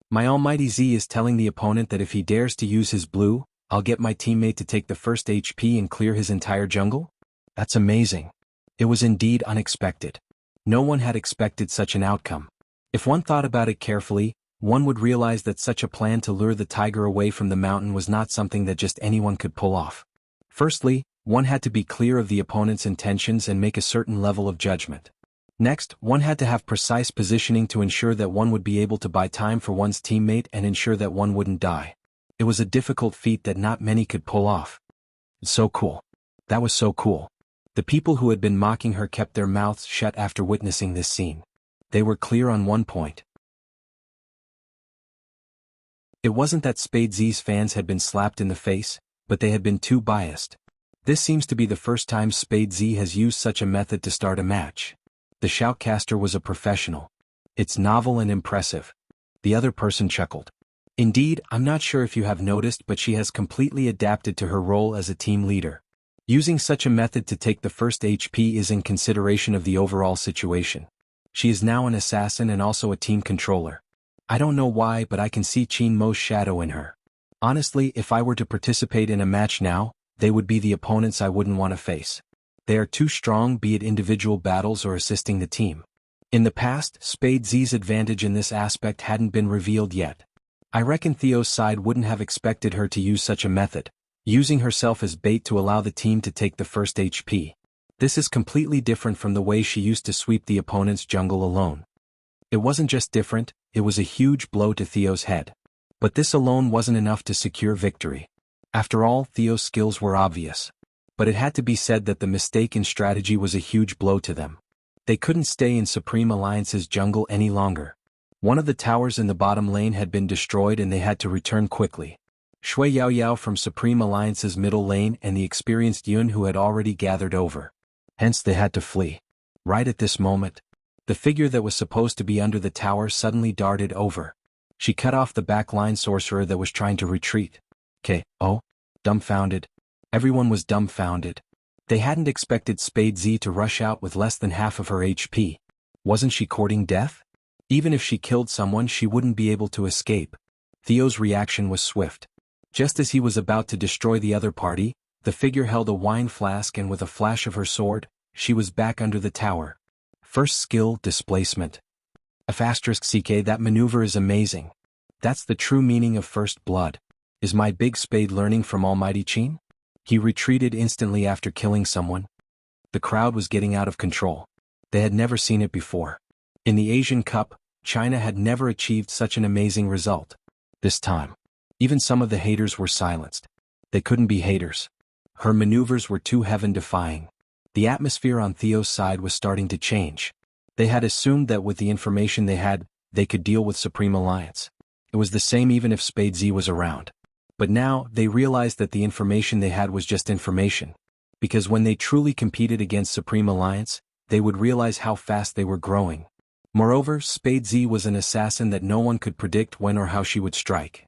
My almighty Z is telling the opponent that if he dares to use his blue, I'll get my teammate to take the first HP and clear his entire jungle? That's amazing. It was indeed unexpected. No one had expected such an outcome. If one thought about it carefully, one would realize that such a plan to lure the tiger away from the mountain was not something that just anyone could pull off. Firstly, one had to be clear of the opponent's intentions and make a certain level of judgment. Next, one had to have precise positioning to ensure that one would be able to buy time for one's teammate and ensure that one wouldn't die. It was a difficult feat that not many could pull off. It's so cool. That was so cool. The people who had been mocking her kept their mouths shut after witnessing this scene. They were clear on one point. It wasn't that Spade Z's fans had been slapped in the face, but they had been too biased. This seems to be the first time Spade Z has used such a method to start a match. The shoutcaster was a professional. It's novel and impressive. The other person chuckled. Indeed, I'm not sure if you have noticed, but she has completely adapted to her role as a team leader. Using such a method to take the first HP is in consideration of the overall situation. She is now an assassin and also a team controller. I don't know why, but I can see Qin Mo's shadow in her. Honestly, if I were to participate in a match now, they would be the opponents I wouldn't want to face. They are too strong, be it individual battles or assisting the team. In the past, Spade Z's advantage in this aspect hadn't been revealed yet. I reckon Theo's side wouldn't have expected her to use such a method, using herself as bait to allow the team to take the first HP. This is completely different from the way she used to sweep the opponent's jungle alone. It wasn't just different, it was a huge blow to Theo's head. But this alone wasn't enough to secure victory. After all, Theo's skills were obvious. But it had to be said that the mistake in strategy was a huge blow to them. They couldn't stay in Supreme Alliance's jungle any longer. One of the towers in the bottom lane had been destroyed and they had to return quickly. Shui Yao Yao from Supreme Alliance's middle lane and the experienced Yun who had already gathered over. Hence they had to flee. Right at this moment, the figure that was supposed to be under the tower suddenly darted over. She cut off the backline sorcerer that was trying to retreat. K.O. Dumbfounded. Everyone was dumbfounded. They hadn't expected Spade Z to rush out with less than half of her HP. Wasn't she courting death? Even if she killed someone, she wouldn't be able to escape. Theo's reaction was swift. Just as he was about to destroy the other party, the figure held a wine flask and with a flash of her sword, she was back under the tower. First skill, displacement. F***CK, that maneuver is amazing. That's the true meaning of first blood. Is my big spade learning from Almighty Qin? He retreated instantly after killing someone. The crowd was getting out of control. They had never seen it before. In the Asian Cup, China had never achieved such an amazing result. This time, even some of the haters were silenced. They couldn't be haters. Her maneuvers were too heaven-defying. The atmosphere on Theo's side was starting to change. They had assumed that with the information they had, they could deal with Supreme Alliance. It was the same even if Spade Z was around. But now, they realized that the information they had was just information. Because when they truly competed against Supreme Alliance, they would realize how fast they were growing. Moreover, Spade Z was an assassin that no one could predict when or how she would strike.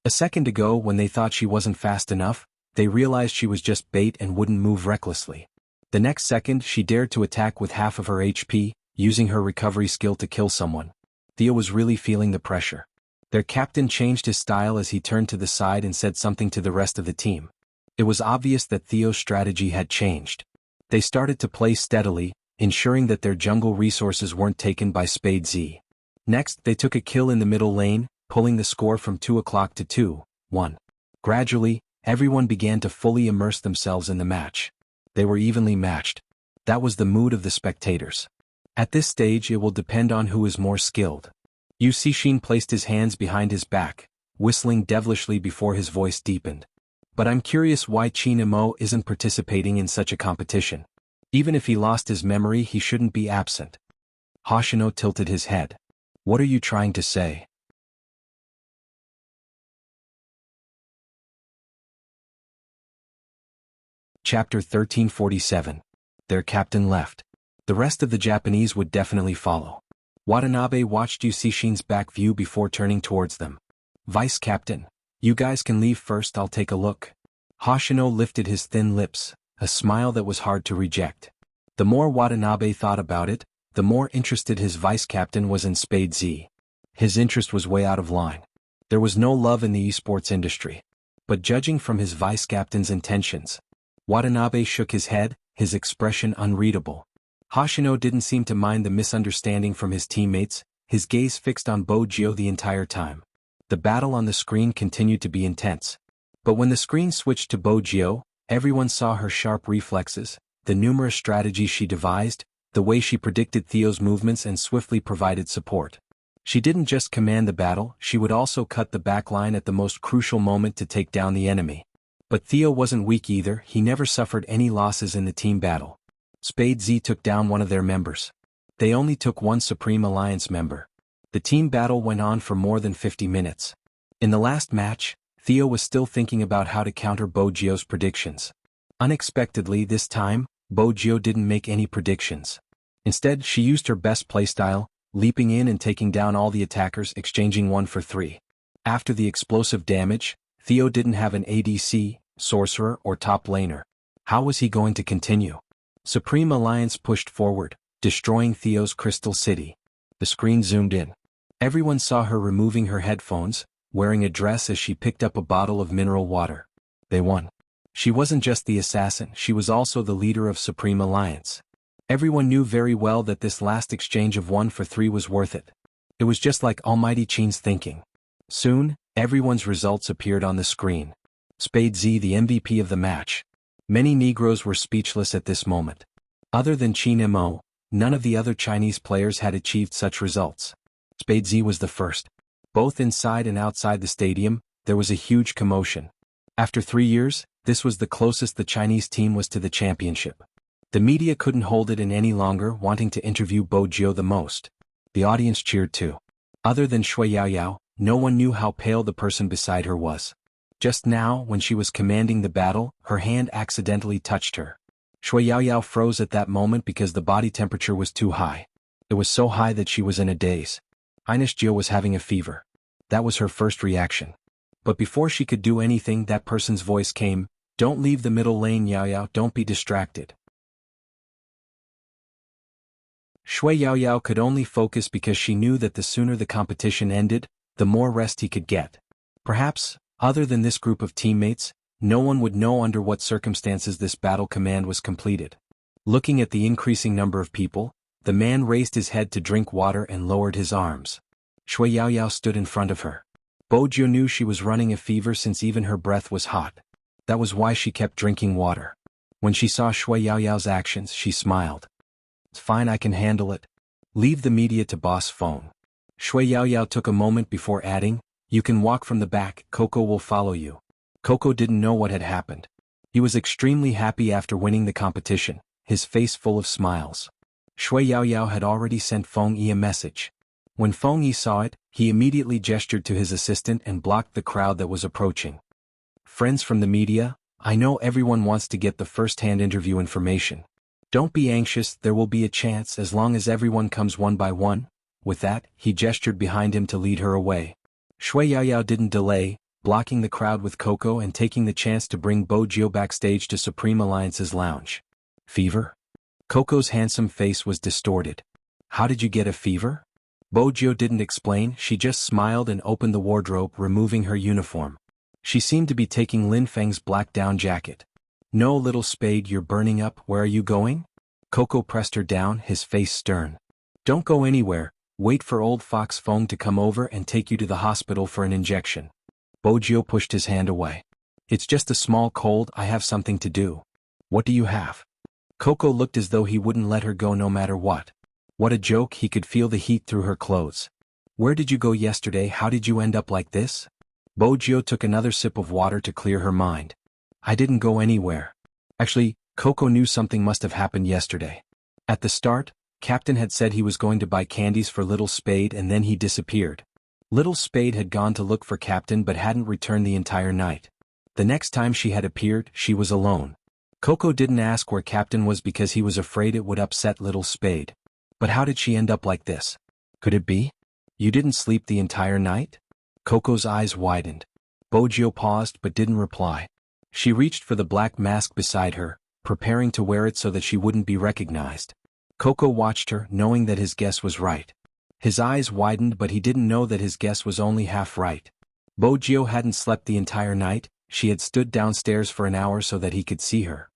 A second ago, when they thought she wasn't fast enough, they realized she was just bait and wouldn't move recklessly. The next second, she dared to attack with half of her HP, using her recovery skill to kill someone. Theo was really feeling the pressure. Their captain changed his style as he turned to the side and said something to the rest of the team. It was obvious that Theo's strategy had changed. They started to play steadily, ensuring that their jungle resources weren't taken by Spade Z. Next, they took a kill in the middle lane, pulling the score from 2-0 to 2-1. Gradually, everyone began to fully immerse themselves in the match. They were evenly matched. That was the mood of the spectators. At this stage, it will depend on who is more skilled. Yu Cixin placed his hands behind his back, whistling devilishly before his voice deepened. But I'm curious why Qin Imo isn't participating in such a competition. Even if he lost his memory, he shouldn't be absent. Hoshino tilted his head. What are you trying to say? Chapter 1347. Their captain left. The rest of the Japanese would definitely follow. Watanabe watched Yu Cixin's back view before turning towards them. Vice Captain, you guys can leave first, I'll take a look. Hoshino lifted his thin lips, a smile that was hard to reject. The more Watanabe thought about it, the more interested his vice captain was in Spade Z. His interest was way out of line. There was no love in the esports industry. But judging from his vice captain's intentions, Watanabe shook his head, his expression unreadable. Hoshino didn't seem to mind the misunderstanding from his teammates, his gaze fixed on Bojio the entire time. The battle on the screen continued to be intense. But when the screen switched to Bojio, everyone saw her sharp reflexes, the numerous strategies she devised, the way she predicted Theo's movements and swiftly provided support. She didn't just command the battle, she would also cut the backline at the most crucial moment to take down the enemy. But Theo wasn't weak either, he never suffered any losses in the team battle. Spade Z took down one of their members. They only took one Supreme Alliance member. The team battle went on for more than 50 minutes. In the last match, Theo was still thinking about how to counter Bojio's predictions. Unexpectedly this time, Bojio didn't make any predictions. Instead, she used her best playstyle, leaping in and taking down all the attackers, exchanging 1 for 3. After the explosive damage, Theo didn't have an ADC, sorcerer or top laner. How was he going to continue? Supreme Alliance pushed forward, destroying Theo's Crystal City. The screen zoomed in. Everyone saw her removing her headphones, wearing a dress as she picked up a bottle of mineral water. They won. She wasn't just the assassin, she was also the leader of Supreme Alliance. Everyone knew very well that this last exchange of 1 for 3 was worth it. It was just like Almighty Qin's thinking. Soon, everyone's results appeared on the screen. Spade Z the MVP of the match. Many Negroes were speechless at this moment. Other than Qin Imo, none of the other Chinese players had achieved such results. Spade Z was the first. Both inside and outside the stadium, there was a huge commotion. After 3 years, this was the closest the Chinese team was to the championship. The media couldn't hold it in any longer, wanting to interview Bojio the most. The audience cheered too. Other than Shui Yaoyao, no one knew how pale the person beside her was. Just now, when she was commanding the battle, her hand accidentally touched her. Shui Yaoyao froze at that moment because the body temperature was too high. It was so high that she was in a daze. Ines Jio was having a fever. That was her first reaction. But before she could do anything, that person's voice came, "Don't leave the middle lane, Yaoyao, don't be distracted." Shui Yaoyao could only focus because she knew that the sooner the competition ended, the more rest he could get. Perhaps, other than this group of teammates, no one would know under what circumstances this battle command was completed. Looking at the increasing number of people, the man raised his head to drink water and lowered his arms. Shui Yaoyao stood in front of her. Bojio knew she was running a fever since even her breath was hot. That was why she kept drinking water. When she saw Shui Yaoyao's actions, she smiled. "It's fine, I can handle it. Leave the media to boss phone." Shui Yaoyao took a moment before adding, "You can walk from the back, Coco will follow you." Coco didn't know what had happened. He was extremely happy after winning the competition, his face full of smiles. Shui Yaoyao had already sent Feng Yi a message. When Feng Yi saw it, he immediately gestured to his assistant and blocked the crowd that was approaching. Friends from the media, I know everyone wants to get the first-hand interview information. Don't be anxious, there will be a chance as long as everyone comes one by one. With that, he gestured behind him to lead her away. Shui Yaoyao didn't delay, blocking the crowd with Coco and taking the chance to bring Bo Jiu backstage to Supreme Alliance's lounge. Fever? Coco's handsome face was distorted. How did you get a fever? Bo Jiu didn't explain, she just smiled and opened the wardrobe, removing her uniform. She seemed to be taking Lin Feng's black down jacket. No, little spade, you're burning up, where are you going? Coco pressed her down, his face stern. Don't go anywhere, wait for old Fox Feng to come over and take you to the hospital for an injection. Bo Jiu pushed his hand away. It's just a small cold, I have something to do. What do you have? Coco looked as though he wouldn't let her go no matter what. What a joke, he could feel the heat through her clothes. Where did you go yesterday, how did you end up like this? Bo Jiu took another sip of water to clear her mind. I didn't go anywhere. Actually, Coco knew something must have happened yesterday. At the start, Captain had said he was going to buy candies for Little Spade and then he disappeared. Little Spade had gone to look for Captain but hadn't returned the entire night. The next time she had appeared, she was alone. Coco didn't ask where Captain was because he was afraid it would upset Little Spade. But how did she end up like this? Could it be? You didn't sleep the entire night? Coco's eyes widened. Bo Jiu paused but didn't reply. She reached for the black mask beside her, preparing to wear it so that she wouldn't be recognized. Coco watched her, knowing that his guess was right. His eyes widened but he didn't know that his guess was only half right. Bo Jiu hadn't slept the entire night, she had stood downstairs for an hour so that he could see her.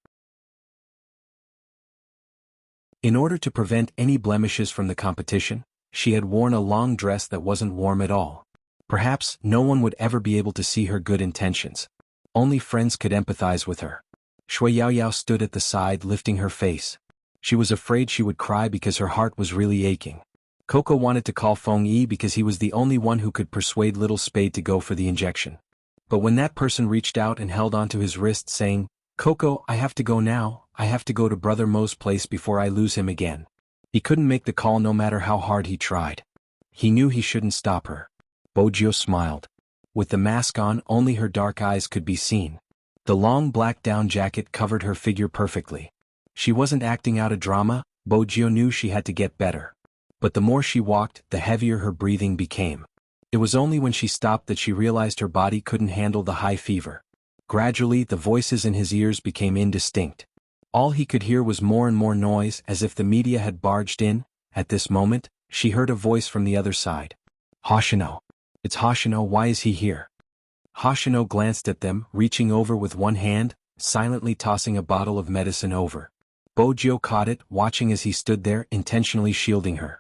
In order to prevent any blemishes from the competition, she had worn a long dress that wasn't warm at all. Perhaps no one would ever be able to see her good intentions. Only friends could empathize with her. Shui Yaoyao stood at the side lifting her face. She was afraid she would cry because her heart was really aching. Coco wanted to call Feng Yi because he was the only one who could persuade Little Spade to go for the injection. But when that person reached out and held onto his wrist saying, Coco, I have to go now, I have to go to Brother Mo's place before I lose him again. He couldn't make the call no matter how hard he tried. He knew he shouldn't stop her. Bo Jiu smiled. With the mask on, only her dark eyes could be seen. The long black down jacket covered her figure perfectly. She wasn't acting out a drama, Bo Jiu knew she had to get better. But the more she walked, the heavier her breathing became. It was only when she stopped that she realized her body couldn't handle the high fever. Gradually, the voices in his ears became indistinct. All he could hear was more and more noise, as if the media had barged in. At this moment, she heard a voice from the other side. Hoshino. It's Hoshino, why is he here? Hoshino glanced at them, reaching over with one hand, silently tossing a bottle of medicine over. Bo Jiu caught it, watching as he stood there, intentionally shielding her.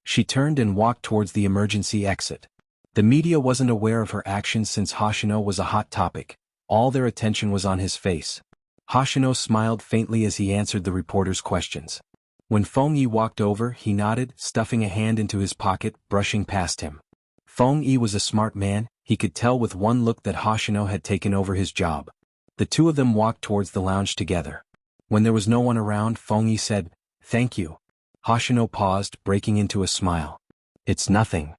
She turned and walked towards the emergency exit. The media wasn't aware of her actions since Hoshino was a hot topic. All their attention was on his face. Hoshino smiled faintly as he answered the reporter's questions. When Feng Yi walked over, he nodded, stuffing a hand into his pocket, brushing past him. Feng Yi was a smart man, he could tell with one look that Hoshino had taken over his job. The two of them walked towards the lounge together. When there was no one around, Feng Yi said, "Thank you." Hoshino paused, breaking into a smile. "It's nothing.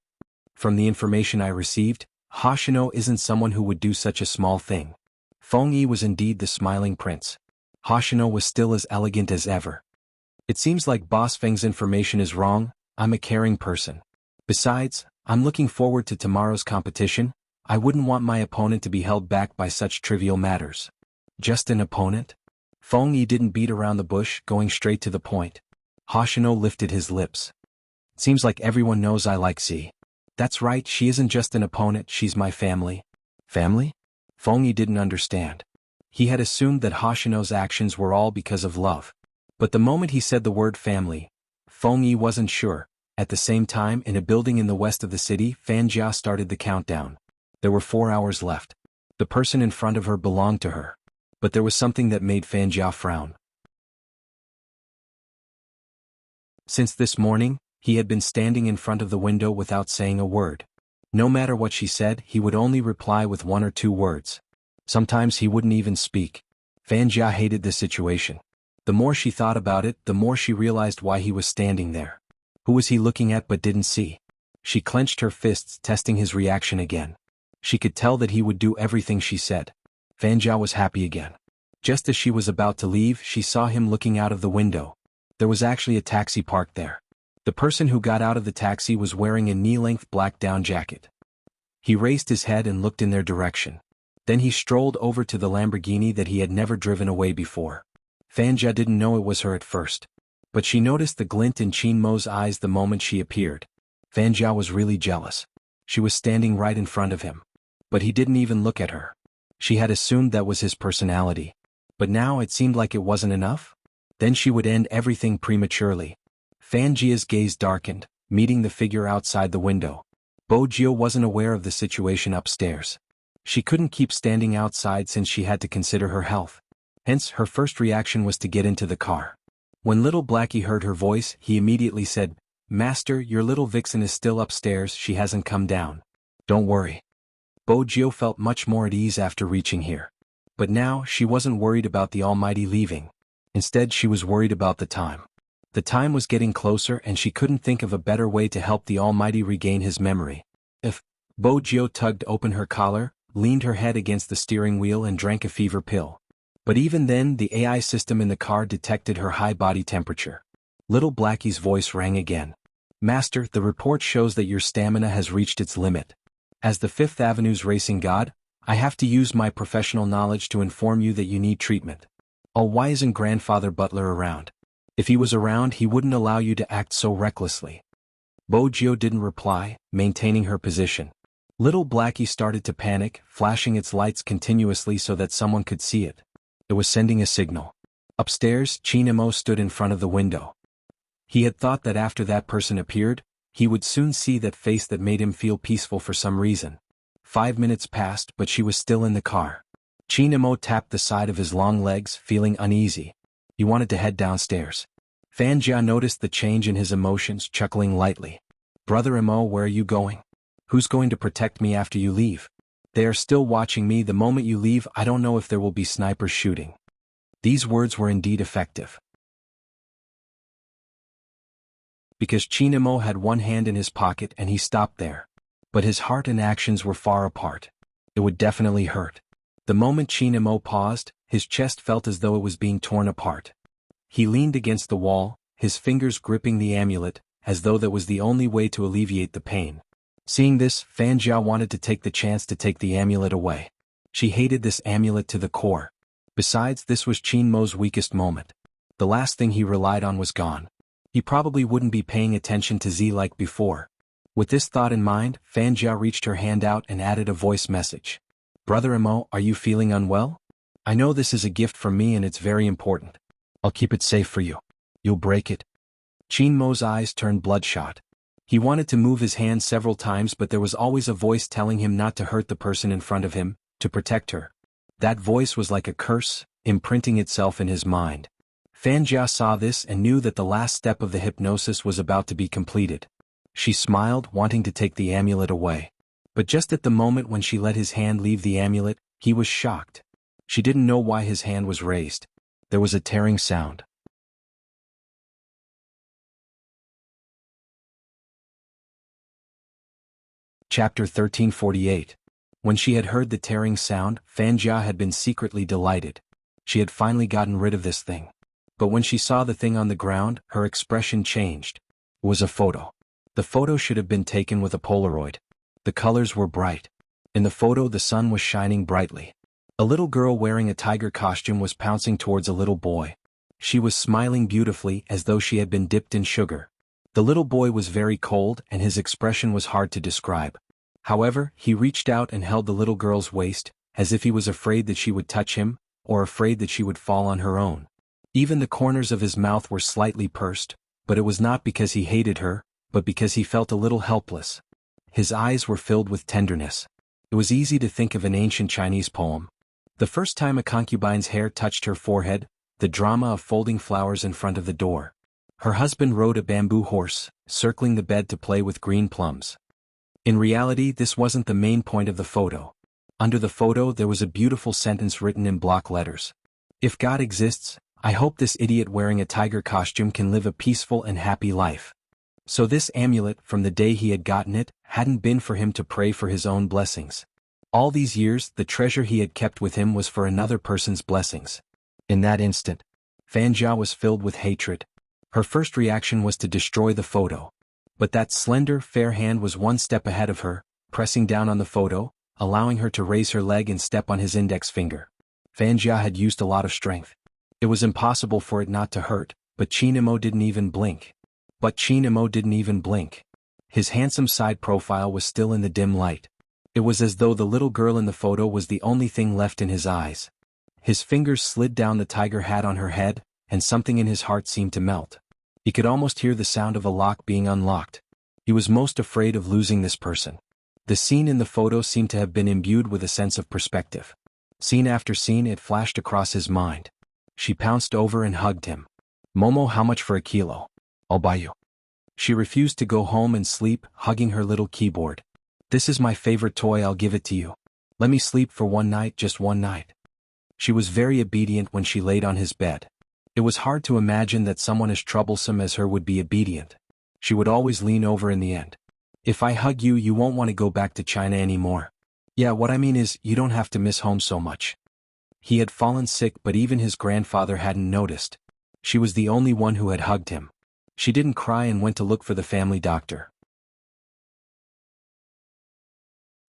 From the information I received, Hoshino isn't someone who would do such a small thing." Feng Yi was indeed the smiling prince. Hoshino was still as elegant as ever. "It seems like Boss Feng's information is wrong, I'm a caring person. Besides, I'm looking forward to tomorrow's competition, I wouldn't want my opponent to be held back by such trivial matters." "Just an opponent?" Feng Yi didn't beat around the bush, going straight to the point. Hoshino lifted his lips. "Seems like everyone knows I like C. That's right, she isn't just an opponent, she's my family." "Family?" Feng Yi didn't understand. He had assumed that Hoshino's actions were all because of love. But the moment he said the word family, Feng Yi wasn't sure. At the same time, in a building in the west of the city, Fan Jia started the countdown. There were 4 hours left. The person in front of her belonged to her. But there was something that made Fan Jia frown. Since this morning, he had been standing in front of the window without saying a word. No matter what she said, he would only reply with 1 or 2 words. Sometimes he wouldn't even speak. Fanjia hated this situation. The more she thought about it, the more she realized why he was standing there. Who was he looking at but didn't see? She clenched her fists, testing his reaction again. She could tell that he would do everything she said. Fanjia was happy again. Just as she was about to leave, she saw him looking out of the window. There was actually a taxi parked there. The person who got out of the taxi was wearing a knee-length black down jacket. He raised his head and looked in their direction. Then he strolled over to the Lamborghini that he had never driven away before. Fanjia didn't know it was her at first. But she noticed the glint in Qin Mo's eyes the moment she appeared. Fanjia was really jealous. She was standing right in front of him. But he didn't even look at her. She had assumed that was his personality. But now it seemed like it wasn't enough? Then she would end everything prematurely. Fanjia's gaze darkened, meeting the figure outside the window. Bojio wasn't aware of the situation upstairs. She couldn't keep standing outside since she had to consider her health. Hence, her first reaction was to get into the car. When little Blackie heard her voice, he immediately said, "Master, your little vixen is still upstairs, she hasn't come down. Don't worry." Bojio felt much more at ease after reaching here. But now, she wasn't worried about the Almighty leaving. Instead, she was worried about the time. The time was getting closer and she couldn't think of a better way to help the Almighty regain his memory. If Bojio tugged open her collar, leaned her head against the steering wheel and drank a fever pill. But even then, the AI system in the car detected her high body temperature. Little Blackie's voice rang again. "Master, the report shows that your stamina has reached its limit. As the Fifth Avenue's racing god, I have to use my professional knowledge to inform you that you need treatment. Oh, why isn't Grandfather Butler around? If he was around, he wouldn't allow you to act so recklessly." Bojio didn't reply, maintaining her position. Little Blackie started to panic, flashing its lights continuously so that someone could see it. It was sending a signal. Upstairs, Chinamo stood in front of the window. He had thought that after that person appeared, he would soon see that face that made him feel peaceful for some reason. 5 minutes passed, but she was still in the car. Chinamo tapped the side of his long legs, feeling uneasy. He wanted to head downstairs. Fanjia noticed the change in his emotions, chuckling lightly. "Brother Imo, where are you going? Who's going to protect me after you leave? They are still watching me. The moment you leave, I don't know if there will be snipers shooting." These words were indeed effective. Because Chinamo had one hand in his pocket and he stopped there. But his heart and actions were far apart. It would definitely hurt. The moment Chinamo paused, his chest felt as though it was being torn apart. He leaned against the wall, his fingers gripping the amulet, as though that was the only way to alleviate the pain. Seeing this, Fanjia wanted to take the chance to take the amulet away. She hated this amulet to the core. Besides, this was Chinmo's weakest moment. The last thing he relied on was gone. He probably wouldn't be paying attention to Z like before. With this thought in mind, Fanjia reached her hand out and added a voice message. "Brother Imo, are you feeling unwell? I know this is a gift from me and it's very important. I'll keep it safe for you. You'll break it." Chinmo's eyes turned bloodshot. He wanted to move his hand several times, but there was always a voice telling him not to hurt the person in front of him, to protect her. That voice was like a curse, imprinting itself in his mind. Fanjia saw this and knew that the last step of the hypnosis was about to be completed. She smiled, wanting to take the amulet away. But just at the moment when she let his hand leave the amulet, he was shocked. She didn't know why his hand was raised. There was a tearing sound. Chapter 1348. When she had heard the tearing sound, Fanjia had been secretly delighted. She had finally gotten rid of this thing. But when she saw the thing on the ground, her expression changed. It was a photo. The photo should have been taken with a Polaroid. The colors were bright. In the photo, the sun was shining brightly. A little girl wearing a tiger costume was pouncing towards a little boy. She was smiling beautifully as though she had been dipped in sugar. The little boy was very cold and his expression was hard to describe. However, he reached out and held the little girl's waist, as if he was afraid that she would touch him, or afraid that she would fall on her own. Even the corners of his mouth were slightly pursed, but it was not because he hated her, but because he felt a little helpless. His eyes were filled with tenderness. It was easy to think of an ancient Chinese poem. The first time a concubine's hair touched her forehead, the drama of folding flowers in front of the door. Her husband rode a bamboo horse, circling the bed to play with green plums. In reality, this wasn't the main point of the photo. Under the photo there was a beautiful sentence written in block letters. If God exists, I hope this idiot wearing a tiger costume can live a peaceful and happy life. So this amulet, from the day he had gotten it, hadn't been for him to pray for his own blessings. All these years, the treasure he had kept with him was for another person's blessings. In that instant, Fanjia was filled with hatred. Her first reaction was to destroy the photo. But that slender, fair hand was one step ahead of her, pressing down on the photo, allowing her to raise her leg and step on his index finger. Fanjia had used a lot of strength. It was impossible for it not to hurt, but Chinemo didn't even blink. His handsome side profile was still in the dim light. It was as though the little girl in the photo was the only thing left in his eyes. His fingers slid down the tiger hat on her head, and something in his heart seemed to melt. He could almost hear the sound of a lock being unlocked. He was most afraid of losing this person. The scene in the photo seemed to have been imbued with a sense of perspective. Scene after scene it flashed across his mind. She pounced over and hugged him. "Momo, how much for a kilo? I'll buy you." She refused to go home and sleep, hugging her little keyboard. "This is my favorite toy, I'll give it to you. Let me sleep for one night, just one night." She was very obedient when she laid on his bed. It was hard to imagine that someone as troublesome as her would be obedient. She would always lean over in the end. "If I hug you, you won't want to go back to China anymore. Yeah, what I mean is, you don't have to miss home so much." He had fallen sick, but even his grandfather hadn't noticed. She was the only one who had hugged him. She didn't cry and went to look for the family doctor.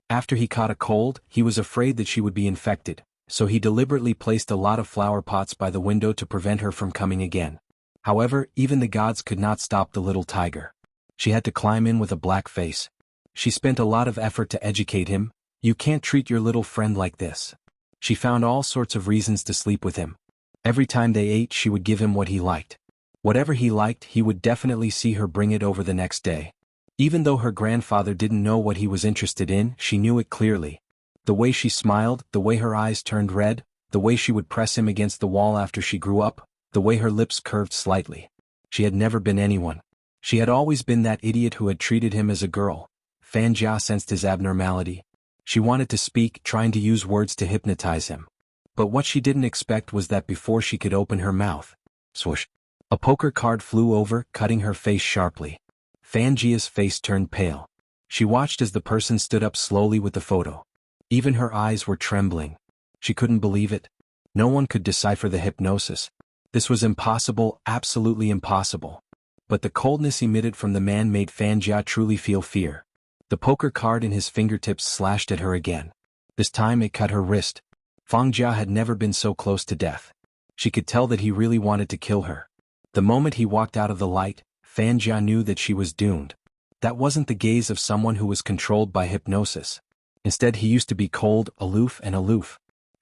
After he caught a cold, he was afraid that she would be infected, so he deliberately placed a lot of flower pots by the window to prevent her from coming again. However, even the gods could not stop the little tiger. She had to climb in with a black face. She spent a lot of effort to educate him. "You can't treat your little friend like this." She found all sorts of reasons to sleep with him. Every time they ate, she would give him what he liked. Whatever he liked, he would definitely see her bring it over the next day. Even though her grandfather didn't know what he was interested in, she knew it clearly. The way she smiled, the way her eyes turned red, the way she would press him against the wall after she grew up, the way her lips curved slightly. She had never been anyone. She had always been that idiot who had treated him as a girl. Fanjia sensed his abnormality. She wanted to speak, trying to use words to hypnotize him. But what she didn't expect was that before she could open her mouth, swoosh, a poker card flew over, cutting her face sharply. Fanjia's face turned pale. She watched as the person stood up slowly with the photo. Even her eyes were trembling. She couldn't believe it. No one could decipher the hypnosis. This was impossible, absolutely impossible. But the coldness emitted from the man made Fanjia truly feel fear. The poker card in his fingertips slashed at her again. This time it cut her wrist. Fanjia had never been so close to death. She could tell that he really wanted to kill her. The moment he walked out of the light, Fanjia knew that she was doomed. That wasn't the gaze of someone who was controlled by hypnosis. Instead, he used to be cold, aloof.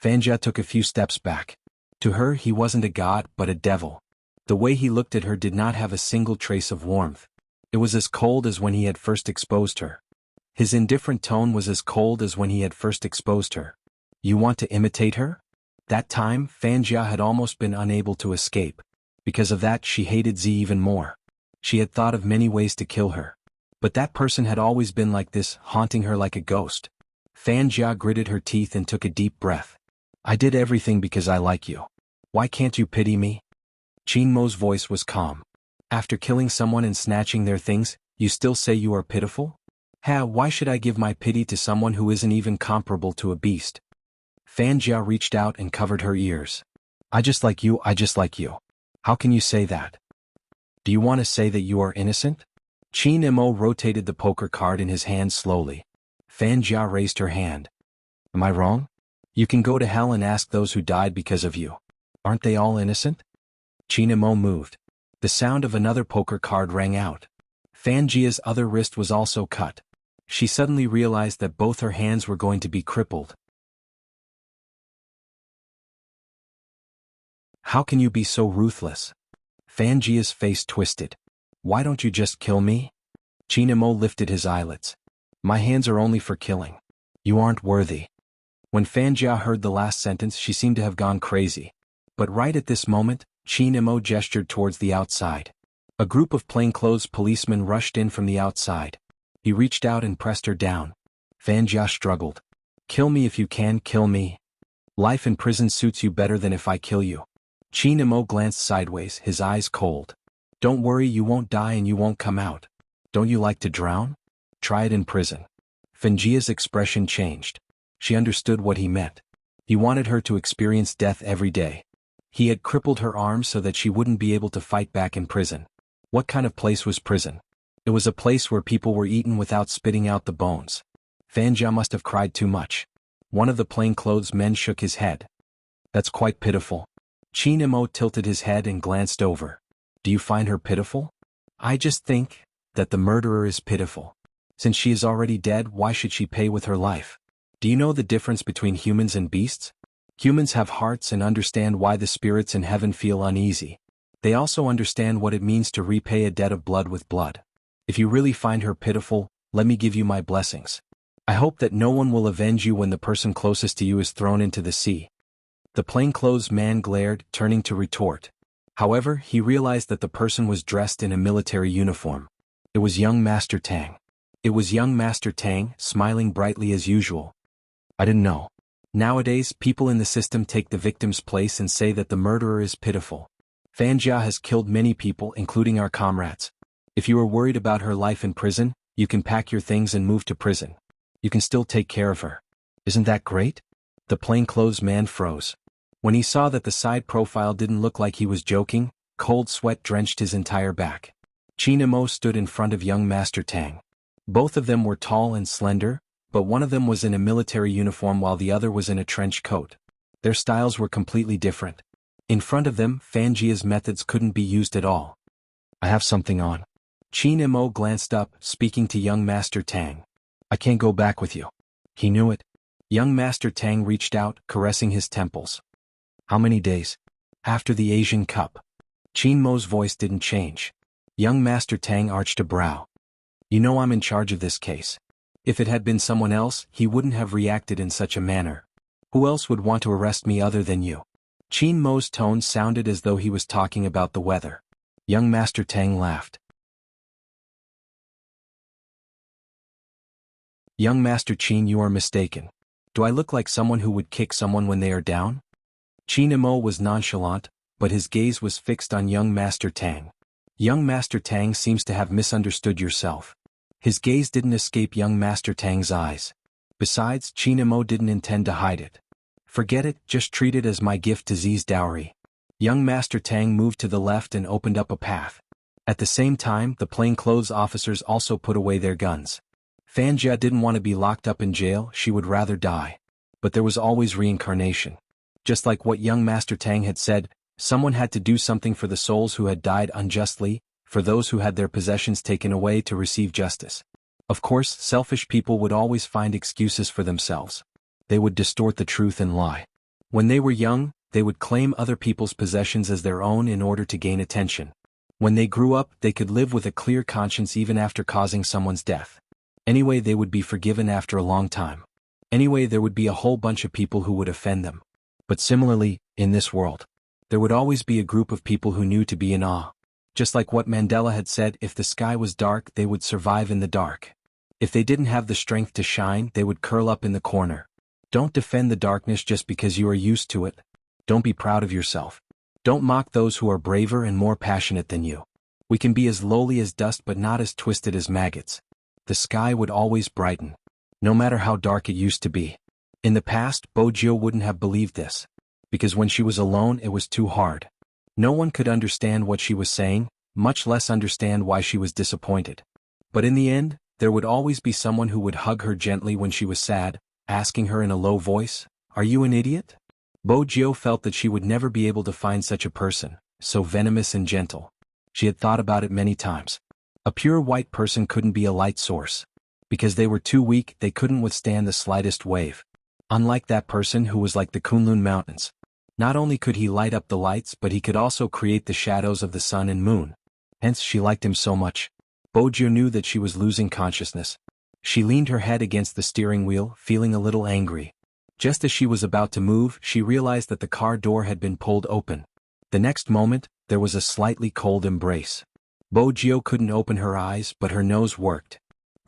Fanjia took a few steps back. To her, he wasn't a god, but a devil. The way he looked at her did not have a single trace of warmth. It was as cold as when he had first exposed her. His indifferent tone was as cold as when he had first exposed her. "You want to imitate her?" That time, Fanjia had almost been unable to escape. Because of that, she hated Z even more. She had thought of many ways to kill her. But that person had always been like this, haunting her like a ghost. Fanjia gritted her teeth and took a deep breath. "I did everything because I like you. Why can't you pity me?" Chinmo's voice was calm. "After killing someone and snatching their things, you still say you are pitiful? Why should I give my pity to someone who isn't even comparable to a beast?" Fanjia reached out and covered her ears. I just like you. How can you say that? Do you want to say that you are innocent?" Chinmo rotated the poker card in his hand slowly. Fanjia raised her hand. "Am I wrong? You can go to hell and ask those who died because of you. Aren't they all innocent?" Chinmo moved. The sound of another poker card rang out. Fanjia's other wrist was also cut. She suddenly realized that both her hands were going to be crippled. "How can you be so ruthless?" Fanjia's face twisted. "Why don't you just kill me?" Chinemo lifted his eyelids. "My hands are only for killing. You aren't worthy." When Fanjia heard the last sentence, she seemed to have gone crazy. But right at this moment, Chinemo gestured towards the outside. A group of plainclothes policemen rushed in from the outside. He reached out and pressed her down. Fanjia struggled. Kill me if you can, kill me. Life in prison suits you better than if I kill you. Qin Imo glanced sideways, his eyes cold. Don't worry, you won't die and you won't come out. Don't you like to drown? Try it in prison. Fenjia's expression changed. She understood what he meant. He wanted her to experience death every day. He had crippled her arms so that she wouldn't be able to fight back in prison. What kind of place was prison? It was a place where people were eaten without spitting out the bones. Fanjia must have cried too much. One of the plainclothes men shook his head. That's quite pitiful. Qin Imo tilted his head and glanced over. Do you find her pitiful? I just think that the murderer is pitiful. Since she is already dead, why should she pay with her life? Do you know the difference between humans and beasts? Humans have hearts and understand why the spirits in heaven feel uneasy. They also understand what it means to repay a debt of blood with blood. If you really find her pitiful, let me give you my blessings. I hope that no one will avenge you when the person closest to you is thrown into the sea. The plainclothes man glared, turning to retort. However, he realized that the person was dressed in a military uniform. It was young Master Tang. It was young Master Tang, smiling brightly as usual. I didn't know. Nowadays, people in the system take the victim's place and say that the murderer is pitiful. Fanjia has killed many people, including our comrades. If you are worried about her life in prison, you can pack your things and move to prison. You can still take care of her. Isn't that great? The plainclothes man froze. When he saw that the side profile didn't look like he was joking, cold sweat drenched his entire back. Qin Imo stood in front of young Master Tang. Both of them were tall and slender, but one of them was in a military uniform while the other was in a trench coat. Their styles were completely different. In front of them, Fanjia's methods couldn't be used at all. I have something on. Qin Imo glanced up, speaking to young Master Tang. I can't go back with you. He knew it. Young Master Tang reached out, caressing his temples. How many days? After the Asian Cup. Qin Mo's voice didn't change. Young Master Tang arched a brow. You know I'm in charge of this case. If it had been someone else, he wouldn't have reacted in such a manner. Who else would want to arrest me other than you? Qin Mo's tone sounded as though he was talking about the weather. Young Master Tang laughed. Young Master Qin, you are mistaken. Do I look like someone who would kick someone when they are down? Qin Imo was nonchalant, but his gaze was fixed on young Master Tang. Young Master Tang seems to have misunderstood yourself. His gaze didn't escape young Master Tang's eyes. Besides, Qin Imo didn't intend to hide it. Forget it, just treat it as my gift to Zi's dowry. Young Master Tang moved to the left and opened up a path. At the same time, the plainclothes officers also put away their guns. Fanjia didn't want to be locked up in jail, she would rather die. But there was always reincarnation. Just like what young Master Tang had said, someone had to do something for the souls who had died unjustly, for those who had their possessions taken away to receive justice. Of course, selfish people would always find excuses for themselves. They would distort the truth and lie. When they were young, they would claim other people's possessions as their own in order to gain attention. When they grew up, they could live with a clear conscience even after causing someone's death. Anyway, they would be forgiven after a long time. Anyway, there would be a whole bunch of people who would offend them. But similarly, in this world, there would always be a group of people who knew to be in awe. Just like what Mandela had said, if the sky was dark, they would survive in the dark. If they didn't have the strength to shine, they would curl up in the corner. Don't defend the darkness just because you are used to it. Don't be proud of yourself. Don't mock those who are braver and more passionate than you. We can be as lowly as dust but not as twisted as maggots. The sky would always brighten, no matter how dark it used to be. In the past, Bojio wouldn't have believed this. Because when she was alone, it was too hard. No one could understand what she was saying, much less understand why she was disappointed. But in the end, there would always be someone who would hug her gently when she was sad, asking her in a low voice, "Are you an idiot?" Bojio felt that she would never be able to find such a person, so venomous and gentle. She had thought about it many times. A pure white person couldn't be a light source. Because they were too weak, they couldn't withstand the slightest wave. Unlike that person who was like the Kunlun Mountains. Not only could he light up the lights, but he could also create the shadows of the sun and moon. Hence she liked him so much. Bojio knew that she was losing consciousness. She leaned her head against the steering wheel, feeling a little angry. Just as she was about to move, she realized that the car door had been pulled open. The next moment, there was a slightly cold embrace. Bojio couldn't open her eyes, but her nose worked.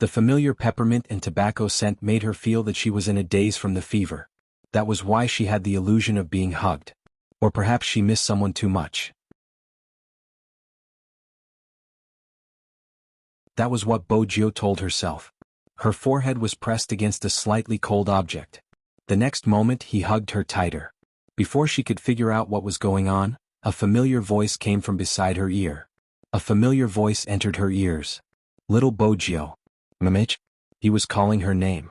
The familiar peppermint and tobacco scent made her feel that she was in a daze from the fever. That was why she had the illusion of being hugged. Or perhaps she missed someone too much. That was what Bojio told herself. Her forehead was pressed against a slightly cold object. The next moment he hugged her tighter. Before she could figure out what was going on, a familiar voice came from beside her ear. A familiar voice entered her ears. Little Bojio. Mamich? He was calling her name.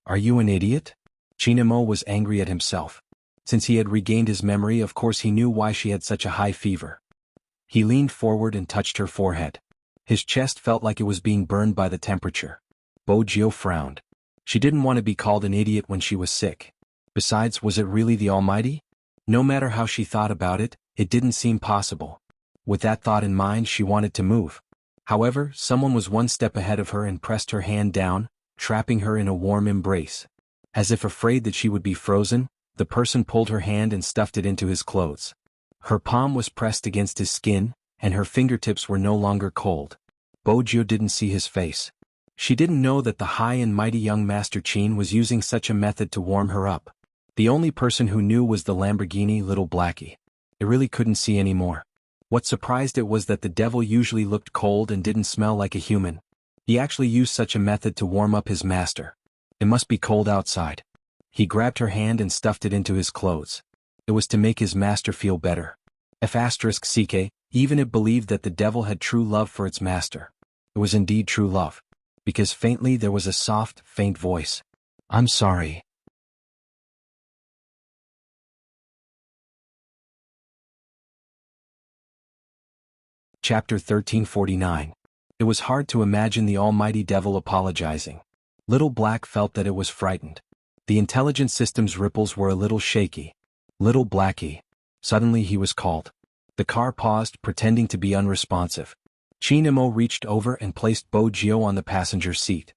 Are you an idiot? Chinamo was angry at himself. Since he had regained his memory, of course he knew why she had such a high fever. He leaned forward and touched her forehead. His chest felt like it was being burned by the temperature. Bojio frowned. She didn't want to be called an idiot when she was sick. Besides, was it really the Almighty? No matter how she thought about it, it didn't seem possible. With that thought in mind, she wanted to move. However, someone was one step ahead of her and pressed her hand down, trapping her in a warm embrace. As if afraid that she would be frozen, the person pulled her hand and stuffed it into his clothes. Her palm was pressed against his skin, and her fingertips were no longer cold. Bojio didn't see his face. She didn't know that the high and mighty young Master Qin was using such a method to warm her up. The only person who knew was the Lamborghini little Blackie. It really couldn't see anymore. What surprised it was that the devil usually looked cold and didn't smell like a human. He actually used such a method to warm up his master. It must be cold outside. He grabbed her hand and stuffed it into his clothes. It was to make his master feel better. F***ck, even it believed that the devil had true love for its master. It was indeed true love. Because faintly there was a soft, faint voice. I'm sorry. Chapter 1349. It was hard to imagine the almighty devil apologizing. Little Black felt that it was frightened. The intelligence system's ripples were a little shaky. Little Blackie. Suddenly he was called. The car paused, pretending to be unresponsive. Chinamo reached over and placed Bojio on the passenger seat.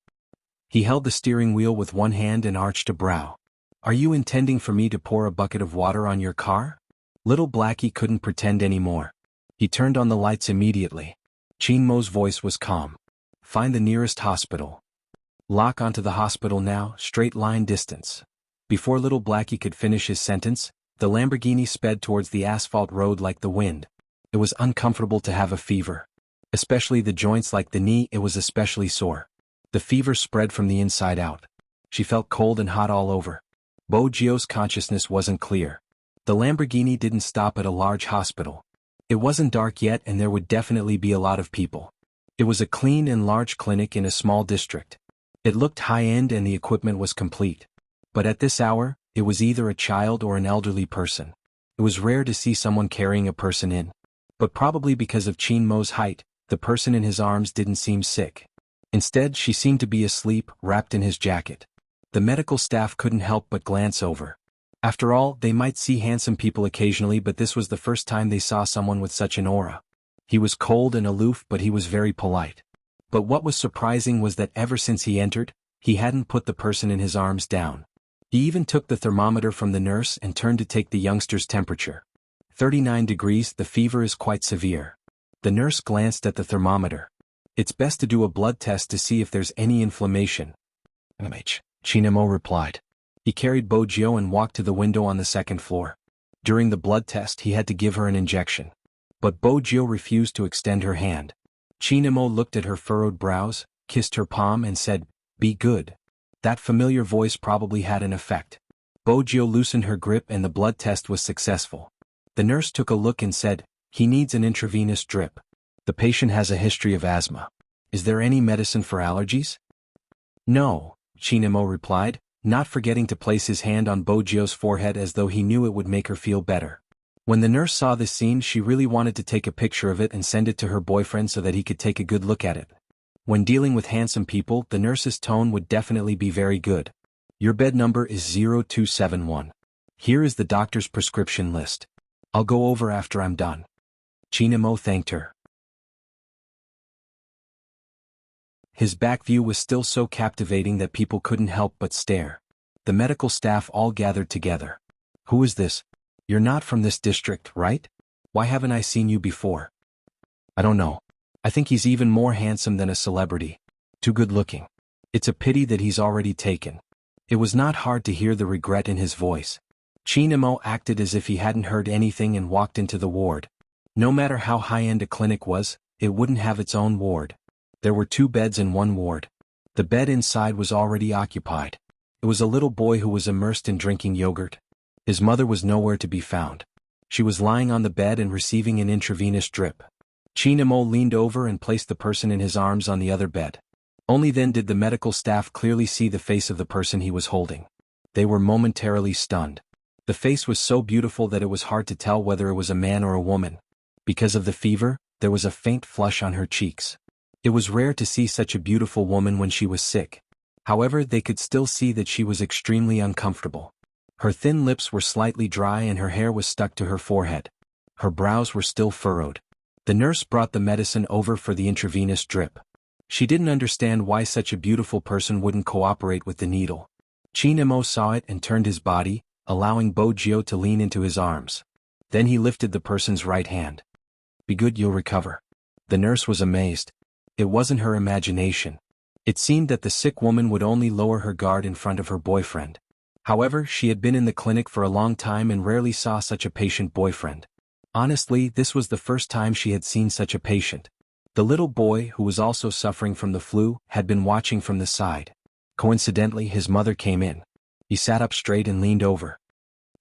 He held the steering wheel with one hand and arched a brow. Are you intending for me to pour a bucket of water on your car? Little Blackie couldn't pretend anymore. He turned on the lights immediately. Chinmo's voice was calm. Find the nearest hospital. Lock onto the hospital now, straight line distance. Before Little Blackie could finish his sentence, the Lamborghini sped towards the asphalt road like the wind. It was uncomfortable to have a fever. Especially the joints like the knee, it was especially sore. The fever spread from the inside out. She felt cold and hot all over. Bojio's consciousness wasn't clear. The Lamborghini didn't stop at a large hospital. It wasn't dark yet and there would definitely be a lot of people. It was a clean and large clinic in a small district. It looked high-end and the equipment was complete. But at this hour, it was either a child or an elderly person. It was rare to see someone carrying a person in. But probably because of Chinmo's height, the person in his arms didn't seem sick. Instead, she seemed to be asleep, wrapped in his jacket. The medical staff couldn't help but glance over. After all, they might see handsome people occasionally, but this was the first time they saw someone with such an aura. He was cold and aloof, but he was very polite. But what was surprising was that ever since he entered, he hadn't put the person in his arms down. He even took the thermometer from the nurse and turned to take the youngster's temperature. 39 degrees, the fever is quite severe. The nurse glanced at the thermometer. It's best to do a blood test to see if there's any inflammation. Chinamo replied. He carried Bojio and walked to the window on the second floor. During the blood test he had to give her an injection. But Bojio refused to extend her hand. Chinamo looked at her furrowed brows, kissed her palm and said, "Be good." That familiar voice probably had an effect. Bojio loosened her grip and the blood test was successful. The nurse took a look and said, "He needs an intravenous drip. The patient has a history of asthma. Is there any medicine for allergies?" "No," Chinamo replied, not forgetting to place his hand on Bojio's forehead as though he knew it would make her feel better. When the nurse saw this scene, she really wanted to take a picture of it and send it to her boyfriend so that he could take a good look at it. When dealing with handsome people, the nurse's tone would definitely be very good. Your bed number is 0271. Here is the doctor's prescription list. I'll go over after I'm done. Chinamo thanked her. His back view was still so captivating that people couldn't help but stare. The medical staff all gathered together. Who is this? You're not from this district, right? Why haven't I seen you before? I don't know. I think he's even more handsome than a celebrity. Too good looking. It's a pity that he's already taken. It was not hard to hear the regret in his voice. Chinamo acted as if he hadn't heard anything and walked into the ward. No matter how high-end a clinic was, it wouldn't have its own ward. There were 2 beds in one ward. The bed inside was already occupied. It was a little boy who was immersed in drinking yogurt. His mother was nowhere to be found. She was lying on the bed and receiving an intravenous drip. Chinamo leaned over and placed the person in his arms on the other bed. Only then did the medical staff clearly see the face of the person he was holding. They were momentarily stunned. The face was so beautiful that it was hard to tell whether it was a man or a woman. Because of the fever, there was a faint flush on her cheeks. It was rare to see such a beautiful woman when she was sick. However, they could still see that she was extremely uncomfortable. Her thin lips were slightly dry and her hair was stuck to her forehead. Her brows were still furrowed. The nurse brought the medicine over for the intravenous drip. She didn't understand why such a beautiful person wouldn't cooperate with the needle. Chinamo saw it and turned his body, allowing Bo Jio to lean into his arms. Then he lifted the person's right hand. "Be good, you'll recover." The nurse was amazed. It wasn't her imagination. It seemed that the sick woman would only lower her guard in front of her boyfriend. However, she had been in the clinic for a long time and rarely saw such a patient boyfriend. Honestly, this was the first time she had seen such a patient. The little boy, who was also suffering from the flu, had been watching from the side. Coincidentally, his mother came in. He sat up straight and leaned over.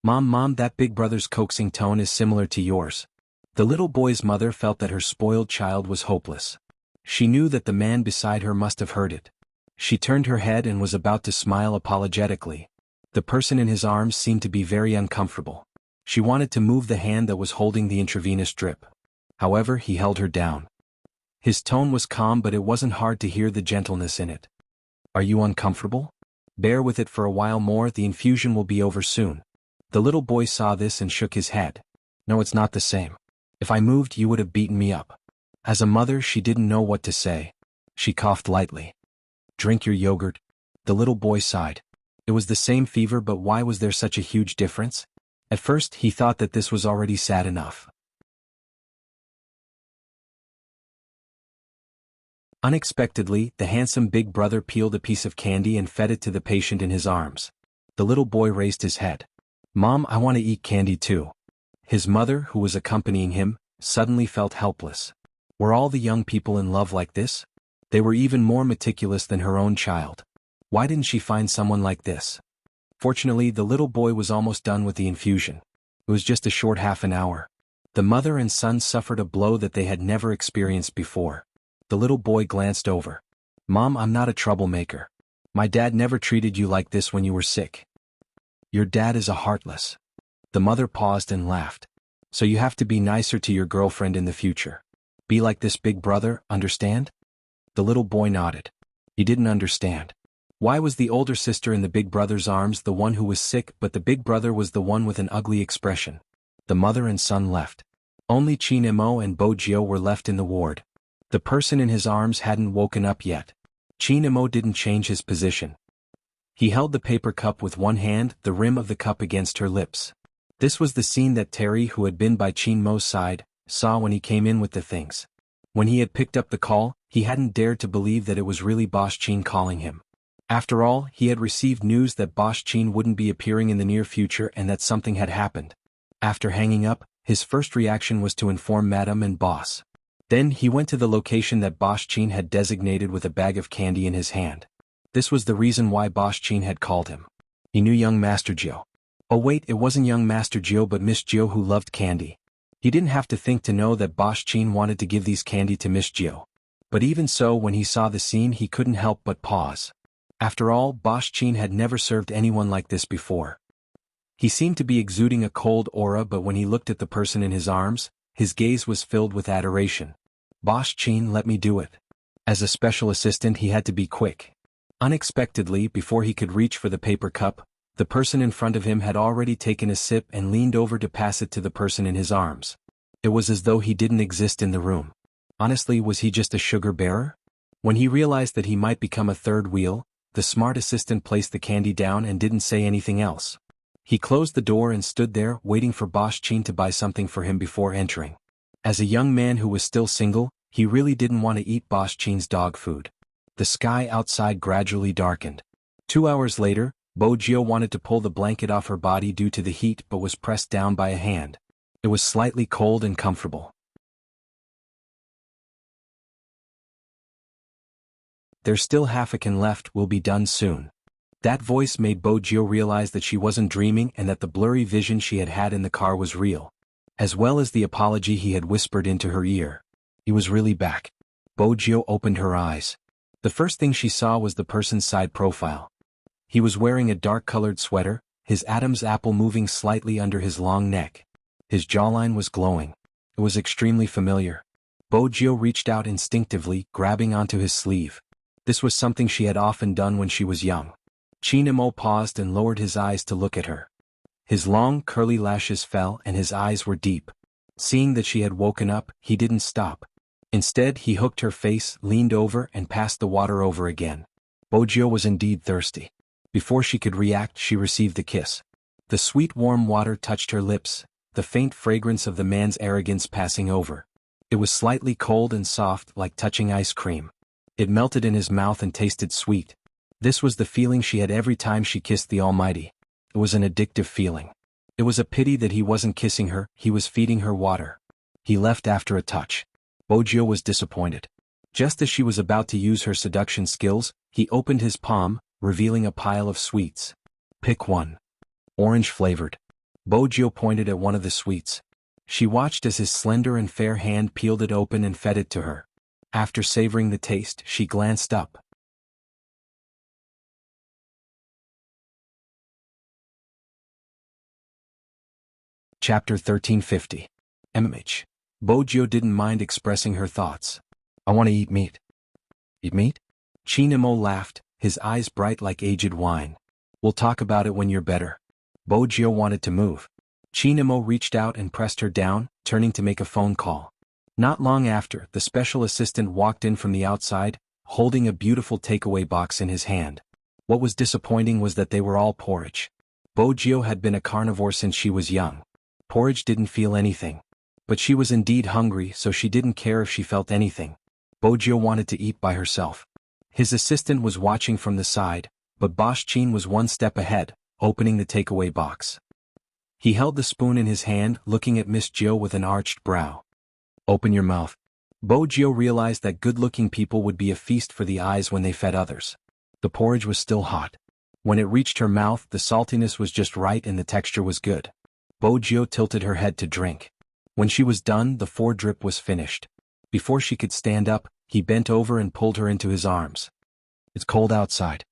Mom, that big brother's coaxing tone is similar to yours." The little boy's mother felt that her spoiled child was hopeless. She knew that the man beside her must have heard it. She turned her head and was about to smile apologetically. The person in his arms seemed to be very uncomfortable. She wanted to move the hand that was holding the intravenous drip. However, he held her down. His tone was calm, but it wasn't hard to hear the gentleness in it. "Are you uncomfortable? Bear with it for a while more, the infusion will be over soon." The little boy saw this and shook his head. "No, it's not the same. If I moved, you would have beaten me up." As a mother, she didn't know what to say. She coughed lightly. "Drink your yogurt." The little boy sighed. It was the same fever, but why was there such a huge difference? At first, he thought that this was already sad enough. Unexpectedly, the handsome big brother peeled a piece of candy and fed it to the patient in his arms. The little boy raised his head. "Mom, I want to eat candy too." His mother, who was accompanying him, suddenly felt helpless. Were all the young people in love like this? They were even more meticulous than her own child. Why didn't she find someone like this? Fortunately, the little boy was almost done with the infusion. It was just a short half an hour. The mother and son suffered a blow that they had never experienced before. The little boy glanced over. "Mom, I'm not a troublemaker. My dad never treated you like this when you were sick." "Your dad is a heartless." The mother paused and laughed. "So you have to be nicer to your girlfriend in the future. Be like this big brother, understand?" The little boy nodded. He didn't understand. Why was the older sister in the big brother's arms the one who was sick, but the big brother was the one with an ugly expression? The mother and son left. Only Chinemo and Bo Jio were left in the ward. The person in his arms hadn't woken up yet. Chinemo didn't change his position. He held the paper cup with one hand, the rim of the cup against her lips. This was the scene that Terry, who had been by Chinmo's side, saw when he came in with the things. When he had picked up the call, he hadn't dared to believe that it was really Boss Chin calling him. After all, he had received news that Boss Chin wouldn't be appearing in the near future and that something had happened. After hanging up, his first reaction was to inform Madam and Boss. Then he went to the location that Boss Chin had designated with a bag of candy in his hand. This was the reason why Boss Chin had called him. He knew young Master Jio. Oh wait, it wasn't young Master Jio but Miss Jio who loved candy. He didn't have to think to know that Boss Chin wanted to give these candy to Miss Jio. But even so, when he saw the scene, he couldn't help but pause. After all, Boss Chin had never served anyone like this before. He seemed to be exuding a cold aura, but when he looked at the person in his arms, his gaze was filled with adoration. "Boss Chin, let me do it." As a special assistant, he had to be quick. Unexpectedly, before he could reach for the paper cup, the person in front of him had already taken a sip and leaned over to pass it to the person in his arms. It was as though he didn't exist in the room. Honestly, was he just a sugar bearer? When he realized that he might become a third wheel, the smart assistant placed the candy down and didn't say anything else. He closed the door and stood there, waiting for Boss Chin to buy something for him before entering. As a young man who was still single, he really didn't want to eat Boss Chin's dog food. The sky outside gradually darkened. 2 hours later, Bojio wanted to pull the blanket off her body due to the heat but was pressed down by a hand. It was slightly cold and comfortable. There's still half a can left, will be done soon. That voice made Bojio realize that she wasn't dreaming and that the blurry vision she had had in the car was real. As well as the apology he had whispered into her ear. He was really back. Bojio opened her eyes. The first thing she saw was the person's side profile. He was wearing a dark-colored sweater, his Adam's apple moving slightly under his long neck. His jawline was glowing. It was extremely familiar. Bojio reached out instinctively, grabbing onto his sleeve. This was something she had often done when she was young. Chinamo paused and lowered his eyes to look at her. His long, curly lashes fell and his eyes were deep. Seeing that she had woken up, he didn't stop. Instead, he hooked her face, leaned over and passed the water over again. Bojio was indeed thirsty. Before she could react, she received the kiss. The sweet warm water touched her lips, the faint fragrance of the man's arrogance passing over. It was slightly cold and soft, like touching ice cream. It melted in his mouth and tasted sweet. This was the feeling she had every time she kissed the Almighty. It was an addictive feeling. It was a pity that he wasn't kissing her, he was feeding her water. He left after a touch. Bojio was disappointed. Just as she was about to use her seduction skills, he opened his palm, revealing a pile of sweets. Pick one. Orange-flavored. Bojio pointed at one of the sweets. She watched as his slender and fair hand peeled it open and fed it to her. After savoring the taste, she glanced up. Chapter 1350. MMH. Bojio didn't mind expressing her thoughts. I want to eat meat. Eat meat? Chinamo laughed, his eyes bright like aged wine. We'll talk about it when you're better. Bojio wanted to move. Chinamo reached out and pressed her down, turning to make a phone call. Not long after, the special assistant walked in from the outside, holding a beautiful takeaway box in his hand. What was disappointing was that they were all porridge. Bojio had been a carnivore since she was young. Porridge didn't feel anything. But she was indeed hungry, so she didn't care if she felt anything. Bojio wanted to eat by herself. His assistant was watching from the side, but Bosch Chin was one step ahead, opening the takeaway box. He held the spoon in his hand, looking at Miss Jiu with an arched brow. Open your mouth. Bojio realized that good-looking people would be a feast for the eyes when they fed others. The porridge was still hot. When it reached her mouth, the saltiness was just right and the texture was good. Bojio tilted her head to drink. When she was done, the 4-drip was finished. Before she could stand up, he bent over and pulled her into his arms. It's cold outside.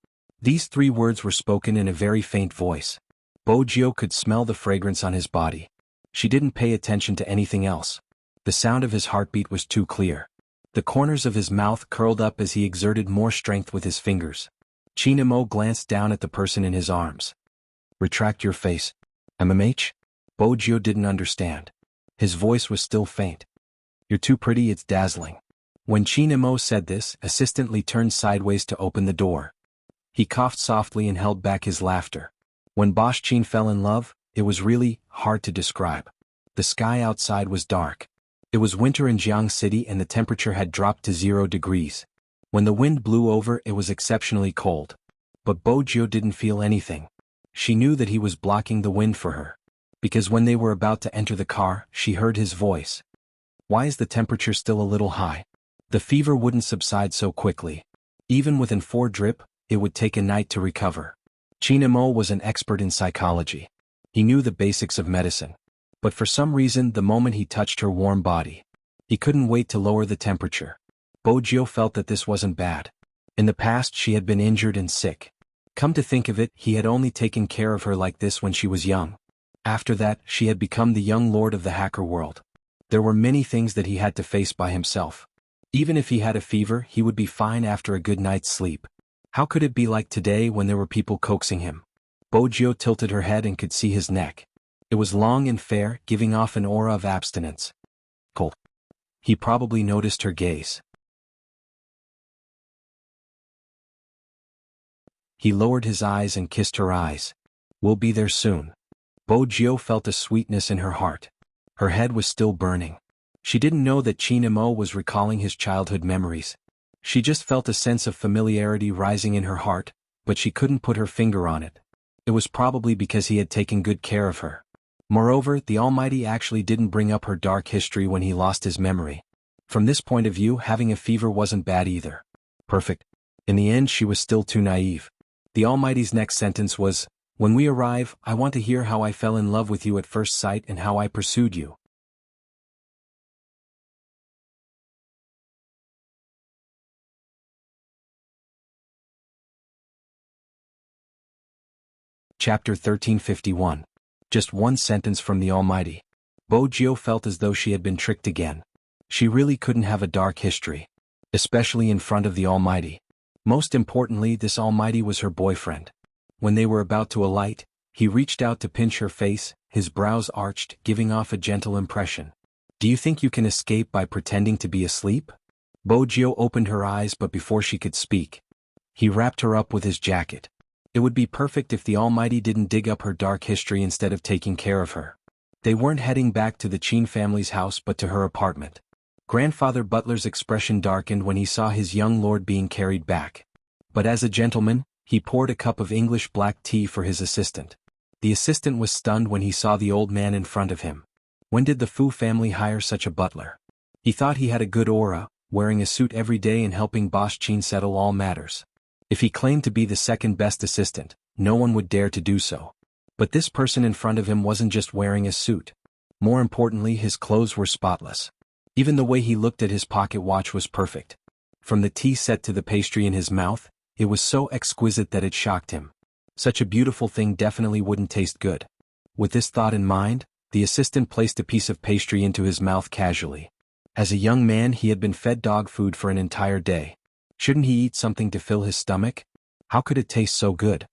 These 3 words were spoken in a very faint voice. Bojio could smell the fragrance on his body. She didn't pay attention to anything else. The sound of his heartbeat was too clear. The corners of his mouth curled up as he exerted more strength with his fingers. Chinamo glanced down at the person in his arms. Retract your face. MMH? Bojio didn't understand. His voice was still faint. You're too pretty, it's dazzling. When Chinamo said this, Assistant Lee turned sideways to open the door. He coughed softly and held back his laughter. When Bosch Chin fell in love, it was really hard to describe. The sky outside was dark. It was winter in Jianghu City and the temperature had dropped to 0 degrees. When the wind blew over, it was exceptionally cold. But Bojio didn't feel anything. She knew that he was blocking the wind for her. Because when they were about to enter the car, she heard his voice. Why is the temperature still a little high? The fever wouldn't subside so quickly. Even within 4-drip, it would take a night to recover. Chinamo was an expert in psychology. He knew the basics of medicine. But for some reason, the moment he touched her warm body, he couldn't wait to lower the temperature. Bojio felt that this wasn't bad. In the past, she had been injured and sick. Come to think of it, he had only taken care of her like this when she was young. After that, she had become the young lord of the hacker world. There were many things that he had to face by himself. Even if he had a fever, he would be fine after a good night's sleep. How could it be like today when there were people coaxing him? Bojio tilted her head and could see his neck. It was long and fair, giving off an aura of abstinence. Cold. He probably noticed her gaze. He lowered his eyes and kissed her eyes. We'll be there soon. Bojio felt a sweetness in her heart. Her head was still burning. She didn't know that Chinamo was recalling his childhood memories. She just felt a sense of familiarity rising in her heart, but she couldn't put her finger on it. It was probably because he had taken good care of her. Moreover, the Almighty actually didn't bring up her dark history when he lost his memory. From this point of view, having a fever wasn't bad either. Perfect. In the end, she was still too naive. The Almighty's next sentence was, "When we arrive, I want to hear how I fell in love with you at first sight and how I pursued you." Chapter 1351. Just one sentence from the Almighty. Bo-Jio felt as though she had been tricked again. She really couldn't have a dark history. Especially in front of the Almighty. Most importantly, this Almighty was her boyfriend. When they were about to alight, he reached out to pinch her face, his brows arched, giving off a gentle impression. "Do you think you can escape by pretending to be asleep?" Bo-Jio opened her eyes, but before she could speak, he wrapped her up with his jacket. It would be perfect if the Almighty didn't dig up her dark history instead of taking care of her. They weren't heading back to the Qin family's house but to her apartment. Grandfather Butler's expression darkened when he saw his young lord being carried back. But as a gentleman, he poured a cup of English black tea for his assistant. The assistant was stunned when he saw the old man in front of him. When did the Fu family hire such a butler? He thought he had a good aura, wearing a suit every day and helping Boss Qin settle all matters. If he claimed to be the second best assistant, no one would dare to do so. But this person in front of him wasn't just wearing a suit. More importantly, his clothes were spotless. Even the way he looked at his pocket watch was perfect. From the tea set to the pastry in his mouth, it was so exquisite that it shocked him. Such a beautiful thing definitely wouldn't taste good. With this thought in mind, the assistant placed a piece of pastry into his mouth casually. As a young man, he had been fed dog food for an entire day. Shouldn't he eat something to fill his stomach? How could it taste so good?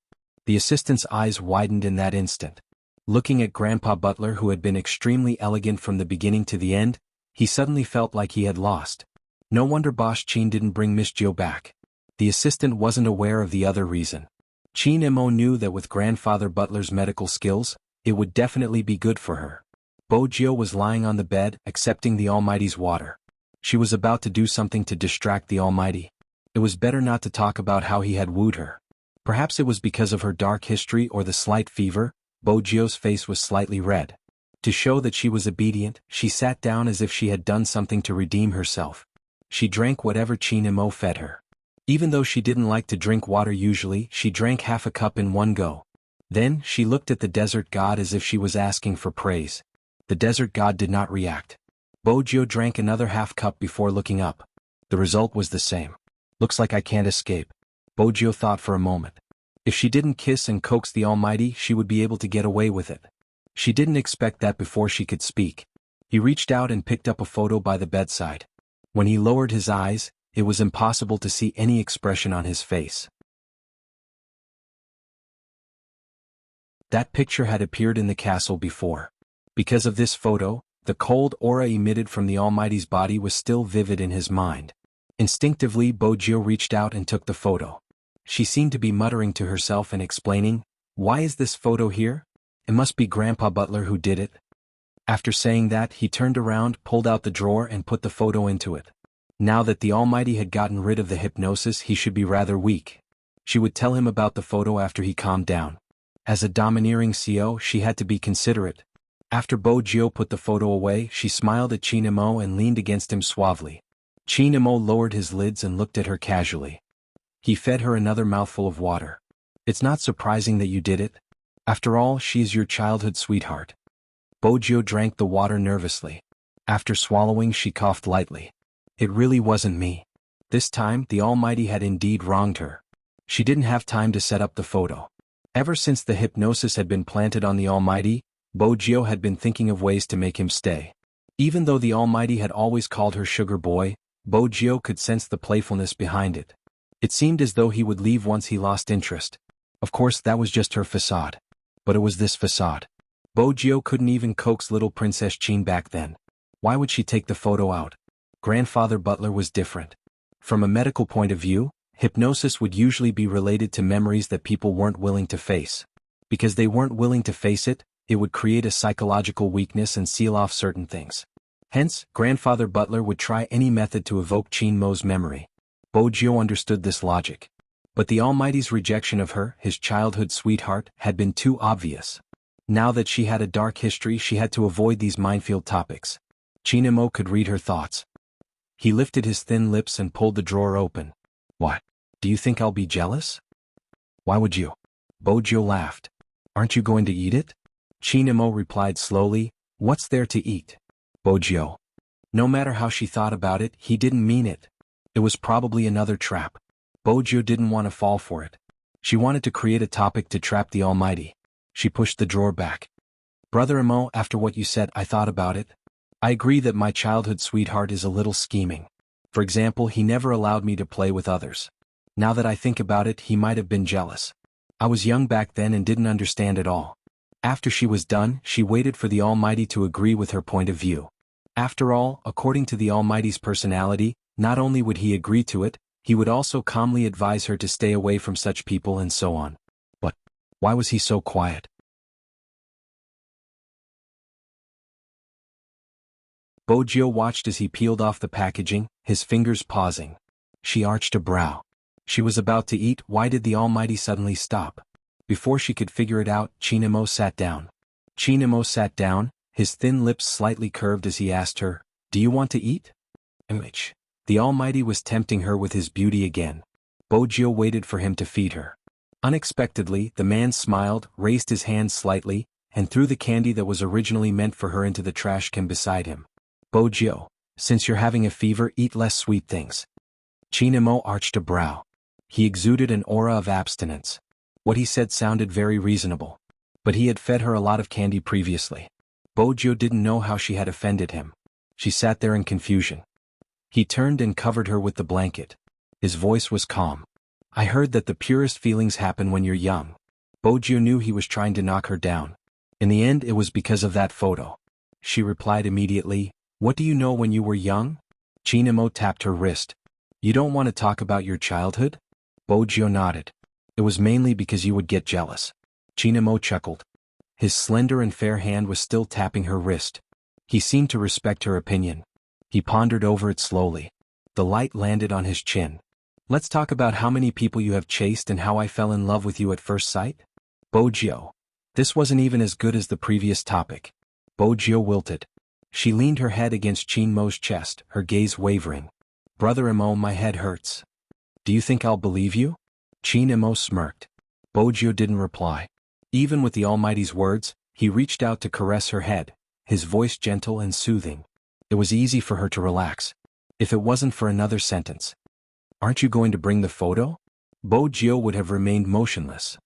The assistant's eyes widened in that instant. Looking at Grandpa Butler, who had been extremely elegant from the beginning to the end, he suddenly felt like he had lost. No wonder Boss Qin didn't bring Miss Jiu back. The assistant wasn't aware of the other reason. Qin Mo knew that with Grandfather Butler's medical skills, it would definitely be good for her. Bo-Jio was lying on the bed, accepting the Almighty's water. She was about to do something to distract the Almighty. It was better not to talk about how he had wooed her. Perhaps it was because of her dark history or the slight fever. Bo-Jio's face was slightly red. To show that she was obedient, she sat down as if she had done something to redeem herself. She drank whatever Qin Mo fed her. Even though she didn't like to drink water usually, she drank half a cup in one go. Then, she looked at the desert god as if she was asking for praise. The desert god did not react. Bo-Jio drank another half cup before looking up. The result was the same. "Looks like I can't escape." Bo-Jio thought for a moment. If she didn't kiss and coax the Almighty, she would be able to get away with it. She didn't expect that before she could speak. He reached out and picked up a photo by the bedside. When he lowered his eyes, it was impossible to see any expression on his face. That picture had appeared in the castle before. Because of this photo, the cold aura emitted from the Almighty's body was still vivid in his mind. Instinctively, Bo-Jio reached out and took the photo. She seemed to be muttering to herself and explaining, "Why is this photo here? It must be Grandpa Butler who did it." After saying that, he turned around, pulled out the drawer and put the photo into it. Now that the Almighty had gotten rid of the hypnosis, he should be rather weak. She would tell him about the photo after he calmed down. As a domineering CEO, she had to be considerate. After Bo-Jio put the photo away, she smiled at Qin Mo and leaned against him suavely. Qin Mo lowered his lids and looked at her casually. He fed her another mouthful of water. "It's not surprising that you did it. After all, she is your childhood sweetheart." Bo-Jio drank the water nervously. After swallowing, she coughed lightly. "It really wasn't me." This time, the Almighty had indeed wronged her. She didn't have time to set up the photo. Ever since the hypnosis had been planted on the Almighty, Bo-Jio had been thinking of ways to make him stay. Even though the Almighty had always called her sugar boy, Bo-Jio could sense the playfulness behind it. It seemed as though he would leave once he lost interest. Of course, that was just her facade. But it was this facade. Bo-Jio couldn't even coax little Princess Qin back then. Why would she take the photo out? Grandfather Butler was different. From a medical point of view, hypnosis would usually be related to memories that people weren't willing to face. Because they weren't willing to face it, it would create a psychological weakness and seal off certain things. Hence, Grandfather Butler would try any method to evoke Qin Mo's memory. Bojio understood this logic. But the Almighty's rejection of her, his childhood sweetheart, had been too obvious. Now that she had a dark history, she had to avoid these minefield topics. Chinamo could read her thoughts. He lifted his thin lips and pulled the drawer open. What? Do you think I'll be jealous? Why would you? Bojio laughed. Aren't you going to eat it? Chinamo replied slowly, What's there to eat? Bojio. No matter how she thought about it, he didn't mean it. It was probably another trap. Bojio didn't want to fall for it. She wanted to create a topic to trap the Almighty. She pushed the drawer back. Brother Imo, after what you said, I thought about it. I agree that my childhood sweetheart is a little scheming. For example, he never allowed me to play with others. Now that I think about it, he might have been jealous. I was young back then and didn't understand it all. After she was done, she waited for the Almighty to agree with her point of view. After all, according to the Almighty's personality, not only would he agree to it, he would also calmly advise her to stay away from such people and so on. But why was he so quiet? Bojio watched as he peeled off the packaging, his fingers pausing. She arched a brow. She was about to eat. Why did the Almighty suddenly stop? Before she could figure it out, Chinamo sat down. Chinamo sat down, his thin lips slightly curved as he asked her, Do you want to eat? The Almighty was tempting her with his beauty again. Bojio waited for him to feed her. Unexpectedly, the man smiled, raised his hand slightly, and threw the candy that was originally meant for her into the trash can beside him. Bojio, since you're having a fever, eat less sweet things. Chinamo arched a brow. He exuded an aura of abstinence. What he said sounded very reasonable. But he had fed her a lot of candy previously. Bojio didn't know how she had offended him. She sat there in confusion. He turned and covered her with the blanket. His voice was calm. I heard that the purest feelings happen when you're young. Bojio knew he was trying to knock her down. In the end, it was because of that photo. She replied immediately, What do you know when you were young? Chinamo tapped her wrist. You don't want to talk about your childhood? Bojio nodded. It was mainly because you would get jealous. Chinamo chuckled. His slender and fair hand was still tapping her wrist. He seemed to respect her opinion. He pondered over it slowly. The light landed on his chin. Let's talk about how many people you have chased and how I fell in love with you at first sight? Bojio. This wasn't even as good as the previous topic. Bojio wilted. She leaned her head against Chinmo's chest, her gaze wavering. Brother Imo, my head hurts. Do you think I'll believe you? Chinmo smirked. Bojio didn't reply. Even with the Almighty's words, he reached out to caress her head, his voice gentle and soothing. It was easy for her to relax. If it wasn't for another sentence. Aren't you going to bring the photo? Bojio would have remained motionless.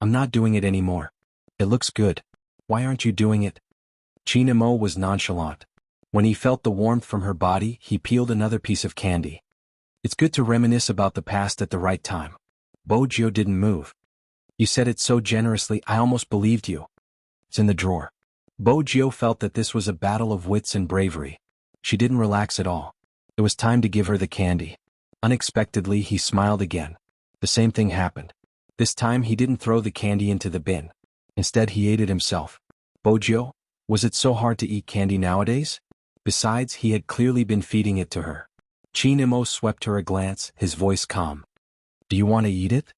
I'm not doing it anymore. It looks good. Why aren't you doing it? Chinamo was nonchalant. When he felt the warmth from her body, he peeled another piece of candy. It's good to reminisce about the past at the right time. Bojio didn't move. You said it so generously, I almost believed you. It's in the drawer. Bojio felt that this was a battle of wits and bravery. She didn't relax at all. It was time to give her the candy. Unexpectedly, he smiled again. The same thing happened. This time he didn't throw the candy into the bin. Instead, he ate it himself. Bojio, was it so hard to eat candy nowadays? Besides, he had clearly been feeding it to her. Chinamo swept her a glance, his voice calm. Do you want to eat it?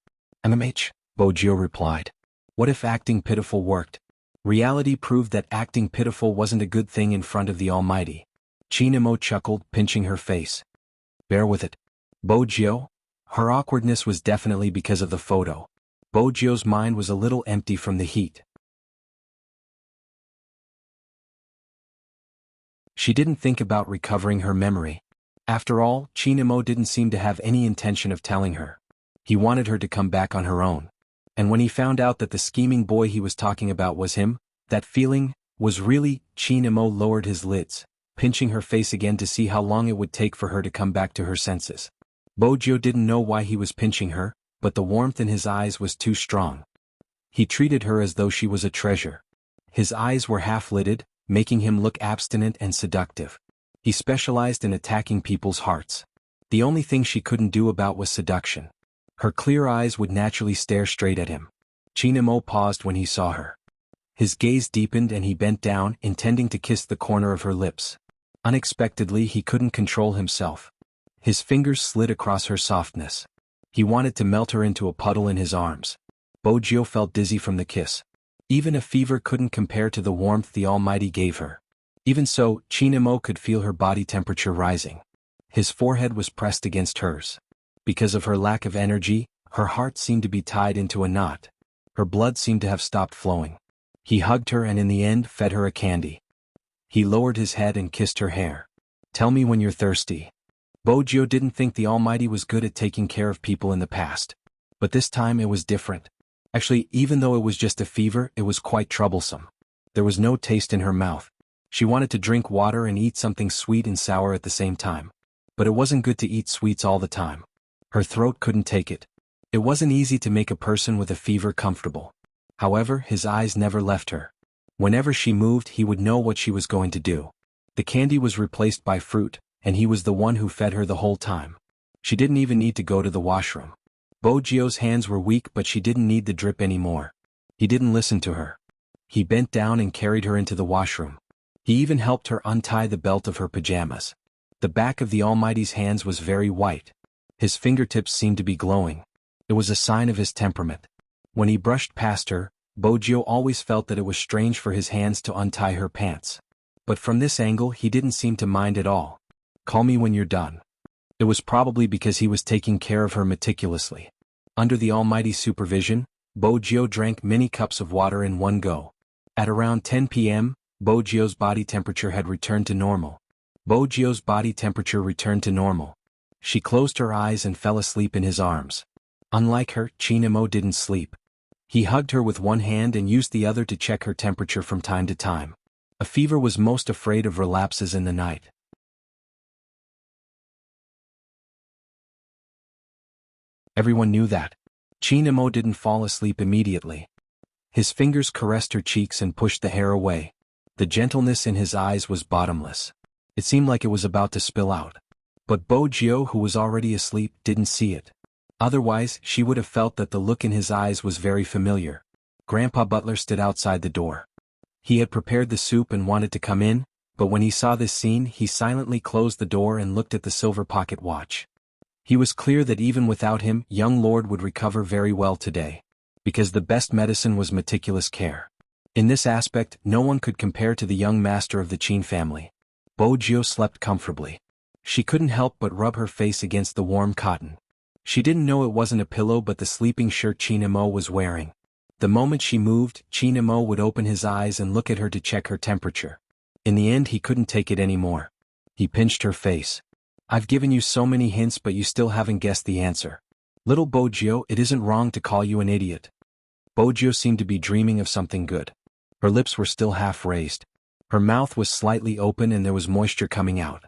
Bojio replied. What if acting pitiful worked? Reality proved that acting pitiful wasn't a good thing in front of the Almighty. Chinamo chuckled, pinching her face. Bear with it. Bojio? Her awkwardness was definitely because of the photo. Bojio's mind was a little empty from the heat. She didn't think about recovering her memory. After all, Chinamo didn't seem to have any intention of telling her. He wanted her to come back on her own. And when he found out that the scheming boy he was talking about was him, that feeling was really. Chinamo lowered his lids, pinching her face again to see how long it would take for her to come back to her senses. Bojio didn't know why he was pinching her, but the warmth in his eyes was too strong. He treated her as though she was a treasure. His eyes were half-lidded, making him look abstinent and seductive. He specialized in attacking people's hearts. The only thing she couldn't do about was seduction. Her clear eyes would naturally stare straight at him. Chinamo paused when he saw her. His gaze deepened and he bent down, intending to kiss the corner of her lips. Unexpectedly, he couldn't control himself. His fingers slid across her softness. He wanted to melt her into a puddle in his arms. Bojio felt dizzy from the kiss. Even a fever couldn't compare to the warmth the Almighty gave her. Even so, Chinemo could feel her body temperature rising. His forehead was pressed against hers. Because of her lack of energy, her heart seemed to be tied into a knot. Her blood seemed to have stopped flowing. He hugged her and in the end fed her a candy. He lowered his head and kissed her hair. "Tell me when you're thirsty." Bojio didn't think the Almighty was good at taking care of people in the past. But this time it was different. Actually, even though it was just a fever, it was quite troublesome. There was no taste in her mouth. She wanted to drink water and eat something sweet and sour at the same time. But it wasn't good to eat sweets all the time. Her throat couldn't take it. It wasn't easy to make a person with a fever comfortable. However, his eyes never left her. Whenever she moved, he would know what she was going to do. The candy was replaced by fruit, and he was the one who fed her the whole time. She didn't even need to go to the washroom. Bojio's hands were weak, but she didn't need the drip anymore. He didn't listen to her. He bent down and carried her into the washroom. He even helped her untie the belt of her pajamas. The back of the Almighty's hands was very white. His fingertips seemed to be glowing. It was a sign of his temperament. When he brushed past her, Bojio always felt that it was strange for his hands to untie her pants. But from this angle he didn't seem to mind at all. "Call me when you're done." It was probably because he was taking care of her meticulously. Under the Almighty's supervision, Bojio drank many cups of water in one go. At around 10 p.m., Bojio's body temperature had returned to normal. Bojio's body temperature returned to normal. She closed her eyes and fell asleep in his arms. Unlike her, Chinemo didn't sleep. He hugged her with one hand and used the other to check her temperature from time to time. A fever was most afraid of relapses in the night. Everyone knew that. Chinemo didn't fall asleep immediately. His fingers caressed her cheeks and pushed the hair away. The gentleness in his eyes was bottomless. It seemed like it was about to spill out. But Bojio, who was already asleep, didn't see it. Otherwise, she would have felt that the look in his eyes was very familiar. Grandpa Butler stood outside the door. He had prepared the soup and wanted to come in, but when he saw this scene, he silently closed the door and looked at the silver pocket watch. He was clear that even without him, young Lord would recover very well today. Because the best medicine was meticulous care. In this aspect, no one could compare to the young master of the Qin family. Bojio slept comfortably. She couldn't help but rub her face against the warm cotton. She didn't know it wasn't a pillow but the sleeping shirt Chinemo was wearing. The moment she moved, Chinemo would open his eyes and look at her to check her temperature. In the end he couldn't take it anymore. He pinched her face. "I've given you so many hints but you still haven't guessed the answer. Little Bojio, it isn't wrong to call you an idiot." Bojio seemed to be dreaming of something good. Her lips were still half raised. Her mouth was slightly open and there was moisture coming out.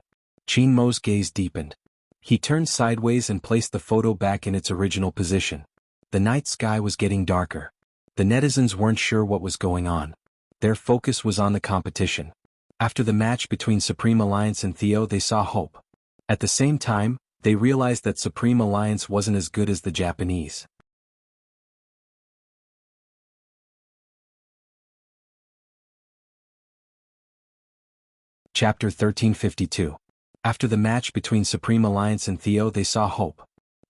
Chinmo's gaze deepened. He turned sideways and placed the photo back in its original position. The night sky was getting darker. The netizens weren't sure what was going on. Their focus was on the competition. After the match between Supreme Alliance and Theo, they saw hope. At the same time, they realized that Supreme Alliance wasn't as good as the Japanese. Chapter 1352. After the match between Supreme Alliance and Theo, they saw hope.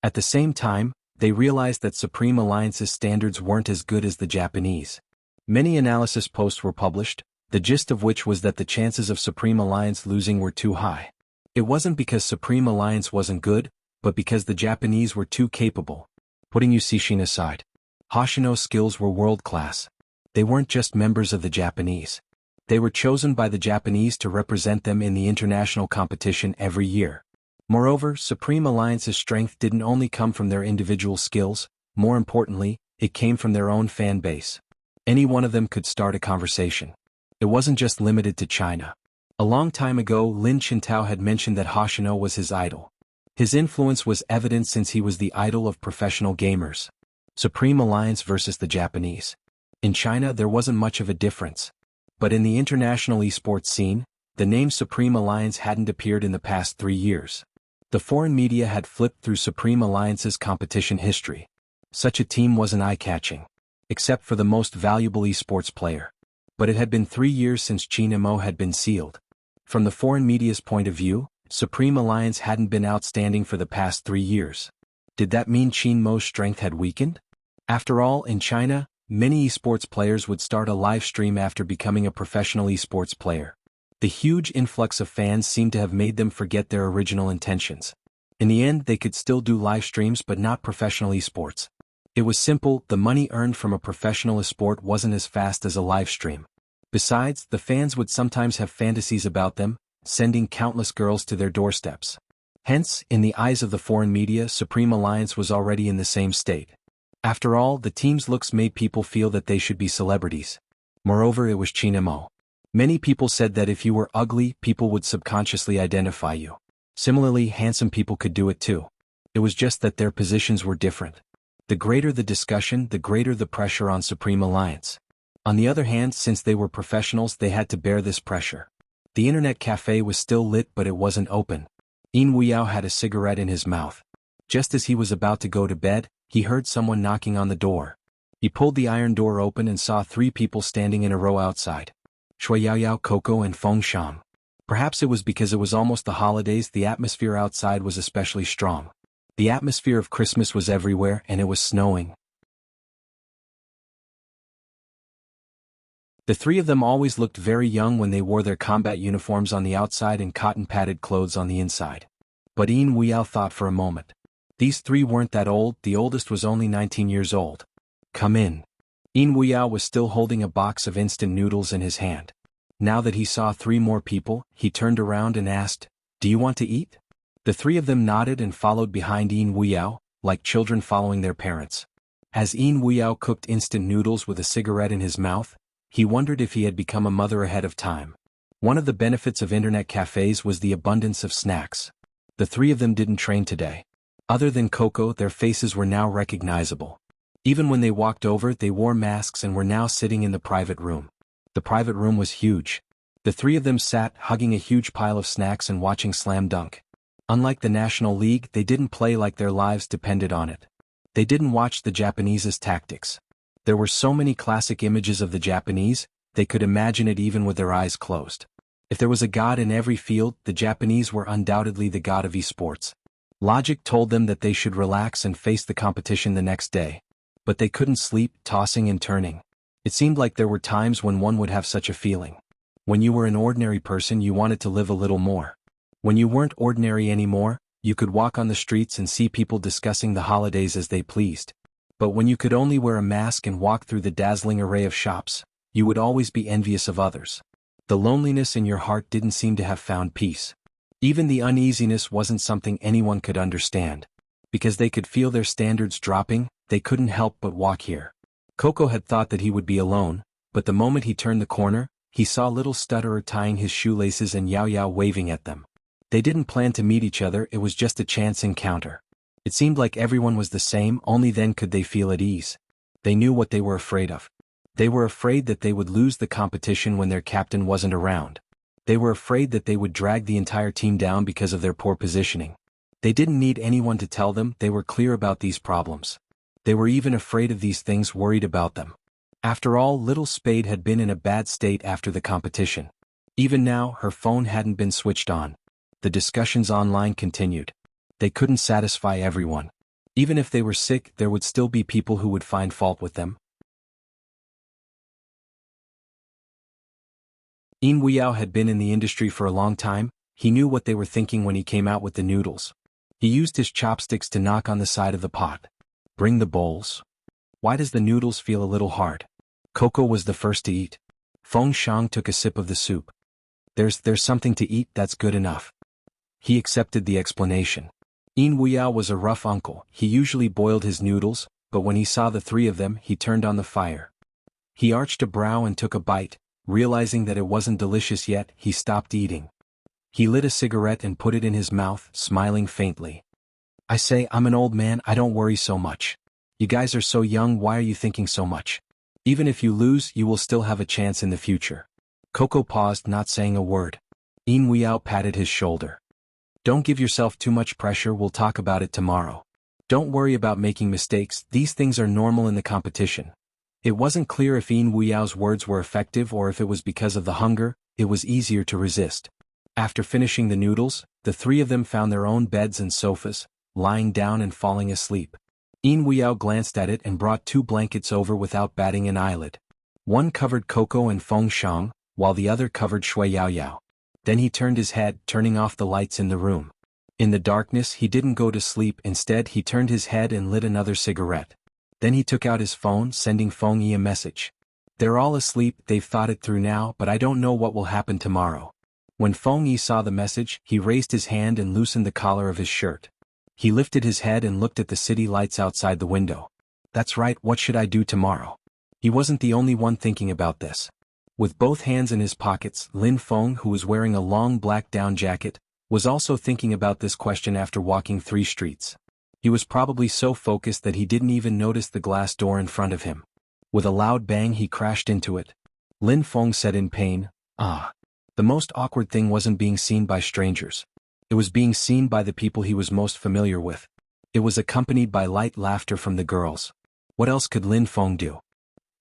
At the same time, they realized that Supreme Alliance's standards weren't as good as the Japanese. Many analysis posts were published, the gist of which was that the chances of Supreme Alliance losing were too high. It wasn't because Supreme Alliance wasn't good, but because the Japanese were too capable. Putting Yusishin aside, Hoshino's skills were world-class. They weren't just members of the Japanese. They were chosen by the Japanese to represent them in the international competition every year. Moreover, Supreme Alliance's strength didn't only come from their individual skills, more importantly, it came from their own fan base. Any one of them could start a conversation. It wasn't just limited to China. A long time ago, Lin Qintao had mentioned that Hoshino was his idol. His influence was evident since he was the idol of professional gamers. Supreme Alliance versus the Japanese. In China there wasn't much of a difference. But in the international esports scene, the name Supreme Alliance hadn't appeared in the past 3 years. The foreign media had flipped through Supreme Alliance's competition history. Such a team wasn't eye-catching. Except for the most valuable esports player. But it had been 3 years since Chinemo had been sealed. From the foreign media's point of view, Supreme Alliance hadn't been outstanding for the past 3 years. Did that mean Qin Mo's strength had weakened? After all, in China, many esports players would start a live stream after becoming a professional esports player. The huge influx of fans seemed to have made them forget their original intentions. In the end, they could still do live streams but not professional esports. It was simple, the money earned from a professional esport wasn't as fast as a live stream. Besides, the fans would sometimes have fantasies about them, sending countless girls to their doorsteps. Hence, in the eyes of the foreign media, Supreme Alliance was already in the same state. After all, the team's looks made people feel that they should be celebrities. Moreover, it was Qin Mo. Many people said that if you were ugly, people would subconsciously identify you. Similarly, handsome people could do it too. It was just that their positions were different. The greater the discussion, the greater the pressure on Supreme Alliance. On the other hand, since they were professionals, they had to bear this pressure. The internet cafe was still lit but it wasn't open. Yin Weiyao had a cigarette in his mouth. Just as he was about to go to bed, he heard someone knocking on the door. He pulled the iron door open and saw 3 people standing in a row outside. Shui Yaoyao, Coco and Feng Shang. Perhaps it was because it was almost the holidays, the atmosphere outside was especially strong. The atmosphere of Christmas was everywhere and it was snowing. The 3 of them always looked very young when they wore their combat uniforms on the outside and cotton-padded clothes on the inside. But Yin Weiyao thought for a moment. These 3 weren't that old, the oldest was only 19 years old. Come in. Yin Weiyao was still holding a box of instant noodles in his hand. Now that he saw 3 more people, he turned around and asked, "Do you want to eat?" The 3 of them nodded and followed behind Yin Weiyao, like children following their parents. As Yin Weiyao cooked instant noodles with a cigarette in his mouth, he wondered if he had become a mother ahead of time. One of the benefits of internet cafes was the abundance of snacks. The 3 of them didn't train today. Other than Coco, their faces were now recognizable. Even when they walked over, they wore masks and were now sitting in the private room. The private room was huge. The 3 of them sat, hugging a huge pile of snacks and watching Slam Dunk. Unlike the National League, they didn't play like their lives depended on it. They didn't watch the Japanese's tactics. There were so many classic images of the Japanese, they could imagine it even with their eyes closed. If there was a god in every field, the Japanese were undoubtedly the god of esports. Logic told them that they should relax and face the competition the next day. But they couldn't sleep, tossing and turning. It seemed like there were times when one would have such a feeling. When you were an ordinary person, you wanted to live a little more. When you weren't ordinary anymore, you could walk on the streets and see people discussing the holidays as they pleased. But when you could only wear a mask and walk through the dazzling array of shops, you would always be envious of others. The loneliness in your heart didn't seem to have found peace. Even the uneasiness wasn't something anyone could understand. Because they could feel their standards dropping, they couldn't help but walk here. Coco had thought that he would be alone, but the moment he turned the corner, he saw little stutterer tying his shoelaces and Yao Yao waving at them. They didn't plan to meet each other, it was just a chance encounter. It seemed like everyone was the same, only then could they feel at ease. They knew what they were afraid of. They were afraid that they would lose the competition when their captain wasn't around. They were afraid that they would drag the entire team down because of their poor positioning. They didn't need anyone to tell them, they were clear about these problems. They were even afraid of these things, worried about them. After all, Little Spade had been in a bad state after the competition. Even now, her phone hadn't been switched on. The discussions online continued. They couldn't satisfy everyone. Even if they were sick, there would still be people who would find fault with them. Yin Weiyao had been in the industry for a long time, he knew what they were thinking when he came out with the noodles. He used his chopsticks to knock on the side of the pot. "Bring the bowls. Why does the noodles feel a little hard?" Coco was the first to eat. Feng Shang took a sip of the soup. There's something to eat, that's good enough." He accepted the explanation. Yin Weiyao was a rough uncle, he usually boiled his noodles, but when he saw the 3 of them, he turned on the fire. He arched a brow and took a bite, realizing that it wasn't delicious yet, he stopped eating. He lit a cigarette and put it in his mouth, smiling faintly. "I say, I'm an old man, I don't worry so much. You guys are so young, why are you thinking so much? Even if you lose, you will still have a chance in the future." Coco paused, not saying a word. Yin Weiyao patted his shoulder. "Don't give yourself too much pressure, we'll talk about it tomorrow. Don't worry about making mistakes, these things are normal in the competition." It wasn't clear if Yin Weyao's words were effective or if it was because of the hunger, it was easier to resist. After finishing the noodles, the three of them found their own beds and sofas, lying down and falling asleep. Yin Weiyao glanced at it and brought 2 blankets over without batting an eyelid. One covered Coco and Feng Shang, while the other covered Shui Yaoyao. Then he turned his head, turning off the lights in the room. In the darkness he didn't go to sleep, instead he turned his head and lit another cigarette. Then he took out his phone, sending Feng Yi a message. They're all asleep, they've thought it through now, but I don't know what will happen tomorrow. When Feng Yi saw the message, he raised his hand and loosened the collar of his shirt. He lifted his head and looked at the city lights outside the window. That's right, what should I do tomorrow? He wasn't the only one thinking about this. With both hands in his pockets, Lin Feng, who was wearing a long black down jacket, was also thinking about this question after walking 3 streets. He was probably so focused that he didn't even notice the glass door in front of him. With a loud bang he crashed into it. Lin Feng said in pain, "Ah." The most awkward thing wasn't being seen by strangers. It was being seen by the people he was most familiar with. It was accompanied by light laughter from the girls. What else could Lin Feng do?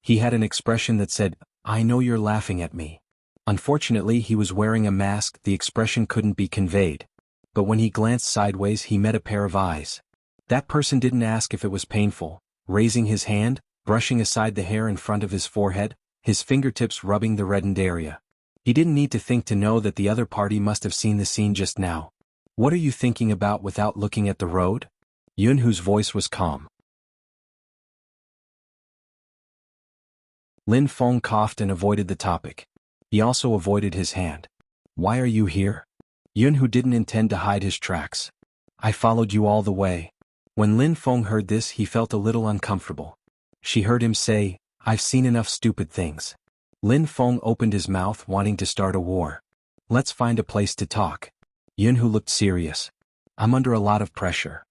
He had an expression that said, "I know you're laughing at me." Unfortunately, he was wearing a mask, the expression couldn't be conveyed. But when he glanced sideways he met a pair of eyes. That person didn't ask if it was painful, raising his hand, brushing aside the hair in front of his forehead, his fingertips rubbing the reddened area. He didn't need to think to know that the other party must have seen the scene just now. "What are you thinking about without looking at the road?" Yunhu's voice was calm. Lin Feng coughed and avoided the topic. He also avoided his hand. "Why are you here?" Yunhu didn't intend to hide his tracks. "I followed you all the way." When Lin Feng heard this he felt a little uncomfortable. She heard him say, "I've seen enough stupid things." Lin Feng opened his mouth, wanting to start a war. "Let's find a place to talk." Yunhu looked serious. "I'm under a lot of pressure."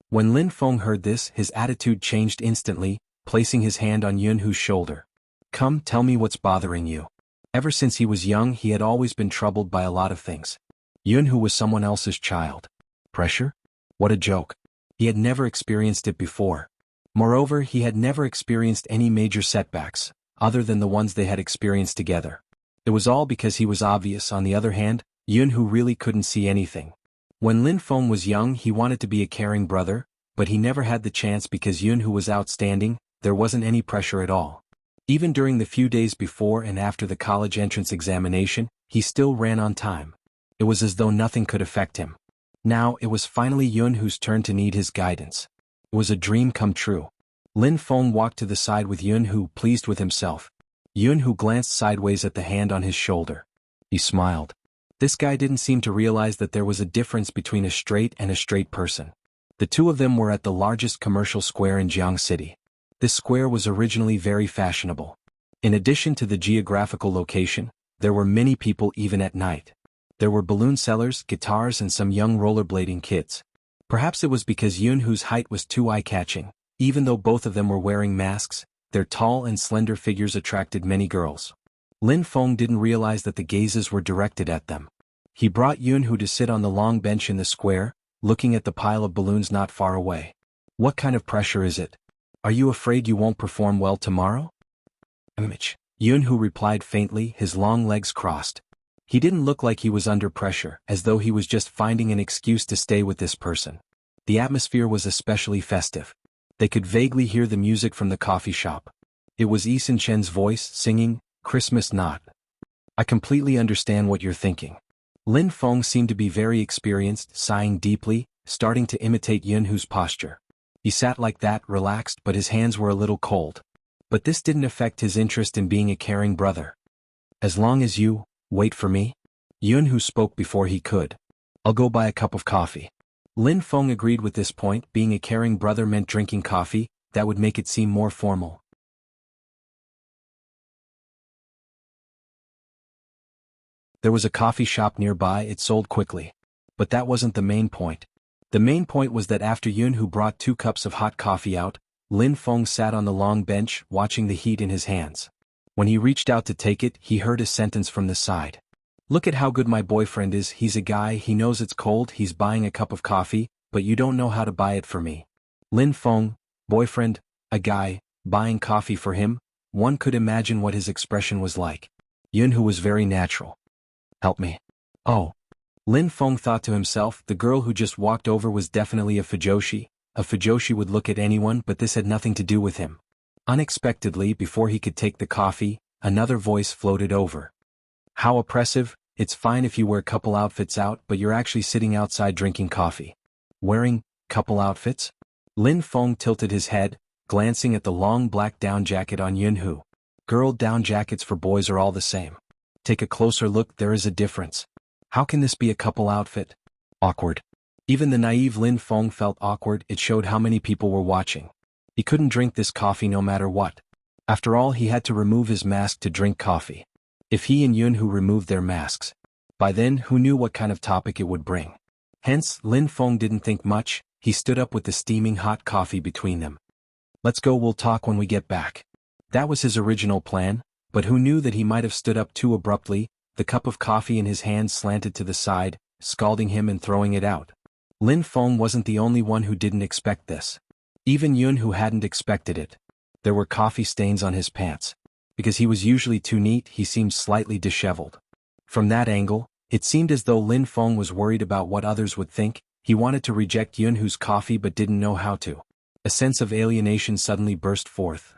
When Lin Feng heard this his attitude changed instantly, placing his hand on Yunhu's shoulder. "Come, tell me what's bothering you." Ever since he was young he had always been troubled by a lot of things. Yunhu was someone else's child. Pressure? What a joke. He had never experienced it before. Moreover, he had never experienced any major setbacks, other than the ones they had experienced together. It was all because he was obvious. On the other hand, Yunhu really couldn't see anything. When Lin Feng was young he wanted to be a caring brother, but he never had the chance because Yunhu was outstanding, there wasn't any pressure at all. Even during the few days before and after the college entrance examination, he still ran on time. It was as though nothing could affect him. Now it was finally Yunhu's turn to need his guidance. It was a dream come true. Lin Feng walked to the side with Yunhu, pleased with himself. Yunhu glanced sideways at the hand on his shoulder. He smiled. This guy didn't seem to realize that there was a difference between a straight and a straight person. The two of them were at the largest commercial square in Jianghu City. This square was originally very fashionable. In addition to the geographical location, there were many people even at night. There were balloon sellers, guitars and some young rollerblading kids. Perhaps it was because Yunhu's height was too eye-catching. Even though both of them were wearing masks, their tall and slender figures attracted many girls. Lin Feng didn't realize that the gazes were directed at them. He brought Yunhu to sit on the long bench in the square, looking at the pile of balloons not far away. "What kind of pressure is it? Are you afraid you won't perform well tomorrow?" Yunhu replied faintly, his long legs crossed. He didn't look like he was under pressure, as though he was just finding an excuse to stay with this person. The atmosphere was especially festive. They could vaguely hear the music from the coffee shop. It was Eason Chen's voice, singing, "Christmas Knot." "I completely understand what you're thinking." Lin Feng seemed to be very experienced, sighing deeply, starting to imitate Yunhu's posture. He sat like that, relaxed, but his hands were a little cold. But this didn't affect his interest in being a caring brother. "As long as you wait for me?" Yunhu spoke before he could. "I'll go buy a cup of coffee." Lin Feng agreed with this point. Being a caring brother meant drinking coffee, that would make it seem more formal. There was a coffee shop nearby, it sold quickly. But that wasn't the main point. The main point was that after Yunhu brought 2 cups of hot coffee out, Lin Feng sat on the long bench, watching the heat in his hands. When he reached out to take it, he heard a sentence from the side. "Look at how good my boyfriend is, he's a guy, he knows it's cold, he's buying a cup of coffee, but you don't know how to buy it for me." Lin Feng, boyfriend, a guy, buying coffee for him, one could imagine what his expression was like. Yunhu was very natural. "Help me." "Oh." Lin Feng thought to himself, the girl who just walked over was definitely a Fujoshi. A Fujoshi would look at anyone, but this had nothing to do with him. Unexpectedly, before he could take the coffee, another voice floated over. How oppressive. It's fine if you wear couple outfits out, but you're actually sitting outside drinking coffee. Wearing couple outfits? Lin Feng tilted his head, glancing at the long black down jacket on Yunhu. Girl down jackets for boys are all the same. Take a closer look, there is a difference. How can this be a couple outfit? Awkward. Even the naive Lin Feng felt awkward. It showed how many people were watching. He couldn't drink this coffee no matter what. After all, he had to remove his mask to drink coffee. If he and Yunhu removed their masks, by then who knew what kind of topic it would bring. Hence, Lin Feng didn't think much. He stood up with the steaming hot coffee between them. Let's go, we'll talk when we get back. That was his original plan, but who knew that he might have stood up too abruptly. The cup of coffee in his hand slanted to the side, scalding him and throwing it out. Lin Feng wasn't the only one who didn't expect this. Even Yunhu hadn't expected it. There were coffee stains on his pants. Because he was usually too neat, he seemed slightly disheveled. From that angle, it seemed as though Lin Feng was worried about what others would think. He wanted to reject Yunhu's coffee but didn't know how to. A sense of alienation suddenly burst forth.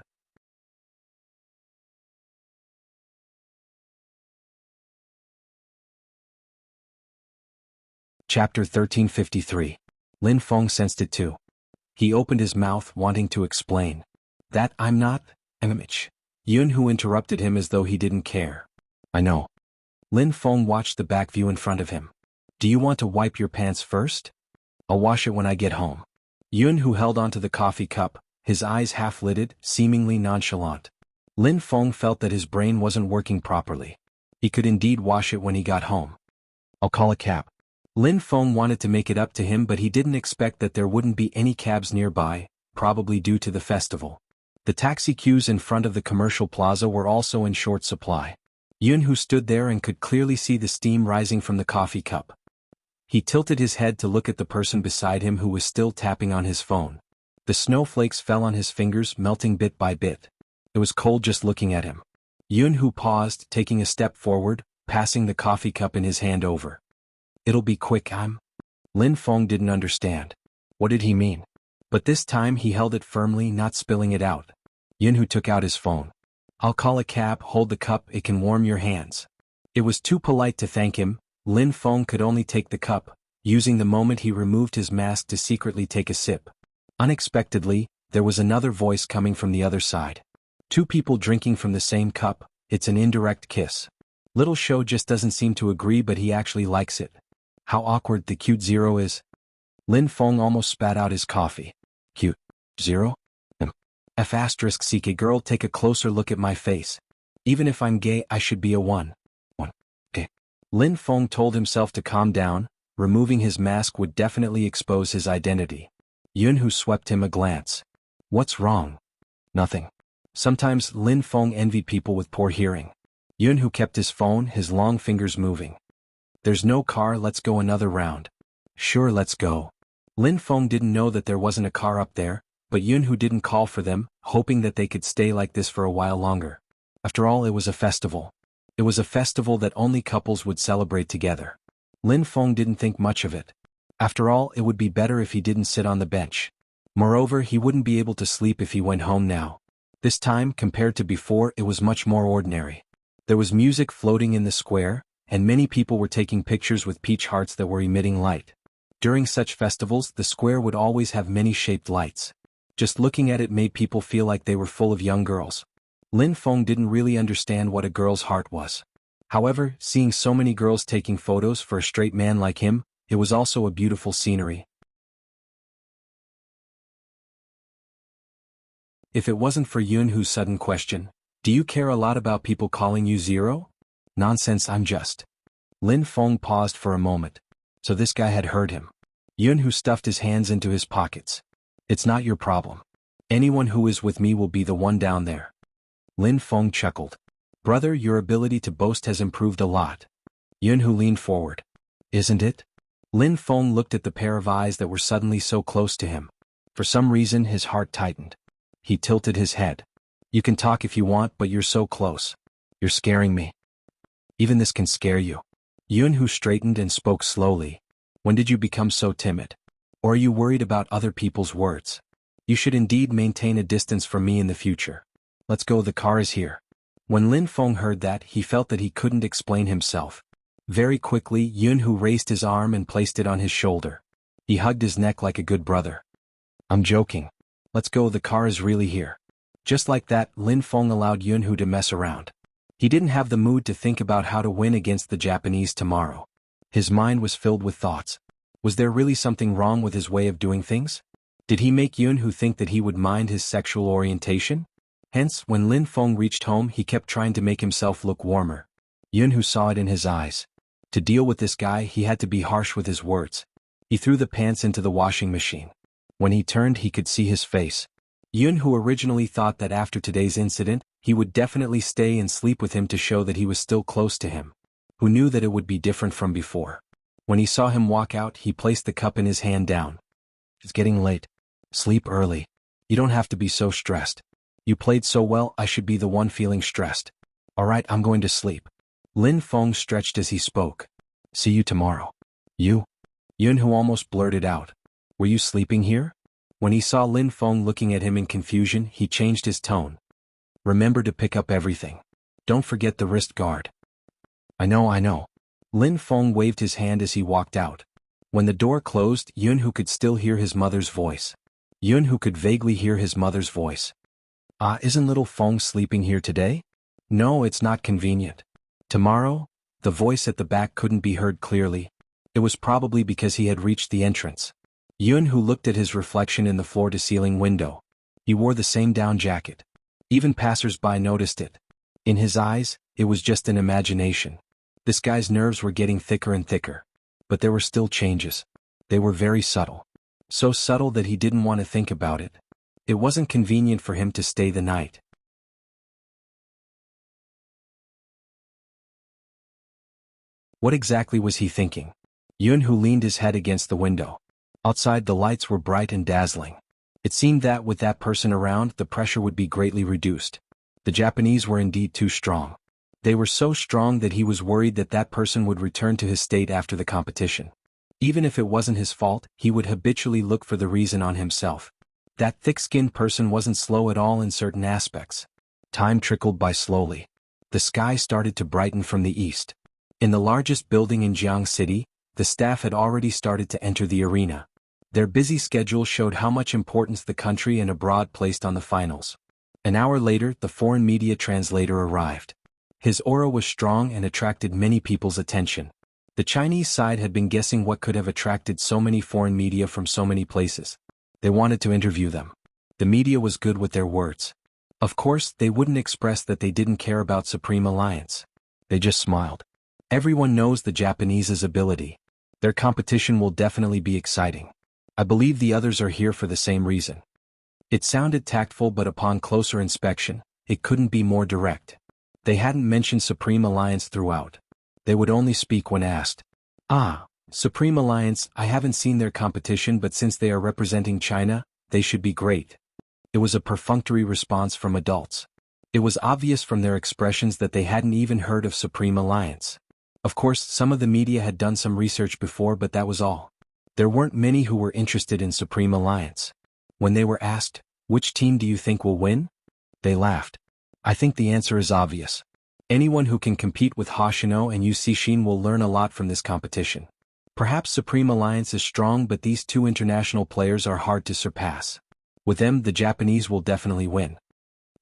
Chapter 1353. Lin Feng sensed it too. He opened his mouth, wanting to explain. That I'm not, Image. Yunhu interrupted him as though he didn't care. I know. Lin Feng watched the back view in front of him. Do you want to wipe your pants first? I'll wash it when I get home. Yunhu held onto the coffee cup, his eyes half-lidded, seemingly nonchalant. Lin Feng felt that his brain wasn't working properly. He could indeed wash it when he got home. I'll call a cab. Lin Feng wanted to make it up to him, but he didn't expect that there wouldn't be any cabs nearby, probably due to the festival. The taxi queues in front of the commercial plaza were also in short supply. Yunhu stood there and could clearly see the steam rising from the coffee cup. He tilted his head to look at the person beside him who was still tapping on his phone. The snowflakes fell on his fingers, melting bit by bit. It was cold just looking at him. Yunhu paused, taking a step forward, passing the coffee cup in his hand over. It'll be quick, Lin Feng didn't understand. What did he mean? But this time he held it firmly, not spilling it out. Yunhu took out his phone. I'll call a cab, hold the cup, it can warm your hands. It was too polite to thank him. Lin Feng could only take the cup, using the moment he removed his mask to secretly take a sip. Unexpectedly, there was another voice coming from the other side. Two people drinking from the same cup, it's an indirect kiss. Little Show just doesn't seem to agree, but he actually likes it. How awkward the cute zero is. Lin Feng almost spat out his coffee. Cute. Zero? F***CK girl, take a closer look at my face. Even if I'm gay, I should be a one. Okay. Lin Feng told himself to calm down. Removing his mask would definitely expose his identity. Yunhu swept him a glance. What's wrong? Nothing. Sometimes Lin Feng envied people with poor hearing. Yunhu kept his phone, his long fingers moving. There's no car, let's go another round. Sure, let's go. Lin Feng didn't know that there wasn't a car up there, but Yunhu didn't call for them, hoping that they could stay like this for a while longer. After all, it was a festival. It was a festival that only couples would celebrate together. Lin Feng didn't think much of it. After all, it would be better if he didn't sit on the bench. Moreover, he wouldn't be able to sleep if he went home now. This time, compared to before, it was much more ordinary. There was music floating in the square, and many people were taking pictures with peach hearts that were emitting light. During such festivals, the square would always have many shaped lights. Just looking at it made people feel like they were full of young girls. Lin Feng didn't really understand what a girl's heart was. However, seeing so many girls taking photos for a straight man like him, it was also a beautiful scenery. If it wasn't for Yunhu's sudden question, do you care a lot about people calling you zero? Nonsense, I'm just. Lin Feng paused for a moment. So this guy had heard him. Yunhu stuffed his hands into his pockets. It's not your problem. Anyone who is with me will be the one down there. Lin Feng chuckled. Brother, your ability to boast has improved a lot. Yunhu leaned forward. Isn't it? Lin Feng looked at the pair of eyes that were suddenly so close to him. For some reason, his heart tightened. He tilted his head. You can talk if you want, but you're so close. You're scaring me. Even this can scare you. Jianghu straightened and spoke slowly. When did you become so timid? Or are you worried about other people's words? You should indeed maintain a distance from me in the future. Let's go, the car is here. When Lin Feng heard that, he felt that he couldn't explain himself. Very quickly, Jianghu raised his arm and placed it on his shoulder. He hugged his neck like a good brother. I'm joking. Let's go, the car is really here. Just like that, Lin Feng allowed Jianghu to mess around. He didn't have the mood to think about how to win against the Japanese tomorrow. His mind was filled with thoughts. Was there really something wrong with his way of doing things? Did he make Jianghu think that he would mind his sexual orientation? Hence, when Lin Feng reached home, he kept trying to make himself look warmer. Jianghu saw it in his eyes. To deal with this guy, he had to be harsh with his words. He threw the pants into the washing machine. When he turned, he could see his face. Jianghu originally thought that after today's incident, he would definitely stay and sleep with him to show that he was still close to him. Who knew that it would be different from before? When he saw him walk out, he placed the cup in his hand down. It's getting late. Sleep early. You don't have to be so stressed. You played so well, I should be the one feeling stressed. Alright, I'm going to sleep. Lin Feng stretched as he spoke. See you tomorrow. You? Jianghu almost blurted out. Were you sleeping here? When he saw Lin Feng looking at him in confusion, he changed his tone. Remember to pick up everything. Don't forget the wrist guard. I know. Lin Feng waved his hand as he walked out. When the door closed, Jianghu could still hear his mother's voice. Jianghu could vaguely hear his mother's voice. Isn't little Feng sleeping here today? No, it's not convenient. Tomorrow? The voice at the back couldn't be heard clearly. It was probably because he had reached the entrance. Jianghu looked at his reflection in the floor-to-ceiling window. He wore the same down jacket. Even passers-by noticed it. In his eyes, it was just an imagination. This guy's nerves were getting thicker and thicker. But there were still changes. They were very subtle. So subtle that he didn't want to think about it. It wasn't convenient for him to stay the night. What exactly was he thinking? Jianghu leaned his head against the window. Outside, the lights were bright and dazzling. It seemed that with that person around, the pressure would be greatly reduced. The Japanese were indeed too strong. They were so strong that he was worried that that person would return to his state after the competition. Even if it wasn't his fault, he would habitually look for the reason on himself. That thick-skinned person wasn't slow at all in certain aspects. Time trickled by slowly. The sky started to brighten from the east. In the largest building in Jianghu City, the staff had already started to enter the arena. Their busy schedule showed how much importance the country and abroad placed on the finals. An hour later, the foreign media translator arrived. His aura was strong and attracted many people's attention. The Chinese side had been guessing what could have attracted so many foreign media from so many places. They wanted to interview them. The media was good with their words. Of course, they wouldn't express that they didn't care about Supreme Alliance. They just smiled. Everyone knows the Japanese's ability. Their competition will definitely be exciting. I believe the others are here for the same reason. It sounded tactful, but upon closer inspection, it couldn't be more direct. They hadn't mentioned Supreme Alliance throughout. They would only speak when asked. Supreme Alliance, I haven't seen their competition, but since they are representing China, they should be great. It was a perfunctory response from adults. It was obvious from their expressions that they hadn't even heard of Supreme Alliance. Of course, some of the media had done some research before, but that was all. There weren't many who were interested in Supreme Alliance. When they were asked, which team do you think will win? They laughed. I think the answer is obvious. Anyone who can compete with Hoshino and Yu Cixin will learn a lot from this competition. Perhaps Supreme Alliance is strong, but these two international players are hard to surpass. With them, the Japanese will definitely win.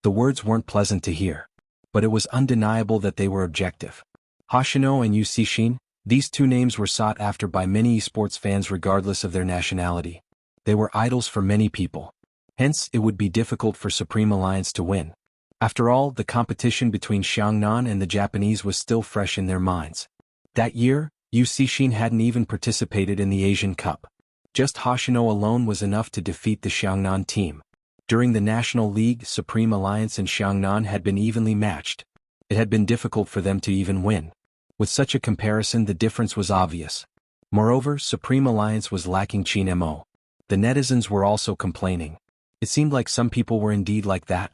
The words weren't pleasant to hear. But it was undeniable that they were objective. Hoshino and Yu Cixin, these two names were sought after by many esports fans regardless of their nationality. They were idols for many people. Hence, it would be difficult for Supreme Alliance to win. After all, the competition between Xiangnan and the Japanese was still fresh in their minds. That year, Yu Cixin hadn't even participated in the Asian Cup. Just Hoshino alone was enough to defeat the Xiangnan team. During the National League, Supreme Alliance and Xiangnan had been evenly matched. It had been difficult for them to even win. With such a comparison, the difference was obvious. Moreover, Supreme Alliance was lacking Qin Mo. The netizens were also complaining. It seemed like some people were indeed like that.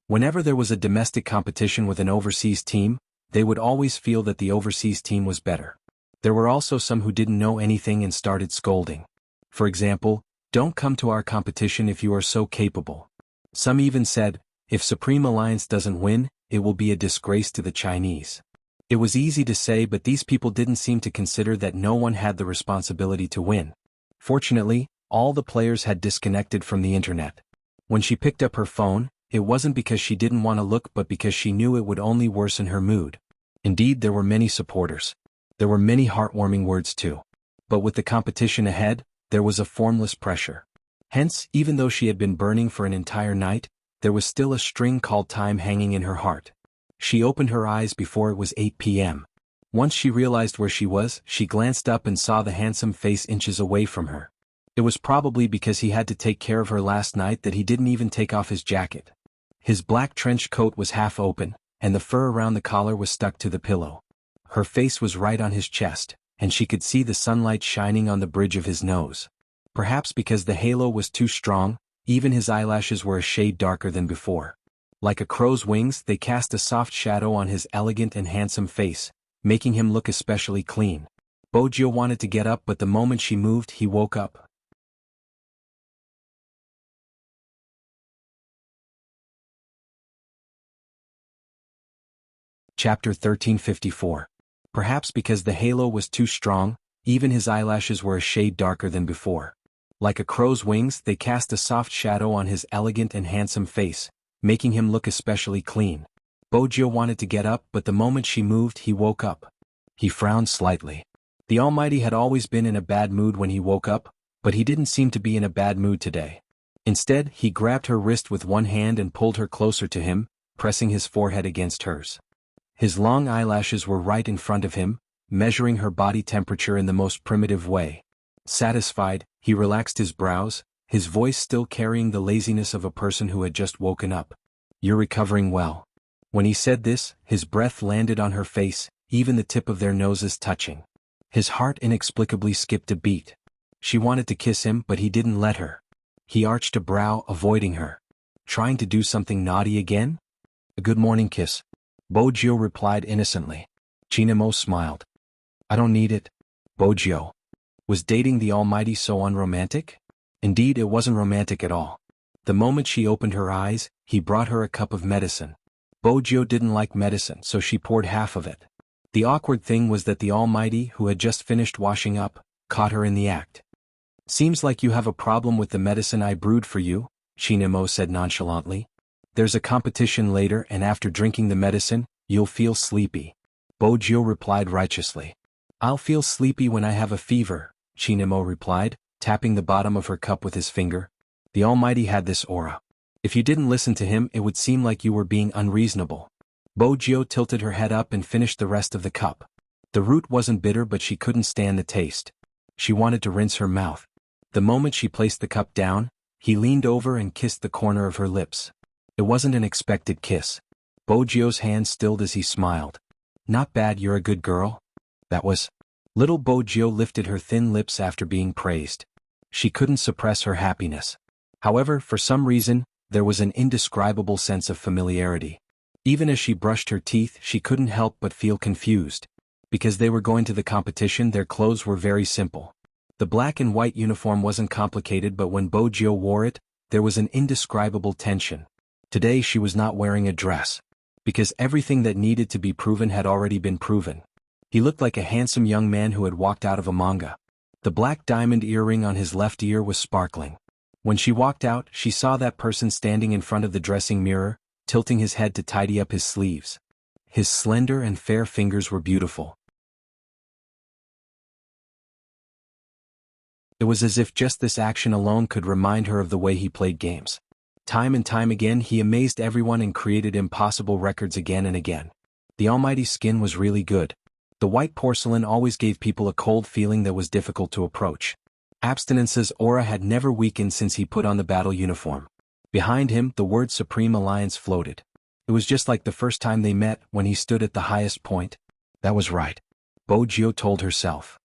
Whenever there was a domestic competition with an overseas team, they would always feel that the overseas team was better. There were also some who didn't know anything and started scolding. For example, "Don't come to our competition if you are so capable." Some even said, "If Supreme Alliance doesn't win, it will be a disgrace to the Chinese." It was easy to say, but these people didn't seem to consider that no one had the responsibility to win. Fortunately, all the players had disconnected from the internet. When she picked up her phone, it wasn't because she didn't want to look but because she knew it would only worsen her mood. Indeed, there were many supporters. There were many heartwarming words too. But with the competition ahead, there was a formless pressure. Hence, even though she had been burning for an entire night, there was still a string called time hanging in her heart. She opened her eyes before it was 8 p.m. Once she realized where she was, she glanced up and saw the handsome face inches away from her. It was probably because he had to take care of her last night that he didn't even take off his jacket. His black trench coat was half open, and the fur around the collar was stuck to the pillow. Her face was right on his chest, and she could see the sunlight shining on the bridge of his nose. Perhaps because the halo was too strong, even his eyelashes were a shade darker than before. Like a crow's wings, they cast a soft shadow on his elegant and handsome face, making him look especially clean. Bojo wanted to get up, but the moment she moved, he woke up. Chapter 1354. Perhaps because the halo was too strong, even his eyelashes were a shade darker than before. Like a crow's wings, they cast a soft shadow on his elegant and handsome face, making him look especially clean. Bojo wanted to get up, but the moment she moved, he woke up. He frowned slightly. The Almighty had always been in a bad mood when he woke up, but he didn't seem to be in a bad mood today. Instead, he grabbed her wrist with one hand and pulled her closer to him, pressing his forehead against hers. His long eyelashes were right in front of him, measuring her body temperature in the most primitive way. Satisfied, he relaxed his brows, his voice still carrying the laziness of a person who had just woken up. "You're recovering well." When he said this, his breath landed on her face, even the tip of their noses touching. His heart inexplicably skipped a beat. She wanted to kiss him, but he didn't let her. He arched a brow, avoiding her. Trying to do something naughty again? "A good morning kiss," Bojo replied innocently. Chinamo smiled. "I don't need it." Bojo. Was dating the Almighty so unromantic? Indeed, it wasn't romantic at all. The moment she opened her eyes, he brought her a cup of medicine. Bojo didn't like medicine, so she poured half of it. The awkward thing was that the Almighty, who had just finished washing up, caught her in the act. "Seems like you have a problem with the medicine I brewed for you," Chinamo said nonchalantly. "There's a competition later, and after drinking the medicine, you'll feel sleepy." Bojo replied righteously. "I'll feel sleepy when I have a fever," Chinamo replied, tapping the bottom of her cup with his finger. The Almighty had this aura. If you didn't listen to him, it would seem like you were being unreasonable. Bojo tilted her head up and finished the rest of the cup. The root wasn't bitter, but she couldn't stand the taste. She wanted to rinse her mouth. The moment she placed the cup down, he leaned over and kissed the corner of her lips. It wasn't an expected kiss. Bojo's hand stilled as he smiled. "Not bad, you're a good girl." That was. Little Bojo lifted her thin lips after being praised. She couldn't suppress her happiness. However, for some reason, there was an indescribable sense of familiarity. Even as she brushed her teeth, she couldn't help but feel confused. Because they were going to the competition, their clothes were very simple. The black and white uniform wasn't complicated, but when Bojo wore it, there was an indescribable tension. Today she was not wearing a dress. Because everything that needed to be proven had already been proven. He looked like a handsome young man who had walked out of a manga. The black diamond earring on his left ear was sparkling. When she walked out, she saw that person standing in front of the dressing mirror, tilting his head to tidy up his sleeves. His slender and fair fingers were beautiful. It was as if just this action alone could remind her of the way he played games. Time and time again he amazed everyone and created impossible records again and again. The Almighty's skin was really good. The white porcelain always gave people a cold feeling that was difficult to approach. Abstinence's aura had never weakened since he put on the battle uniform. Behind him, the word Supreme Alliance floated. It was just like the first time they met, when he stood at the highest point. That was right. Bojo told herself.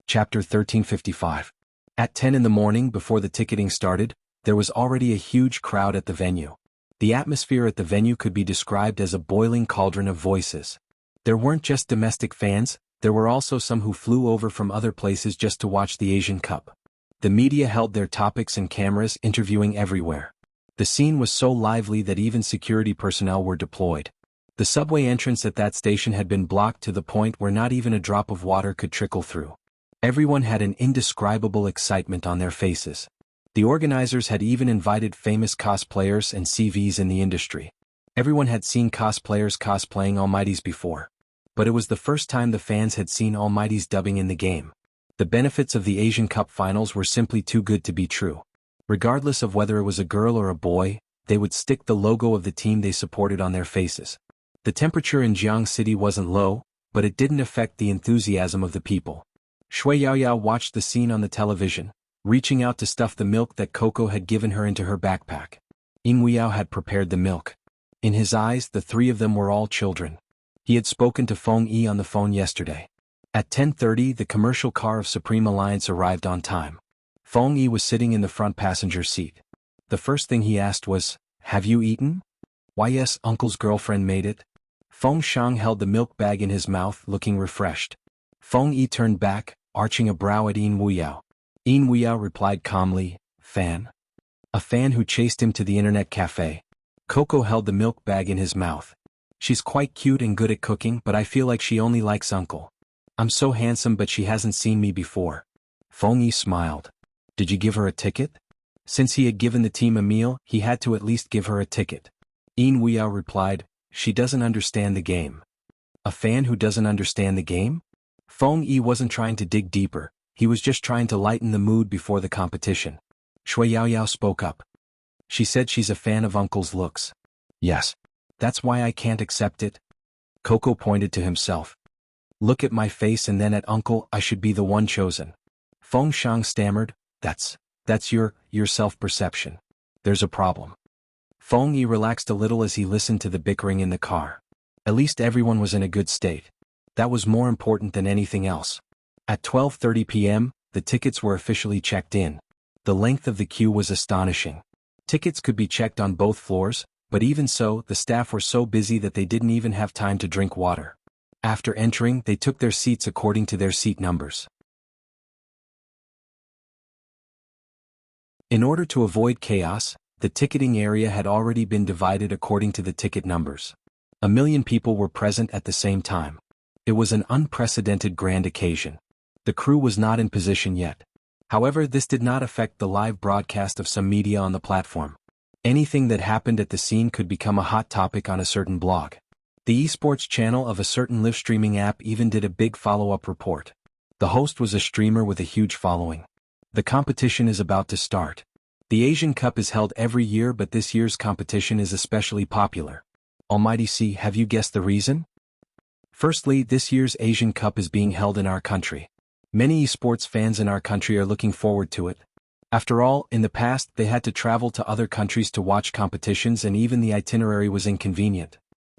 Chapter 1355. At 10 in the morning before the ticketing started, there was already a huge crowd at the venue. The atmosphere at the venue could be described as a boiling cauldron of voices. There weren't just domestic fans, there were also some who flew over from other places just to watch the Asian Cup. The media held their topics and cameras, interviewing everywhere. The scene was so lively that even security personnel were deployed. The subway entrance at that station had been blocked to the point where not even a drop of water could trickle through. Everyone had an indescribable excitement on their faces. The organizers had even invited famous cosplayers and CVs in the industry. Everyone had seen cosplayers cosplaying Almighties before. But it was the first time the fans had seen Almighties dubbing in the game. The benefits of the Asian Cup finals were simply too good to be true. Regardless of whether it was a girl or a boy, they would stick the logo of the team they supported on their faces. The temperature in Jianghu City wasn't low, but it didn't affect the enthusiasm of the people. Shui Yaoyao watched the scene on the television, reaching out to stuff the milk that Coco had given her into her backpack. Ying Weiyao had prepared the milk. In his eyes, the three of them were all children. He had spoken to Feng Yi on the phone yesterday. At 10:30, the commercial car of Supreme Alliance arrived on time. Feng Yi was sitting in the front passenger seat. The first thing he asked was, "Have you eaten?" "Why yes, Uncle's girlfriend made it." Feng Shang held the milk bag in his mouth, looking refreshed. Feng Yi turned back, arching a brow at Yin Weiyao. Yin Weiyao replied calmly, "Fan?" "A fan who chased him to the internet cafe." Coco held the milk bag in his mouth. "She's quite cute and good at cooking, but I feel like she only likes Uncle. I'm so handsome but she hasn't seen me before." Feng Yi smiled. "Did you give her a ticket?" Since he had given the team a meal, he had to at least give her a ticket. Yin Weiyao replied, "She doesn't understand the game." "A fan who doesn't understand the game?" Feng Yi wasn't trying to dig deeper, he was just trying to lighten the mood before the competition. Shui Yaoyao spoke up. "She said she's a fan of Uncle's looks." "Yes. That's why I can't accept it." Coco pointed to himself. "Look at my face and then at Uncle, I should be the one chosen." Feng Shang stammered, That's your self-perception. There's a problem." Feng Yi relaxed a little as he listened to the bickering in the car. At least everyone was in a good state. That was more important than anything else. At 12:30 p.m., the tickets were officially checked in. The length of the queue was astonishing. Tickets could be checked on both floors, but even so, the staff were so busy that they didn't even have time to drink water. After entering, they took their seats according to their seat numbers. In order to avoid chaos, the ticketing area had already been divided according to the ticket numbers. 1 million people were present at the same time. It was an unprecedented grand occasion. The crew was not in position yet. However, this did not affect the live broadcast of some media on the platform. Anything that happened at the scene could become a hot topic on a certain blog. The esports channel of a certain live streaming app even did a big follow-up report. The host was a streamer with a huge following. The competition is about to start. The Asian Cup is held every year, but this year's competition is especially popular. Almighty C, have you guessed the reason? Firstly, this year's Asian Cup is being held in our country. Many esports fans in our country are looking forward to it. After all, in the past, they had to travel to other countries to watch competitions and even the itinerary was inconvenient.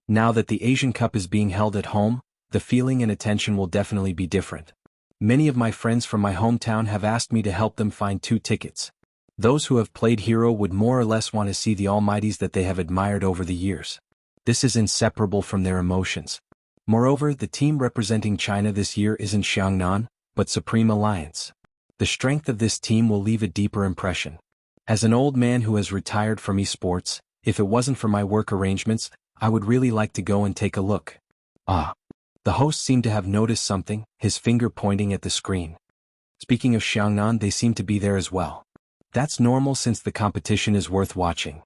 Now that the Asian Cup is being held at home, the feeling and attention will definitely be different. Many of my friends from my hometown have asked me to help them find 2 tickets. Those who have played Hero would more or less want to see the Almighties that they have admired over the years. This is inseparable from their emotions. Moreover, the team representing China this year isn't Xiangnan, but Supreme Alliance. The strength of this team will leave a deeper impression. As an old man who has retired from esports, if it wasn't for my work arrangements, I would really like to go and take a look. Ah. The host seemed to have noticed something, his finger pointing at the screen. Speaking of Xiangnan, they seem to be there as well. That's normal since the competition is worth watching.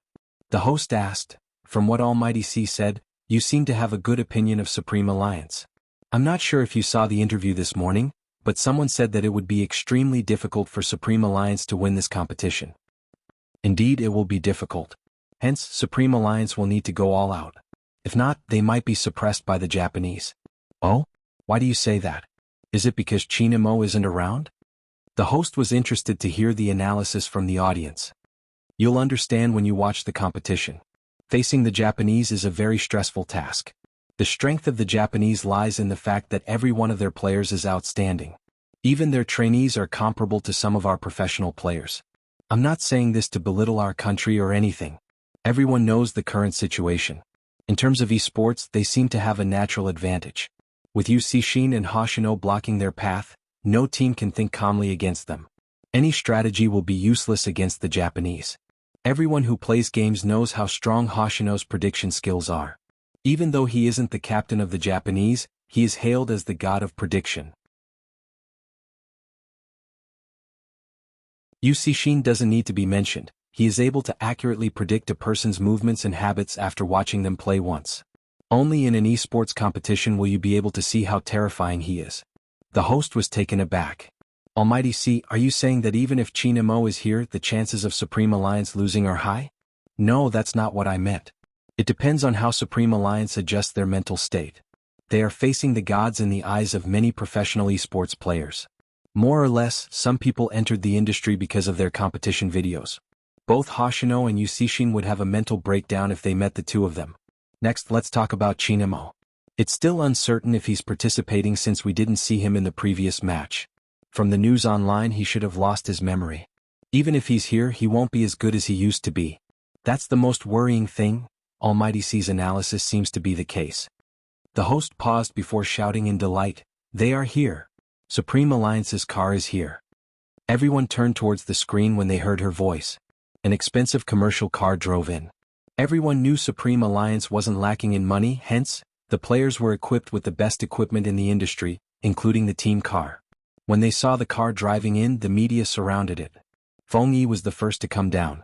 The host asked, "From what Almighty C said, you seem to have a good opinion of Supreme Alliance. I'm not sure if you saw the interview this morning, but someone said that it would be extremely difficult for Supreme Alliance to win this competition." Indeed, it will be difficult. Hence, Supreme Alliance will need to go all out. If not, they might be suppressed by the Japanese. "Oh? Why do you say that? Is it because Chinamo isn't around?" The host was interested to hear the analysis from the audience. You'll understand when you watch the competition. Facing the Japanese is a very stressful task. The strength of the Japanese lies in the fact that every one of their players is outstanding. Even their trainees are comparable to some of our professional players. I'm not saying this to belittle our country or anything. Everyone knows the current situation. In terms of esports, they seem to have a natural advantage. With Wuxia and Hoshino blocking their path, no team can think calmly against them. Any strategy will be useless against the Japanese. Everyone who plays games knows how strong Hoshino's prediction skills are. Even though he isn't the captain of the Japanese, he is hailed as the god of prediction. Wuxia doesn't need to be mentioned. He is able to accurately predict a person's movements and habits after watching them play once. Only in an esports competition will you be able to see how terrifying he is. The host was taken aback. Almighty C, are you saying that even if Chinamo is here, the chances of Supreme Alliance losing are high? No, that's not what I meant. It depends on how Supreme Alliance adjusts their mental state. They are facing the gods in the eyes of many professional esports players. More or less, some people entered the industry because of their competition videos. Both Hoshino and Wuxia would have a mental breakdown if they met the two of them. Next, let's talk about Chinamo. It's still uncertain if he's participating since we didn't see him in the previous match. From the news online, he should have lost his memory. Even if he's here, he won't be as good as he used to be. That's the most worrying thing. Almighty C's analysis seems to be the case. The host paused before shouting in delight, "They are here! Supreme Alliance's car is here." Everyone turned towards the screen when they heard her voice. An expensive commercial car drove in. Everyone knew Supreme Alliance wasn't lacking in money, hence, the players were equipped with the best equipment in the industry, including the team car. When they saw the car driving in, the media surrounded it. Feng Yi was the first to come down.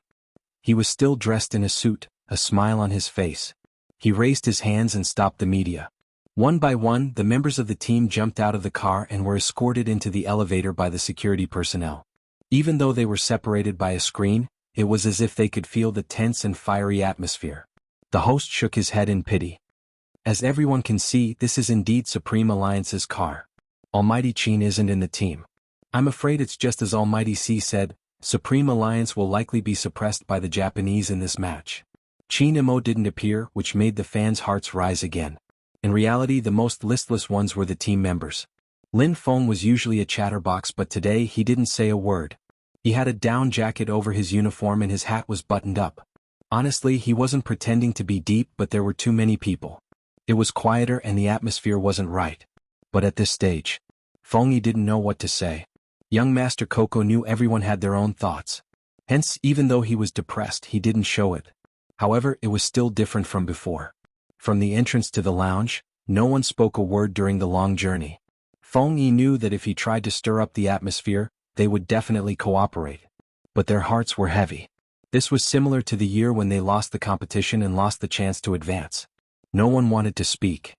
He was still dressed in a suit, a smile on his face. He raised his hands and stopped the media. One by one, the members of the team jumped out of the car and were escorted into the elevator by the security personnel. Even though they were separated by a screen, it was as if they could feel the tense and fiery atmosphere. The host shook his head in pity. As everyone can see, this is indeed Supreme Alliance's car. Almighty Qin isn't in the team. I'm afraid it's just as Almighty C said, Supreme Alliance will likely be suppressed by the Japanese in this match. Chinamo didn't appear, which made the fans' hearts rise again. In reality, the most listless ones were the team members. Lin Feng was usually a chatterbox, but today he didn't say a word. He had a down jacket over his uniform and his hat was buttoned up. Honestly, he wasn't pretending to be deep, but there were too many people. It was quieter and the atmosphere wasn't right. But at this stage, Feng Yi didn't know what to say. Young Master Coco knew everyone had their own thoughts. Hence, even though he was depressed, he didn't show it. However, it was still different from before. From the entrance to the lounge, no one spoke a word during the long journey. Feng Yi knew that if he tried to stir up the atmosphere, they would definitely cooperate. But their hearts were heavy. This was similar to the year when they lost the competition and lost the chance to advance. No one wanted to speak.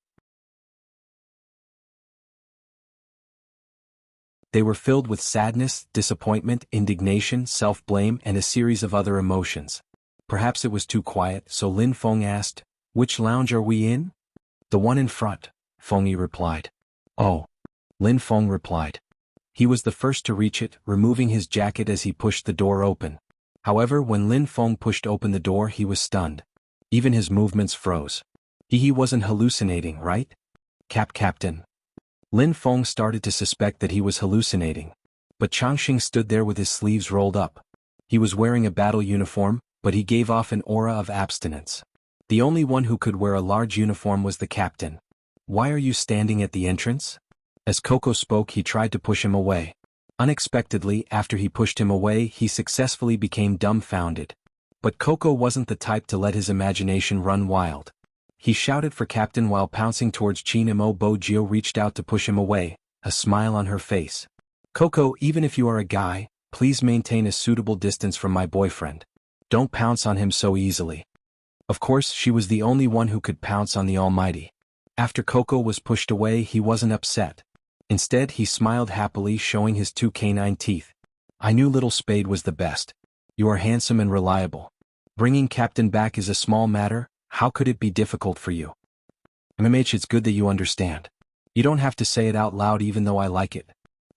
They were filled with sadness, disappointment, indignation, self-blame, and a series of other emotions. Perhaps it was too quiet, so Lin Feng asked, "Which lounge are we in?" "The one in front," Feng Yi replied. "Oh," Lin Feng replied. He was the first to reach it, removing his jacket as he pushed the door open. However, when Lin Feng pushed open the door, he was stunned. Even his movements froze. He wasn't hallucinating, right? Captain. Lin Feng started to suspect that he was hallucinating. But Changxing stood there with his sleeves rolled up. He was wearing a battle uniform, but he gave off an aura of abstinence. The only one who could wear a large uniform was the captain. "Why are you standing at the entrance?" As Coco spoke, he tried to push him away. Unexpectedly, after he pushed him away, he successfully became dumbfounded. But Coco wasn't the type to let his imagination run wild. He shouted for Captain while pouncing towards Chinamo. Bojio reached out to push him away, a smile on her face. "Coco, even if you are a guy, please maintain a suitable distance from my boyfriend. Don't pounce on him so easily." Of course, she was the only one who could pounce on the Almighty. After Coco was pushed away, he wasn't upset. Instead, he smiled happily, showing his 2 canine teeth. "I knew Little Spade was the best. You are handsome and reliable. Bringing Captain back is a small matter. How could it be difficult for you? MMH, it's good that you understand. You don't have to say it out loud even though I like it."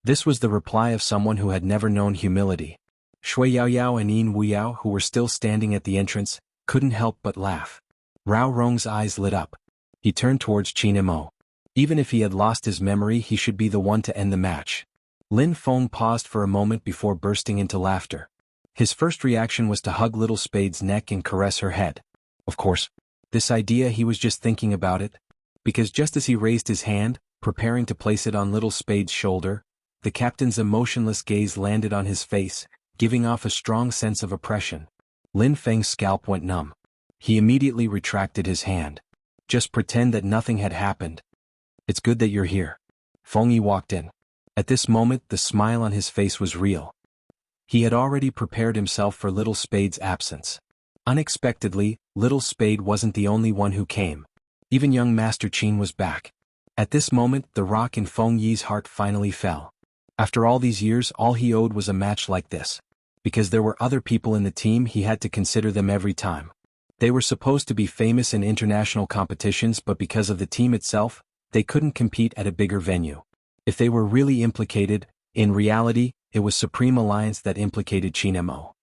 This was the reply of someone who had never known humility. Shui Yaoyao and Yin Wuyao, who were still standing at the entrance, couldn't help but laugh. Rao Rong's eyes lit up. He turned towards Chinamo. Even if he had lost his memory, he should be the one to end the match. Lin Feng paused for a moment before bursting into laughter. His first reaction was to hug Little Spade's neck and caress her head. Of course, this idea he was just thinking about it, because just as he raised his hand, preparing to place it on Little Spade's shoulder, the captain's emotionless gaze landed on his face, giving off a strong sense of oppression. Lin Feng's scalp went numb. He immediately retracted his hand. Just pretend that nothing had happened. It's good that you're here. Feng Yi walked in. At this moment, the smile on his face was real. He had already prepared himself for Little Spade's absence. Unexpectedly, Little Spade wasn't the only one who came. Even young Master Qin was back. At this moment, the rock in Feng Yi's heart finally fell. After all these years, all he owed was a match like this. Because there were other people in the team, he had to consider them every time. They were supposed to be famous in international competitions, but because of the team itself, they couldn't compete at a bigger venue. If they were really implicated, in reality, it was Supreme Alliance that implicated Qin Mo.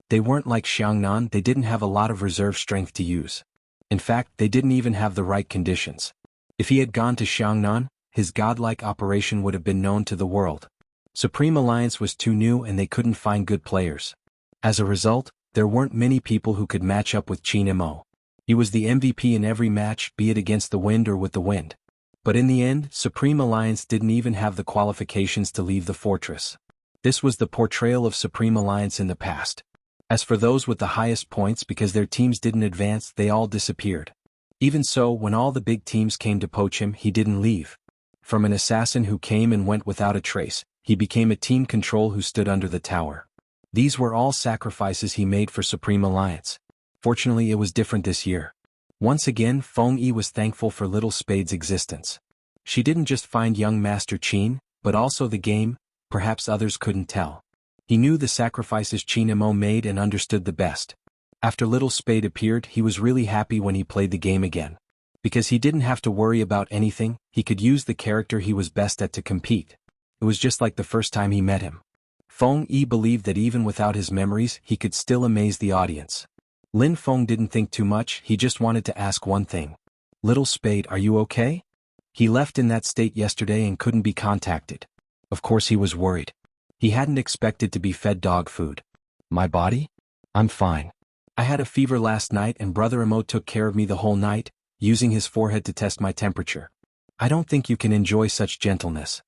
They weren't like Xiangnan, they didn't have a lot of reserve strength to use. In fact, they didn't even have the right conditions. If he had gone to Xiangnan, his godlike operation would have been known to the world. Supreme Alliance was too new and they couldn't find good players. As a result, there weren't many people who could match up with Qin Mo. He was the MVP in every match, be it against the wind or with the wind. But in the end, Supreme Alliance didn't even have the qualifications to leave the fortress. This was the portrayal of Supreme Alliance in the past. As for those with the highest points, because their teams didn't advance, they all disappeared. Even so, when all the big teams came to poach him, he didn't leave. From an assassin who came and went without a trace, he became a team control who stood under the tower. These were all sacrifices he made for Supreme Alliance. Fortunately, it was different this year. Once again, Feng Yi was thankful for Little Spade's existence. She didn't just find young Master Qin, but also the game, perhaps others couldn't tell. He knew the sacrifices Qin Mo made and understood the best. After Little Spade appeared, he was really happy when he played the game again. Because he didn't have to worry about anything, he could use the character he was best at to compete. It was just like the first time he met him. Feng Yi believed that even without his memories, he could still amaze the audience. Lin Feng didn't think too much, he just wanted to ask one thing. Little Spade, are you okay? He left in that state yesterday and couldn't be contacted. Of course he was worried. He hadn't expected to be fed dog food. My body? I'm fine. I had a fever last night and Brother Imo took care of me the whole night, using his forehead to test my temperature. I don't think you can enjoy such gentleness.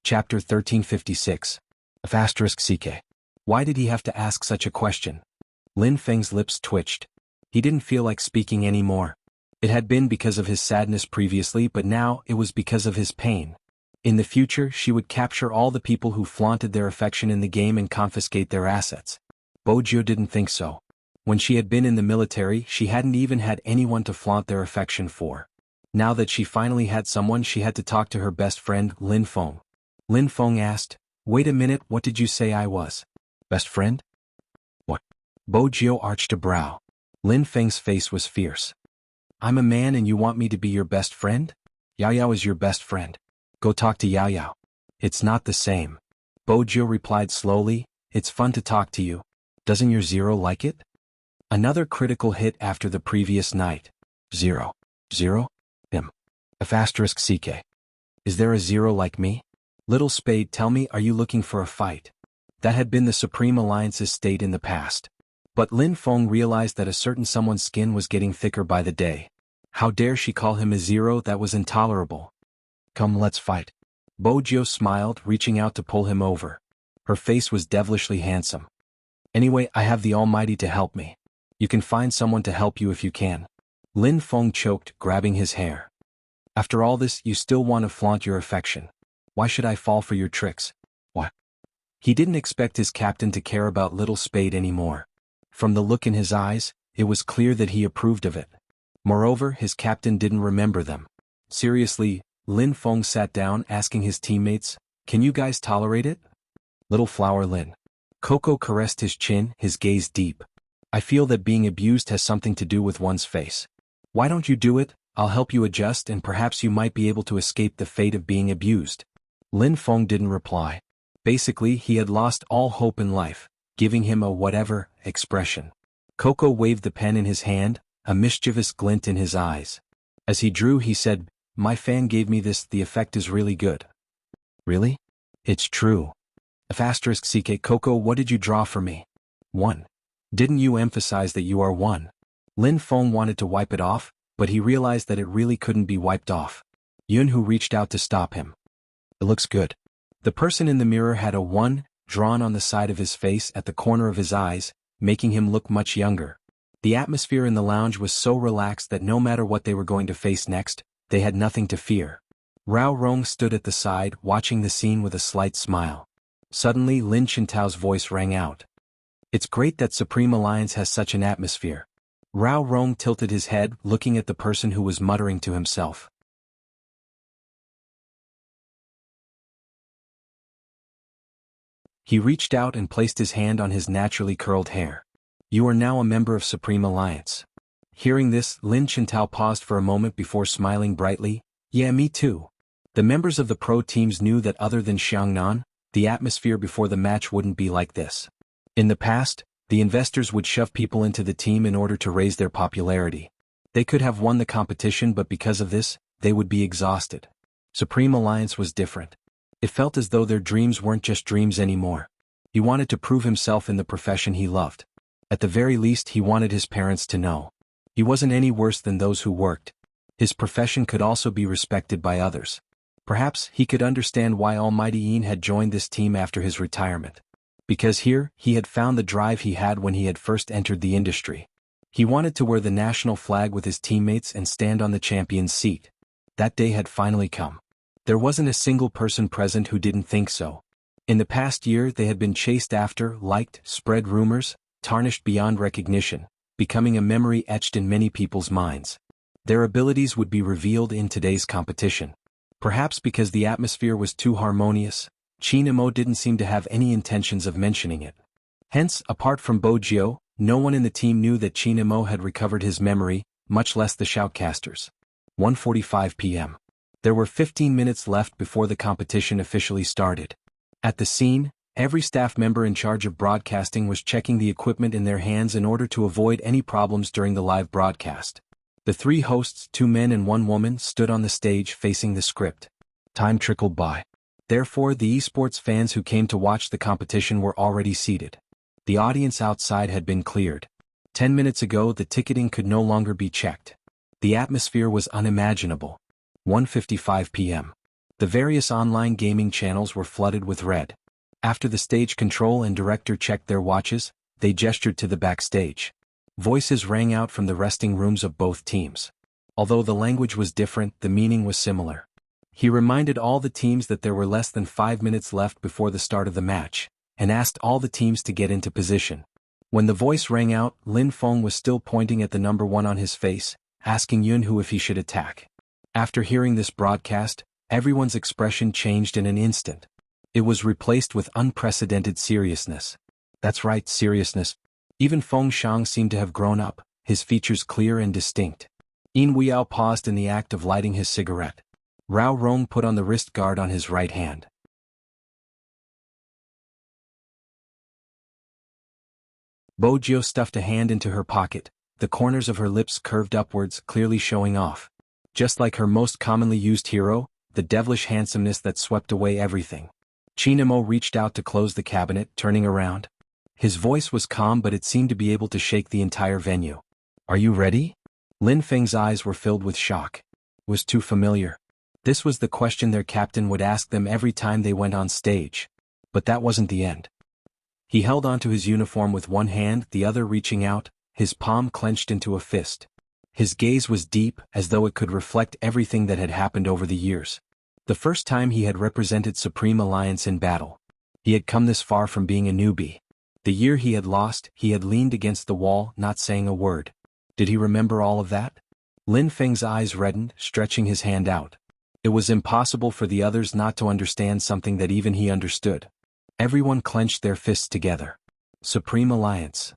Chapter 1356. *CK. Why did he have to ask such a question? Lin Feng's lips twitched. He didn't feel like speaking anymore. It had been because of his sadness previously, but now it was because of his pain. In the future, she would capture all the people who flaunted their affection in the game and confiscate their assets. Bojo didn't think so. When she had been in the military, she hadn't even had anyone to flaunt their affection for. Now that she finally had someone, she had to talk to her best friend, Lin Feng. Lin Feng asked, "Wait a minute, what did you say I was? Best friend?" "What?" Bojo arched a brow. Lin Feng's face was fierce. "I'm a man and you want me to be your best friend? Yao Yao is your best friend. Go talk to Yao Yao." "It's not the same." Bojo replied slowly, "It's fun to talk to you. Doesn't your Zero like it?" Another critical hit after the previous night. Zero. Zero? Him. *CK. Is there a Zero like me? Little Spade, tell me, are you looking for a fight? That had been the Supreme Alliance's state in the past. But Lin Feng realized that a certain someone's skin was getting thicker by the day. How dare she call him a Zero? That was intolerable. "Come, let's fight." Bojo smiled, reaching out to pull him over. Her face was devilishly handsome. "Anyway, I have the Almighty to help me. You can find someone to help you if you can." Lin Feng choked, grabbing his hair. "After all this, you still want to flaunt your affection. Why should I fall for your tricks?" "What?" He didn't expect his captain to care about Little Spade anymore. From the look in his eyes, it was clear that he approved of it. Moreover, his captain didn't remember them. Seriously, Lin Feng sat down, asking his teammates, "Can you guys tolerate it?" "Little Flower Lin." Coco caressed his chin, his gaze deep. "I feel that being abused has something to do with one's face. Why don't you do it? I'll help you adjust and perhaps you might be able to escape the fate of being abused." Lin Feng didn't reply. Basically, he had lost all hope in life, giving him a whatever expression. Coco waved the pen in his hand, a mischievous glint in his eyes. As he drew, he said, "My fan gave me this, the effect is really good." Really? It's true. *CK Coco, what did you draw for me? 1. Didn't you emphasize that you are 1? Lin Feng wanted to wipe it off, but he realized that it really couldn't be wiped off. Yunhu reached out to stop him. It looks good. The person in the mirror had a 1 drawn on the side of his face at the corner of his eyes, making him look much younger. The atmosphere in the lounge was so relaxed that no matter what they were going to face next, they had nothing to fear. Rao Rong stood at the side, watching the scene with a slight smile. Suddenly, Lin Chintao's voice rang out. It's great that Supreme Alliance has such an atmosphere. Rao Rong tilted his head, looking at the person who was muttering to himself. He reached out and placed his hand on his naturally curled hair. You are now a member of Supreme Alliance. Hearing this, Lin Chintao paused for a moment before smiling brightly. Yeah, me too. The members of the pro teams knew that other than Xiangnan, the atmosphere before the match wouldn't be like this. In the past, the investors would shove people into the team in order to raise their popularity. They could have won the competition, but because of this, they would be exhausted. Supreme Alliance was different. It felt as though their dreams weren't just dreams anymore. He wanted to prove himself in the profession he loved. At the very least, he wanted his parents to know. He wasn't any worse than those who worked. His profession could also be respected by others. Perhaps he could understand why Almighty Yin had joined this team after his retirement. Because here, he had found the drive he had when he had first entered the industry. He wanted to wear the national flag with his teammates and stand on the champion's seat. That day had finally come. There wasn't a single person present who didn't think so. In the past year, they had been chased after, liked, spread rumors, tarnished beyond recognition, becoming a memory etched in many people's minds. Their abilities would be revealed in today's competition. Perhaps because the atmosphere was too harmonious, Qin Imo didn't seem to have any intentions of mentioning it. Hence, apart from Bo Jiu, no one in the team knew that Qin Imo had recovered his memory, much less the shoutcasters. 1:45 p.m. There were 15 minutes left before the competition officially started. At the scene, every staff member in charge of broadcasting was checking the equipment in their hands in order to avoid any problems during the live broadcast. The 3 hosts, 2 men and 1 woman, stood on the stage facing the script. Time trickled by. Therefore, the esports fans who came to watch the competition were already seated. The audience outside had been cleared. 10 minutes ago, the ticketing could no longer be checked. The atmosphere was unimaginable. 1:55 p.m. The various online gaming channels were flooded with red. After the stage control and director checked their watches, they gestured to the backstage. Voices rang out from the resting rooms of both teams. Although the language was different, the meaning was similar. He reminded all the teams that there were less than 5 minutes left before the start of the match, and asked all the teams to get into position. When the voice rang out, Lin Feng was still pointing at the number 1 on his face, asking Yunhu if he should attack. After hearing this broadcast, everyone's expression changed in an instant. It was replaced with unprecedented seriousness. That's right, seriousness. Even Feng Shang seemed to have grown up, his features clear and distinct. Yin Weiyao paused in the act of lighting his cigarette. Rao Rong put on the wrist guard on his right hand. Bo Jiu stuffed a hand into her pocket, the corners of her lips curved upwards, clearly showing off. Just like her most commonly used hero, the devilish handsomeness that swept away everything. Qin Imo reached out to close the cabinet, turning around. His voice was calm, but it seemed to be able to shake the entire venue. Are you ready? Lin Feng's eyes were filled with shock. It was too familiar. This was the question their captain would ask them every time they went on stage. But that wasn't the end. He held onto his uniform with one hand, the other reaching out, his palm clenched into a fist. His gaze was deep, as though it could reflect everything that had happened over the years. The first time he had represented Supreme Alliance in battle. He had come this far from being a newbie. The year he had lost, he had leaned against the wall, not saying a word. Did he remember all of that? Lin Feng's eyes reddened, stretching his hand out. It was impossible for the others not to understand something that even he understood. Everyone clenched their fists together. Supreme Alliance.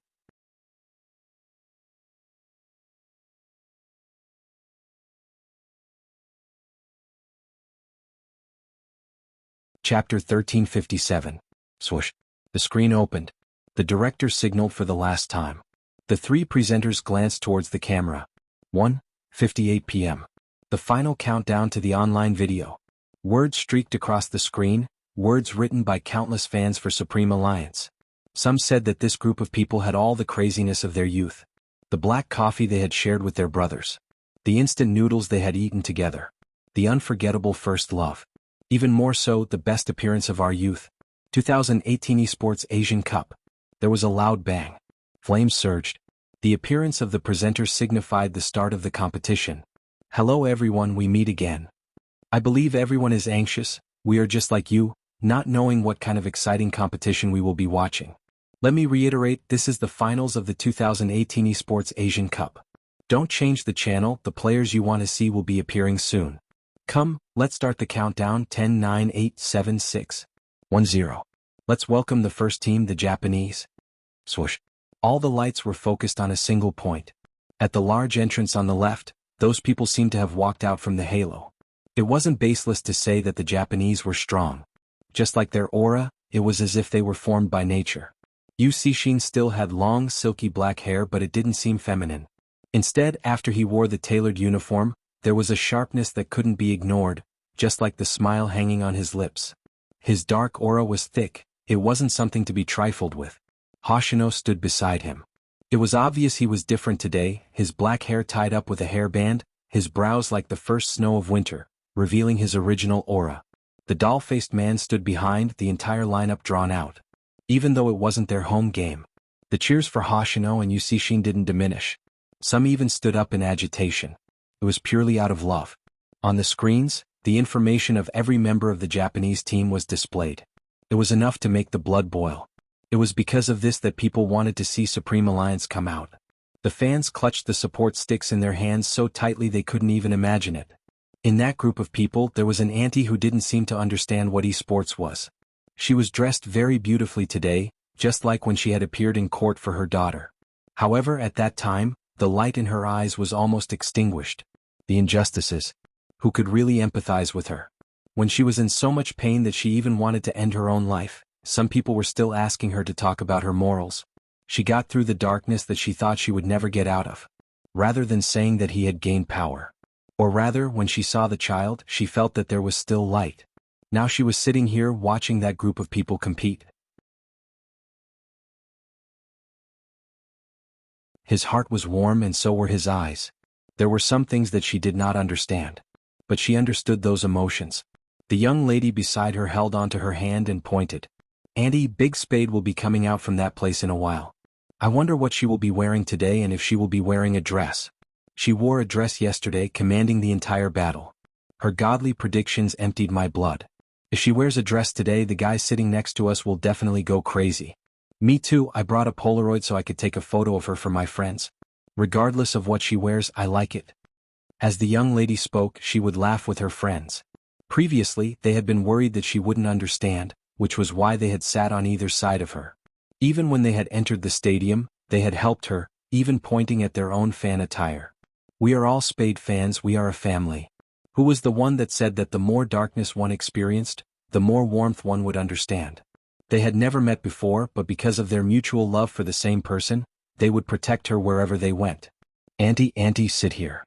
Chapter 1357. Swoosh. The screen opened. The director signaled for the last time. The three presenters glanced towards the camera. 1:58 p.m. The final countdown to the online video. Words streaked across the screen, words written by countless fans for Supreme Alliance. Some said that this group of people had all the craziness of their youth. The black coffee they had shared with their brothers. The instant noodles they had eaten together. The unforgettable first love. Even more so, the best appearance of our youth. 2018 Esports Asian Cup. There was a loud bang. Flames surged. The appearance of the presenter signified the start of the competition. Hello everyone, we meet again. I believe everyone is anxious, we are just like you, not knowing what kind of exciting competition we will be watching. Let me reiterate, this is the finals of the 2018 Esports Asian Cup. Don't change the channel, the players you want to see will be appearing soon. Come, let's start the countdown. 10, 9, 8, 7, 6, 1, 0. Let's welcome the first team, the Japanese. Swoosh. All the lights were focused on a single point. At the large entrance on the left, those people seemed to have walked out from the halo. It wasn't baseless to say that the Japanese were strong. Just like their aura, it was as if they were formed by nature. Yu Cixin still had long silky black hair, but it didn't seem feminine. Instead, after he wore the tailored uniform, there was a sharpness that couldn't be ignored, just like the smile hanging on his lips. His dark aura was thick, it wasn't something to be trifled with. Hoshino stood beside him. It was obvious he was different today, his black hair tied up with a hairband, his brows like the first snow of winter, revealing his original aura. The doll-faced man stood behind, the entire lineup drawn out. Even though it wasn't their home game, the cheers for Hoshino and Yu Cixin didn't diminish. Some even stood up in agitation. It was purely out of love. On the screens, the information of every member of the Japanese team was displayed. It was enough to make the blood boil. It was because of this that people wanted to see Supreme Alliance come out. The fans clutched the support sticks in their hands so tightly they couldn't even imagine it. In that group of people, there was an auntie who didn't seem to understand what esports was. She was dressed very beautifully today, just like when she had appeared in court for her daughter. However, at that time, the light in her eyes was almost extinguished. The injustices. Who could really empathize with her? When she was in so much pain that she even wanted to end her own life, some people were still asking her to talk about her morals. She got through the darkness that she thought she would never get out of. Rather than saying that he had gained power. Or rather, when she saw the child, she felt that there was still light. Now she was sitting here watching that group of people compete. His heart was warm and so were his eyes. There were some things that she did not understand. But she understood those emotions. The young lady beside her held onto her hand and pointed. Auntie, Big Spade will be coming out from that place in a while. I wonder what she will be wearing today and if she will be wearing a dress. She wore a dress yesterday, commanding the entire battle. Her godly predictions emptied my blood. If she wears a dress today, the guy sitting next to us will definitely go crazy. Me too, I brought a Polaroid so I could take a photo of her for my friends. Regardless of what she wears, I like it. As the young lady spoke, she would laugh with her friends. Previously, they had been worried that she wouldn't understand, which was why they had sat on either side of her. Even when they had entered the stadium, they had helped her, even pointing at their own fan attire. We are all Spade fans, we are a family. Who was the one that said that the more darkness one experienced, the more warmth one would understand? They had never met before, but because of their mutual love for the same person, they would protect her wherever they went. Auntie, sit here.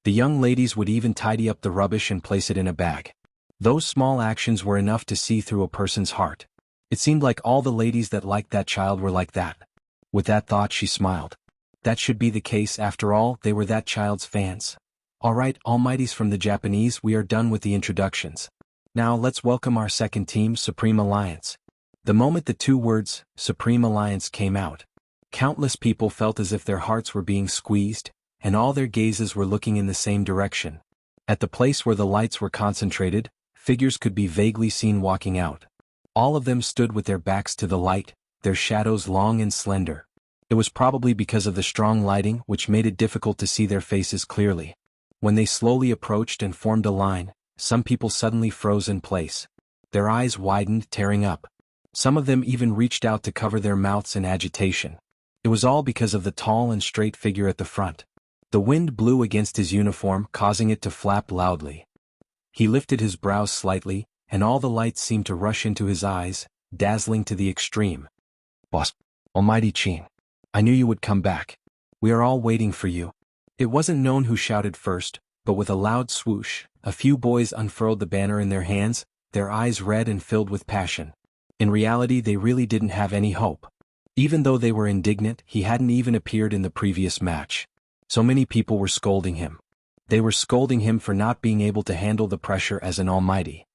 The young ladies would even tidy up the rubbish and place it in a bag. Those small actions were enough to see through a person's heart. It seemed like all the ladies that liked that child were like that. With that thought, she smiled. That should be the case, after all, they were that child's fans. Alright, almighties from the Japanese, we are done with the introductions. Now let's welcome our second team, Supreme Alliance. The moment the two words, Supreme Alliance, came out, countless people felt as if their hearts were being squeezed, and all their gazes were looking in the same direction. At the place where the lights were concentrated, figures could be vaguely seen walking out. All of them stood with their backs to the light, their shadows long and slender. It was probably because of the strong lighting which made it difficult to see their faces clearly. When they slowly approached and formed a line, some people suddenly froze in place. Their eyes widened, tearing up. Some of them even reached out to cover their mouths in agitation. It was all because of the tall and straight figure at the front. The wind blew against his uniform, causing it to flap loudly. He lifted his brows slightly, and all the lights seemed to rush into his eyes, dazzling to the extreme. "Boss, Almighty Qin. I knew you would come back. We are all waiting for you." It wasn't known who shouted first, but with a loud swoosh, a few boys unfurled the banner in their hands, their eyes red and filled with passion. In reality, they really didn't have any hope. Even though they were indignant, he hadn't even appeared in the previous match. So many people were scolding him. They were scolding him for not being able to handle the pressure as an almighty.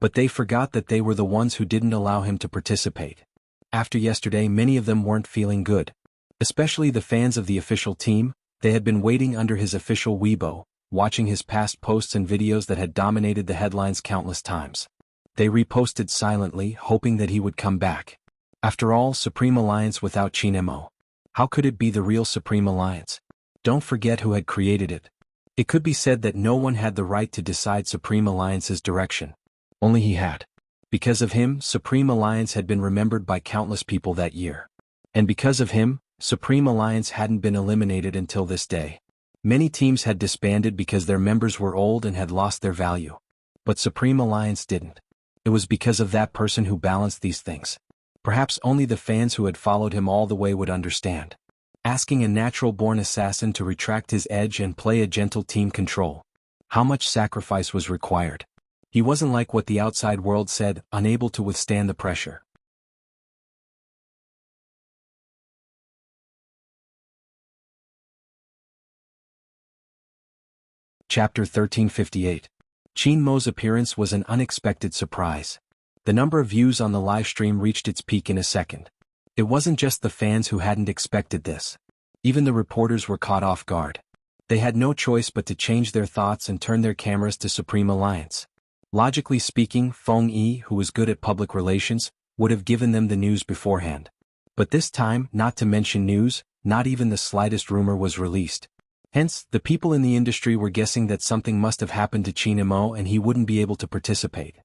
But they forgot that they were the ones who didn't allow him to participate. After yesterday, many of them weren't feeling good. Especially the fans of the official team. They had been waiting under his official Weibo, watching his past posts and videos that had dominated the headlines countless times. They reposted silently, hoping that he would come back. After all, Supreme Alliance without Qin Mo. How could it be the real Supreme Alliance? Don't forget who had created it. It could be said that no one had the right to decide Supreme Alliance's direction. Only he had. Because of him, Supreme Alliance had been remembered by countless people that year. And because of him, Supreme Alliance hadn't been eliminated until this day. Many teams had disbanded because their members were old and had lost their value. But Supreme Alliance didn't. It was because of that person who balanced these things. Perhaps only the fans who had followed him all the way would understand. Asking a natural-born assassin to retract his edge and play a gentle team control. How much sacrifice was required? He wasn't like what the outside world said, unable to withstand the pressure. Chapter 1358. Qin Mo's appearance was an unexpected surprise. The number of views on the livestream reached its peak in a second. It wasn't just the fans who hadn't expected this. Even the reporters were caught off guard. They had no choice but to change their thoughts and turn their cameras to Supreme Alliance. Logically speaking, Feng Yi, who was good at public relations, would have given them the news beforehand. But this time, not to mention news, not even the slightest rumor was released. Hence, the people in the industry were guessing that something must have happened to Qin Mo and he wouldn't be able to participate.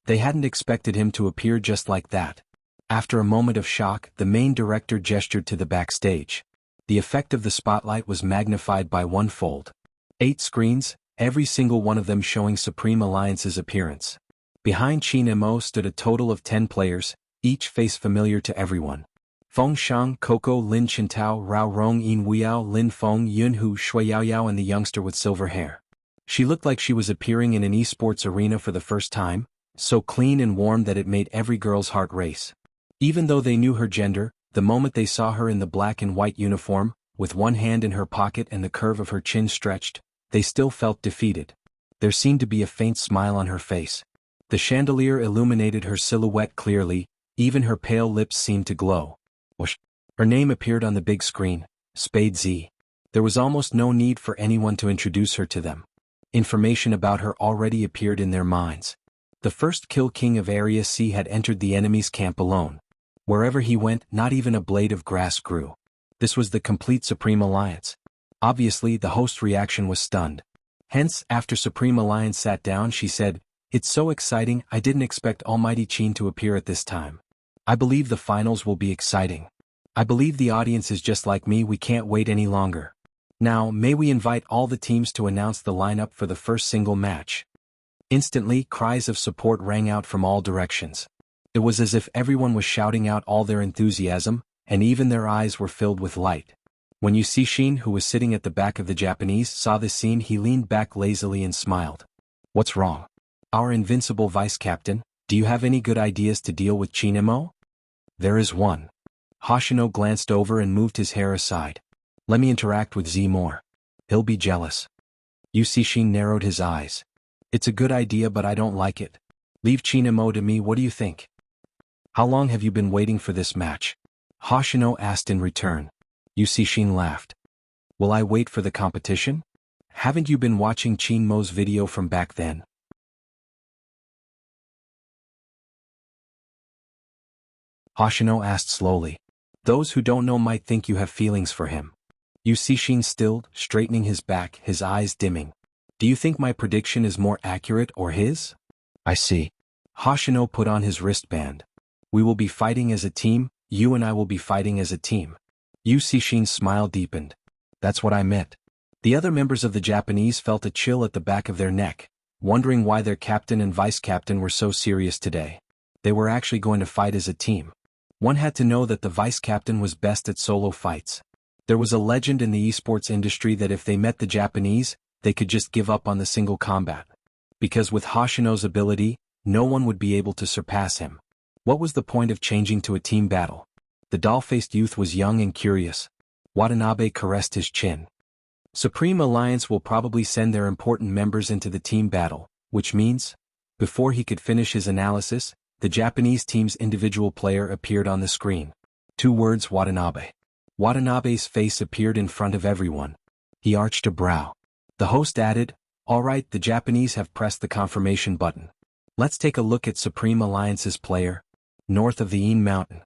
They hadn't expected him to appear just like that. After a moment of shock, the main director gestured to the backstage. The effect of the spotlight was magnified by one-fold. 8 screens, every single one of them showing Supreme Alliance's appearance. Behind Qin Mo stood a total of 10 players, each face familiar to everyone. Feng Shang, Coco, Lin Qintao, Rao Rong, Yin Weiyao, Lin Feng, Yunhu, Shui Yaoyao, and the youngster with silver hair. She looked like she was appearing in an esports arena for the first time, so clean and warm that it made every girl's heart race. Even though they knew her gender, the moment they saw her in the black and white uniform, with one hand in her pocket and the curve of her chin stretched, they still felt defeated. There seemed to be a faint smile on her face. The chandelier illuminated her silhouette clearly, even her pale lips seemed to glow. Whoosh. Her name appeared on the big screen, Spade Z. There was almost no need for anyone to introduce her to them. Information about her already appeared in their minds. The first Kill King of Area C had entered the enemy's camp alone. Wherever he went, not even a blade of grass grew. This was the complete Supreme Alliance. Obviously, the host's reaction was stunned. Hence, after Supreme Alliance sat down, she said, "It's so exciting, I didn't expect Almighty Qin to appear at this time. I believe the finals will be exciting. I believe the audience is just like me, we can't wait any longer. Now, may we invite all the teams to announce the lineup for the first single match." Instantly, cries of support rang out from all directions. It was as if everyone was shouting out all their enthusiasm, and even their eyes were filled with light. When Yu Cixin, who was sitting at the back of the Japanese, saw this scene, he leaned back lazily and smiled. "What's wrong? Our invincible vice-captain, do you have any good ideas to deal with Qin Mo?" "There is one." Hoshino glanced over and moved his hair aside. "Let me interact with Z more. He'll be jealous." Yu Cixin narrowed his eyes. "It's a good idea, but I don't like it. Leave Qin Mo to me, what do you think?" "How long have you been waiting for this match?" Hoshino asked in return. Yu Cixin laughed. "Will I wait for the competition? Haven't you been watching Qin Mo's video from back then?" Hoshino asked slowly. "Those who don't know might think you have feelings for him." Yu Cixin stilled, straightening his back, his eyes dimming. "Do you think my prediction is more accurate or his?" "I see." Hoshino put on his wristband. "We will be fighting as a team, you and I will be fighting as a team." Yu Cixin's smile deepened. "That's what I meant. The other members of the Japanese felt a chill at the back of their neck, wondering why their captain and vice-captain were so serious today. They were actually going to fight as a team. One had to know that the vice-captain was best at solo fights. There was a legend in the esports industry that if they met the Japanese, they could just give up on the single combat. Because with Hoshino's ability, no one would be able to surpass him. What was the point of changing to a team battle? The doll-faced youth was young and curious. Watanabe caressed his chin. Supreme Alliance will probably send their important members into the team battle, which means, before he could finish his analysis, the Japanese team's individual player appeared on the screen. 2 words: Watanabe. Watanabe's face appeared in front of everyone. He arched a brow. The host added, "All right, the Japanese have pressed the confirmation button. Let's take a look at Supreme Alliance's player, north of the Yin Mountain."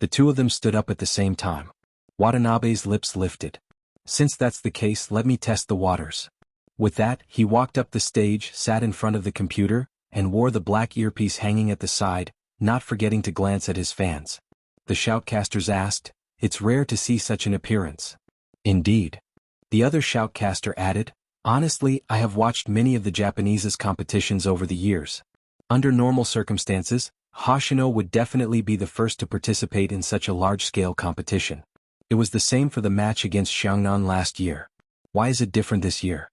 The two of them stood up at the same time. Watanabe's lips lifted. "Since that's the case, let me test the waters." With that, he walked up the stage, sat in front of the computer, and wore the black earpiece hanging at the side, not forgetting to glance at his fans. The shoutcasters asked, "It's rare to see such an appearance." "Indeed." The other shoutcaster added, "Honestly, I have watched many of the Japanese's competitions over the years. Under normal circumstances, Hoshino would definitely be the first to participate in such a large-scale competition. It was the same for the match against Xiangnan last year. Why is it different this year?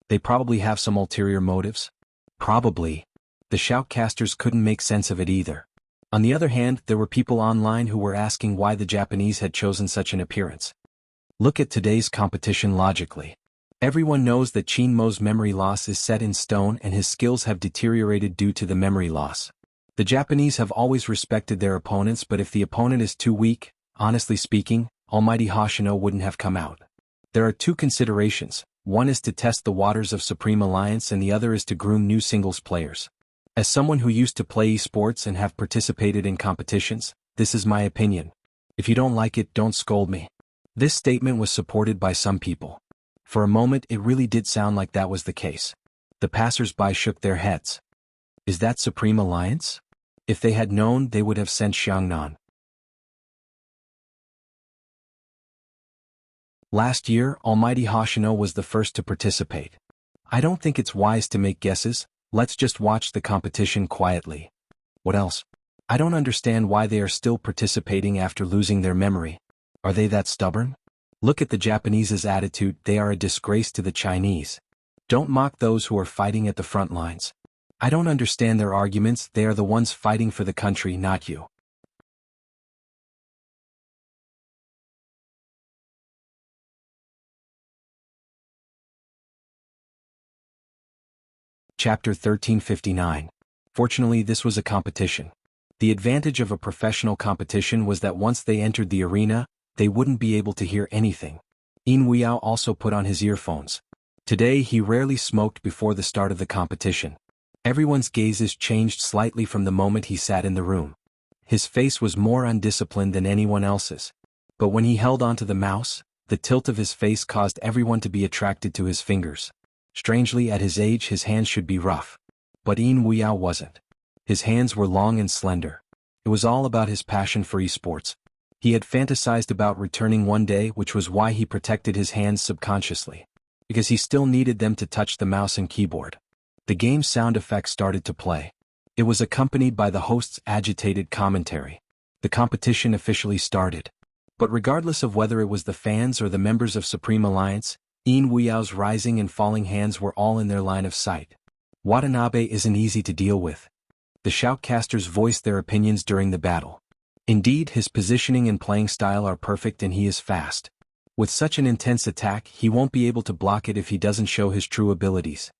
They probably have some ulterior motives?" "Probably." The shoutcasters couldn't make sense of it either. On the other hand, there were people online who were asking why the Japanese had chosen such an appearance. Look at today's competition logically. Everyone knows that Qin Mo's memory loss is set in stone and his skills have deteriorated due to the memory loss. The Japanese have always respected their opponents, but if the opponent is too weak, honestly speaking, Almighty Hoshino wouldn't have come out. There are 2 considerations. One is to test the waters of Supreme Alliance and the other is to groom new singles players. As someone who used to play esports and have participated in competitions, this is my opinion. If you don't like it, don't scold me. This statement was supported by some people. For a moment it really did sound like that was the case. The passers-by shook their heads. Is that Supreme Alliance? If they had known, they would have sent Xiangnan. Last year, Almighty Hoshino was the first to participate. I don't think it's wise to make guesses, let's just watch the competition quietly. What else? I don't understand why they are still participating after losing their memory. Are they that stubborn? Look at the Japanese's attitude, they are a disgrace to the Chinese. Don't mock those who are fighting at the front lines. I don't understand their arguments, they are the ones fighting for the country, not you. Chapter 1359. Fortunately, this was a competition. The advantage of a professional competition was that once they entered the arena, they wouldn't be able to hear anything. Yin Wuxiao also put on his earphones. Today he rarely smoked before the start of the competition. Everyone's gazes changed slightly from the moment he sat in the room. His face was more undisciplined than anyone else's. But when he held onto the mouse, the tilt of his face caused everyone to be attracted to his fingers. Strangely, at his age his hands should be rough. But Yin Wuxiao wasn't. His hands were long and slender. It was all about his passion for esports. He had fantasized about returning one day, which was why he protected his hands subconsciously. Because he still needed them to touch the mouse and keyboard. The game's sound effects started to play. It was accompanied by the host's agitated commentary. The competition officially started. But regardless of whether it was the fans or the members of Supreme Alliance, Yin Wuxiao's rising and falling hands were all in their line of sight. Watanabe isn't easy to deal with. The shoutcasters voiced their opinions during the battle. Indeed, his positioning and playing style are perfect and he is fast. With such an intense attack, he won't be able to block it if he doesn't show his true abilities.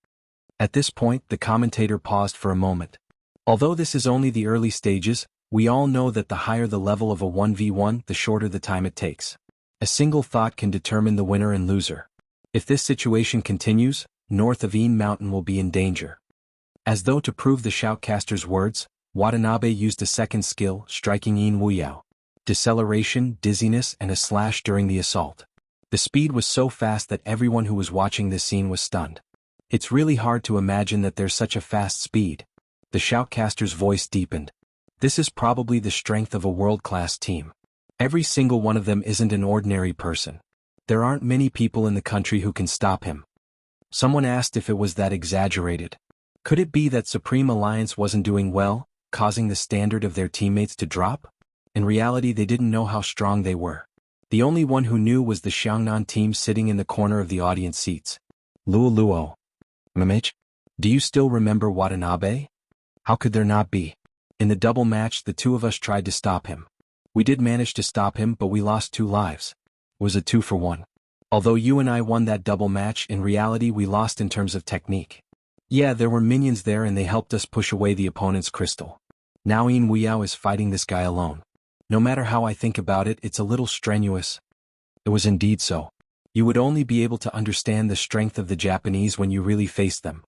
At this point, the commentator paused for a moment. Although this is only the early stages, we all know that the higher the level of a 1v1, the shorter the time it takes. A single thought can determine the winner and loser. If this situation continues, north of Yin Mountain will be in danger. As though to prove the shoutcaster's words, Watanabe used a second skill, striking Yin Wuxiao. Deceleration, dizziness, and a slash during the assault. The speed was so fast that everyone who was watching this scene was stunned. It's really hard to imagine that there's such a fast speed. The shoutcaster's voice deepened. This is probably the strength of a world-class team. Every single one of them isn't an ordinary person. There aren't many people in the country who can stop him. Someone asked if it was that exaggerated. Could it be that Supreme Alliance wasn't doing well, causing the standard of their teammates to drop? In reality, they didn't know how strong they were. The only one who knew was the Xiangnan team sitting in the corner of the audience seats. Luo. Mamich? Do you still remember Watanabe? How could there not be? In the double match, the two of us tried to stop him. We did manage to stop him, but we lost 2 lives. It was a 2-for-1. Although you and I won that double match, in reality we lost in terms of technique. Yeah, there were minions there and they helped us push away the opponent's crystal. Now Yin Wuxiao is fighting this guy alone. No matter how I think about it, it's a little strenuous. It was indeed so. You would only be able to understand the strength of the Japanese when you really face them.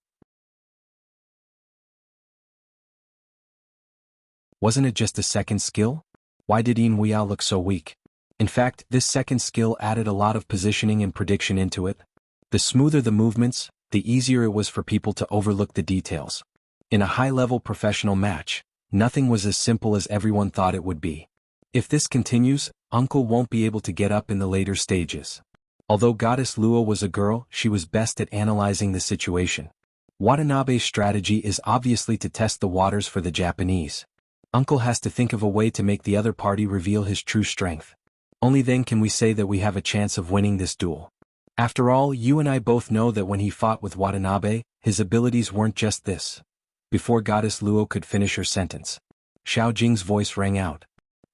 Wasn't it just a second skill? Why did Yin Wuxiao look so weak? In fact, this second skill added a lot of positioning and prediction into it. The smoother the movements, the easier it was for people to overlook the details. In a high-level professional match, nothing was as simple as everyone thought it would be. If this continues, Uncle won't be able to get up in the later stages. Although Goddess Luo was a girl, she was best at analyzing the situation. Watanabe's strategy is obviously to test the waters for the Japanese. Uncle has to think of a way to make the other party reveal his true strength. Only then can we say that we have a chance of winning this duel. After all, you and I both know that when he fought with Watanabe, his abilities weren't just this. Before Goddess Luo could finish her sentence, Xiao Jing's voice rang out.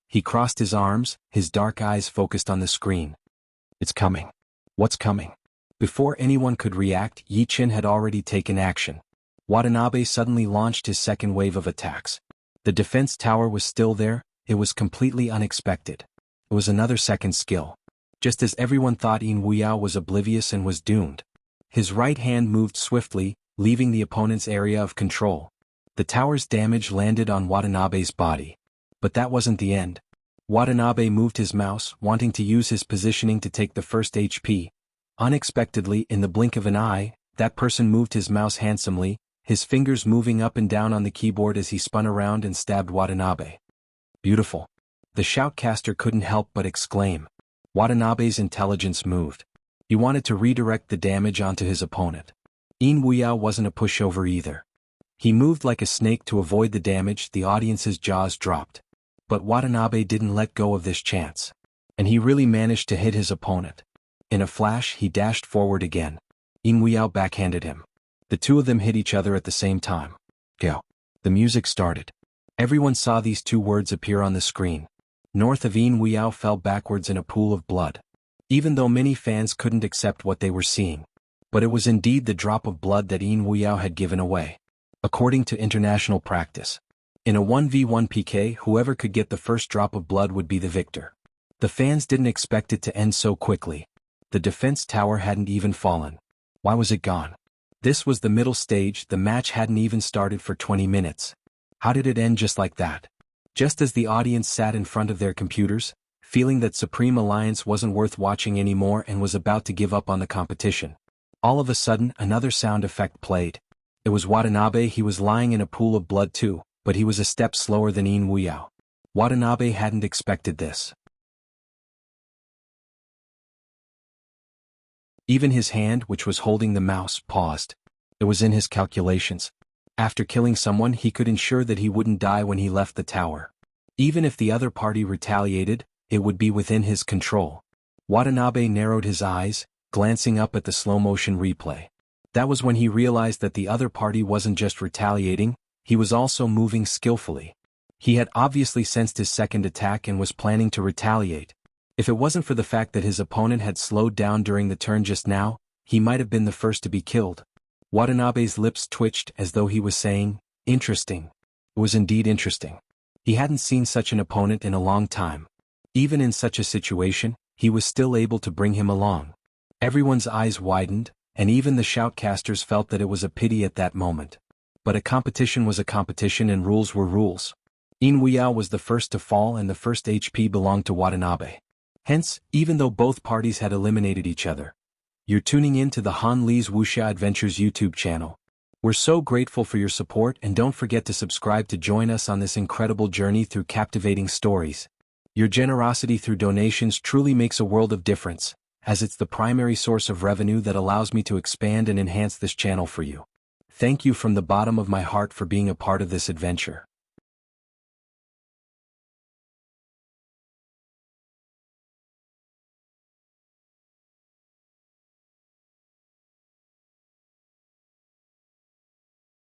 He crossed his arms, his dark eyes focused on the screen. It's coming. What's coming? Before anyone could react, Yi Qin had already taken action. Watanabe suddenly launched his second wave of attacks. The defense tower was still there, it was completely unexpected. It was another second skill. Just as everyone thought Yin Wuxiao was oblivious and was doomed. His right hand moved swiftly, leaving the opponent's area of control. The tower's damage landed on Watanabe's body. But that wasn't the end. Watanabe moved his mouse, wanting to use his positioning to take the first HP. Unexpectedly, in the blink of an eye, that person moved his mouse handsomely, his fingers moving up and down on the keyboard as he spun around and stabbed Watanabe. Beautiful. The shoutcaster couldn't help but exclaim. Watanabe's intelligence moved. He wanted to redirect the damage onto his opponent. Yin Wuxiao wasn't a pushover either. He moved like a snake to avoid the damage. The audience's jaws dropped. But Watanabe didn't let go of this chance. And he really managed to hit his opponent. In a flash, he dashed forward again. Yin Wuxiao backhanded him. The two of them hit each other at the same time. Go. The music started. Everyone saw these 2 words appear on the screen. North of Yin Wuxiao fell backwards in a pool of blood. Even though many fans couldn't accept what they were seeing. But it was indeed the drop of blood that Yin Wuxiao had given away. According to international practice. In a 1v1 PK, whoever could get the first drop of blood would be the victor. The fans didn't expect it to end so quickly. The defense tower hadn't even fallen. Why was it gone? This was the middle stage, the match hadn't even started for 20 minutes. How did it end just like that? Just as the audience sat in front of their computers, feeling that Supreme Alliance wasn't worth watching anymore and was about to give up on the competition. All of a sudden, another sound effect played. It was Watanabe. He was lying in a pool of blood too, but he was a step slower than Yin Wuxiao. Watanabe hadn't expected this. Even his hand, which was holding the mouse, paused. It was in his calculations. After killing someone, he could ensure that he wouldn't die when he left the tower. Even if the other party retaliated, it would be within his control. Watanabe narrowed his eyes, glancing up at the slow-motion replay. That was when he realized that the other party wasn't just retaliating, he was also moving skillfully. He had obviously sensed his second attack and was planning to retaliate. If it wasn't for the fact that his opponent had slowed down during the turn just now, he might have been the first to be killed. Watanabe's lips twitched as though he was saying, "Interesting." It was indeed interesting. He hadn't seen such an opponent in a long time. Even in such a situation, he was still able to bring him along. Everyone's eyes widened, and even the shoutcasters felt that it was a pity at that moment. But a competition was a competition and rules were rules. Yin Wuxiao was the first to fall and the first HP belonged to Watanabe. Hence, even though both parties had eliminated each other. You're tuning in to the Han Li's Wuxia Adventures YouTube channel. We're so grateful for your support and don't forget to subscribe to join us on this incredible journey through captivating stories. Your generosity through donations truly makes a world of difference. as it's the primary source of revenue that allows me to expand and enhance this channel for you. Thank you from the bottom of my heart for being a part of this adventure.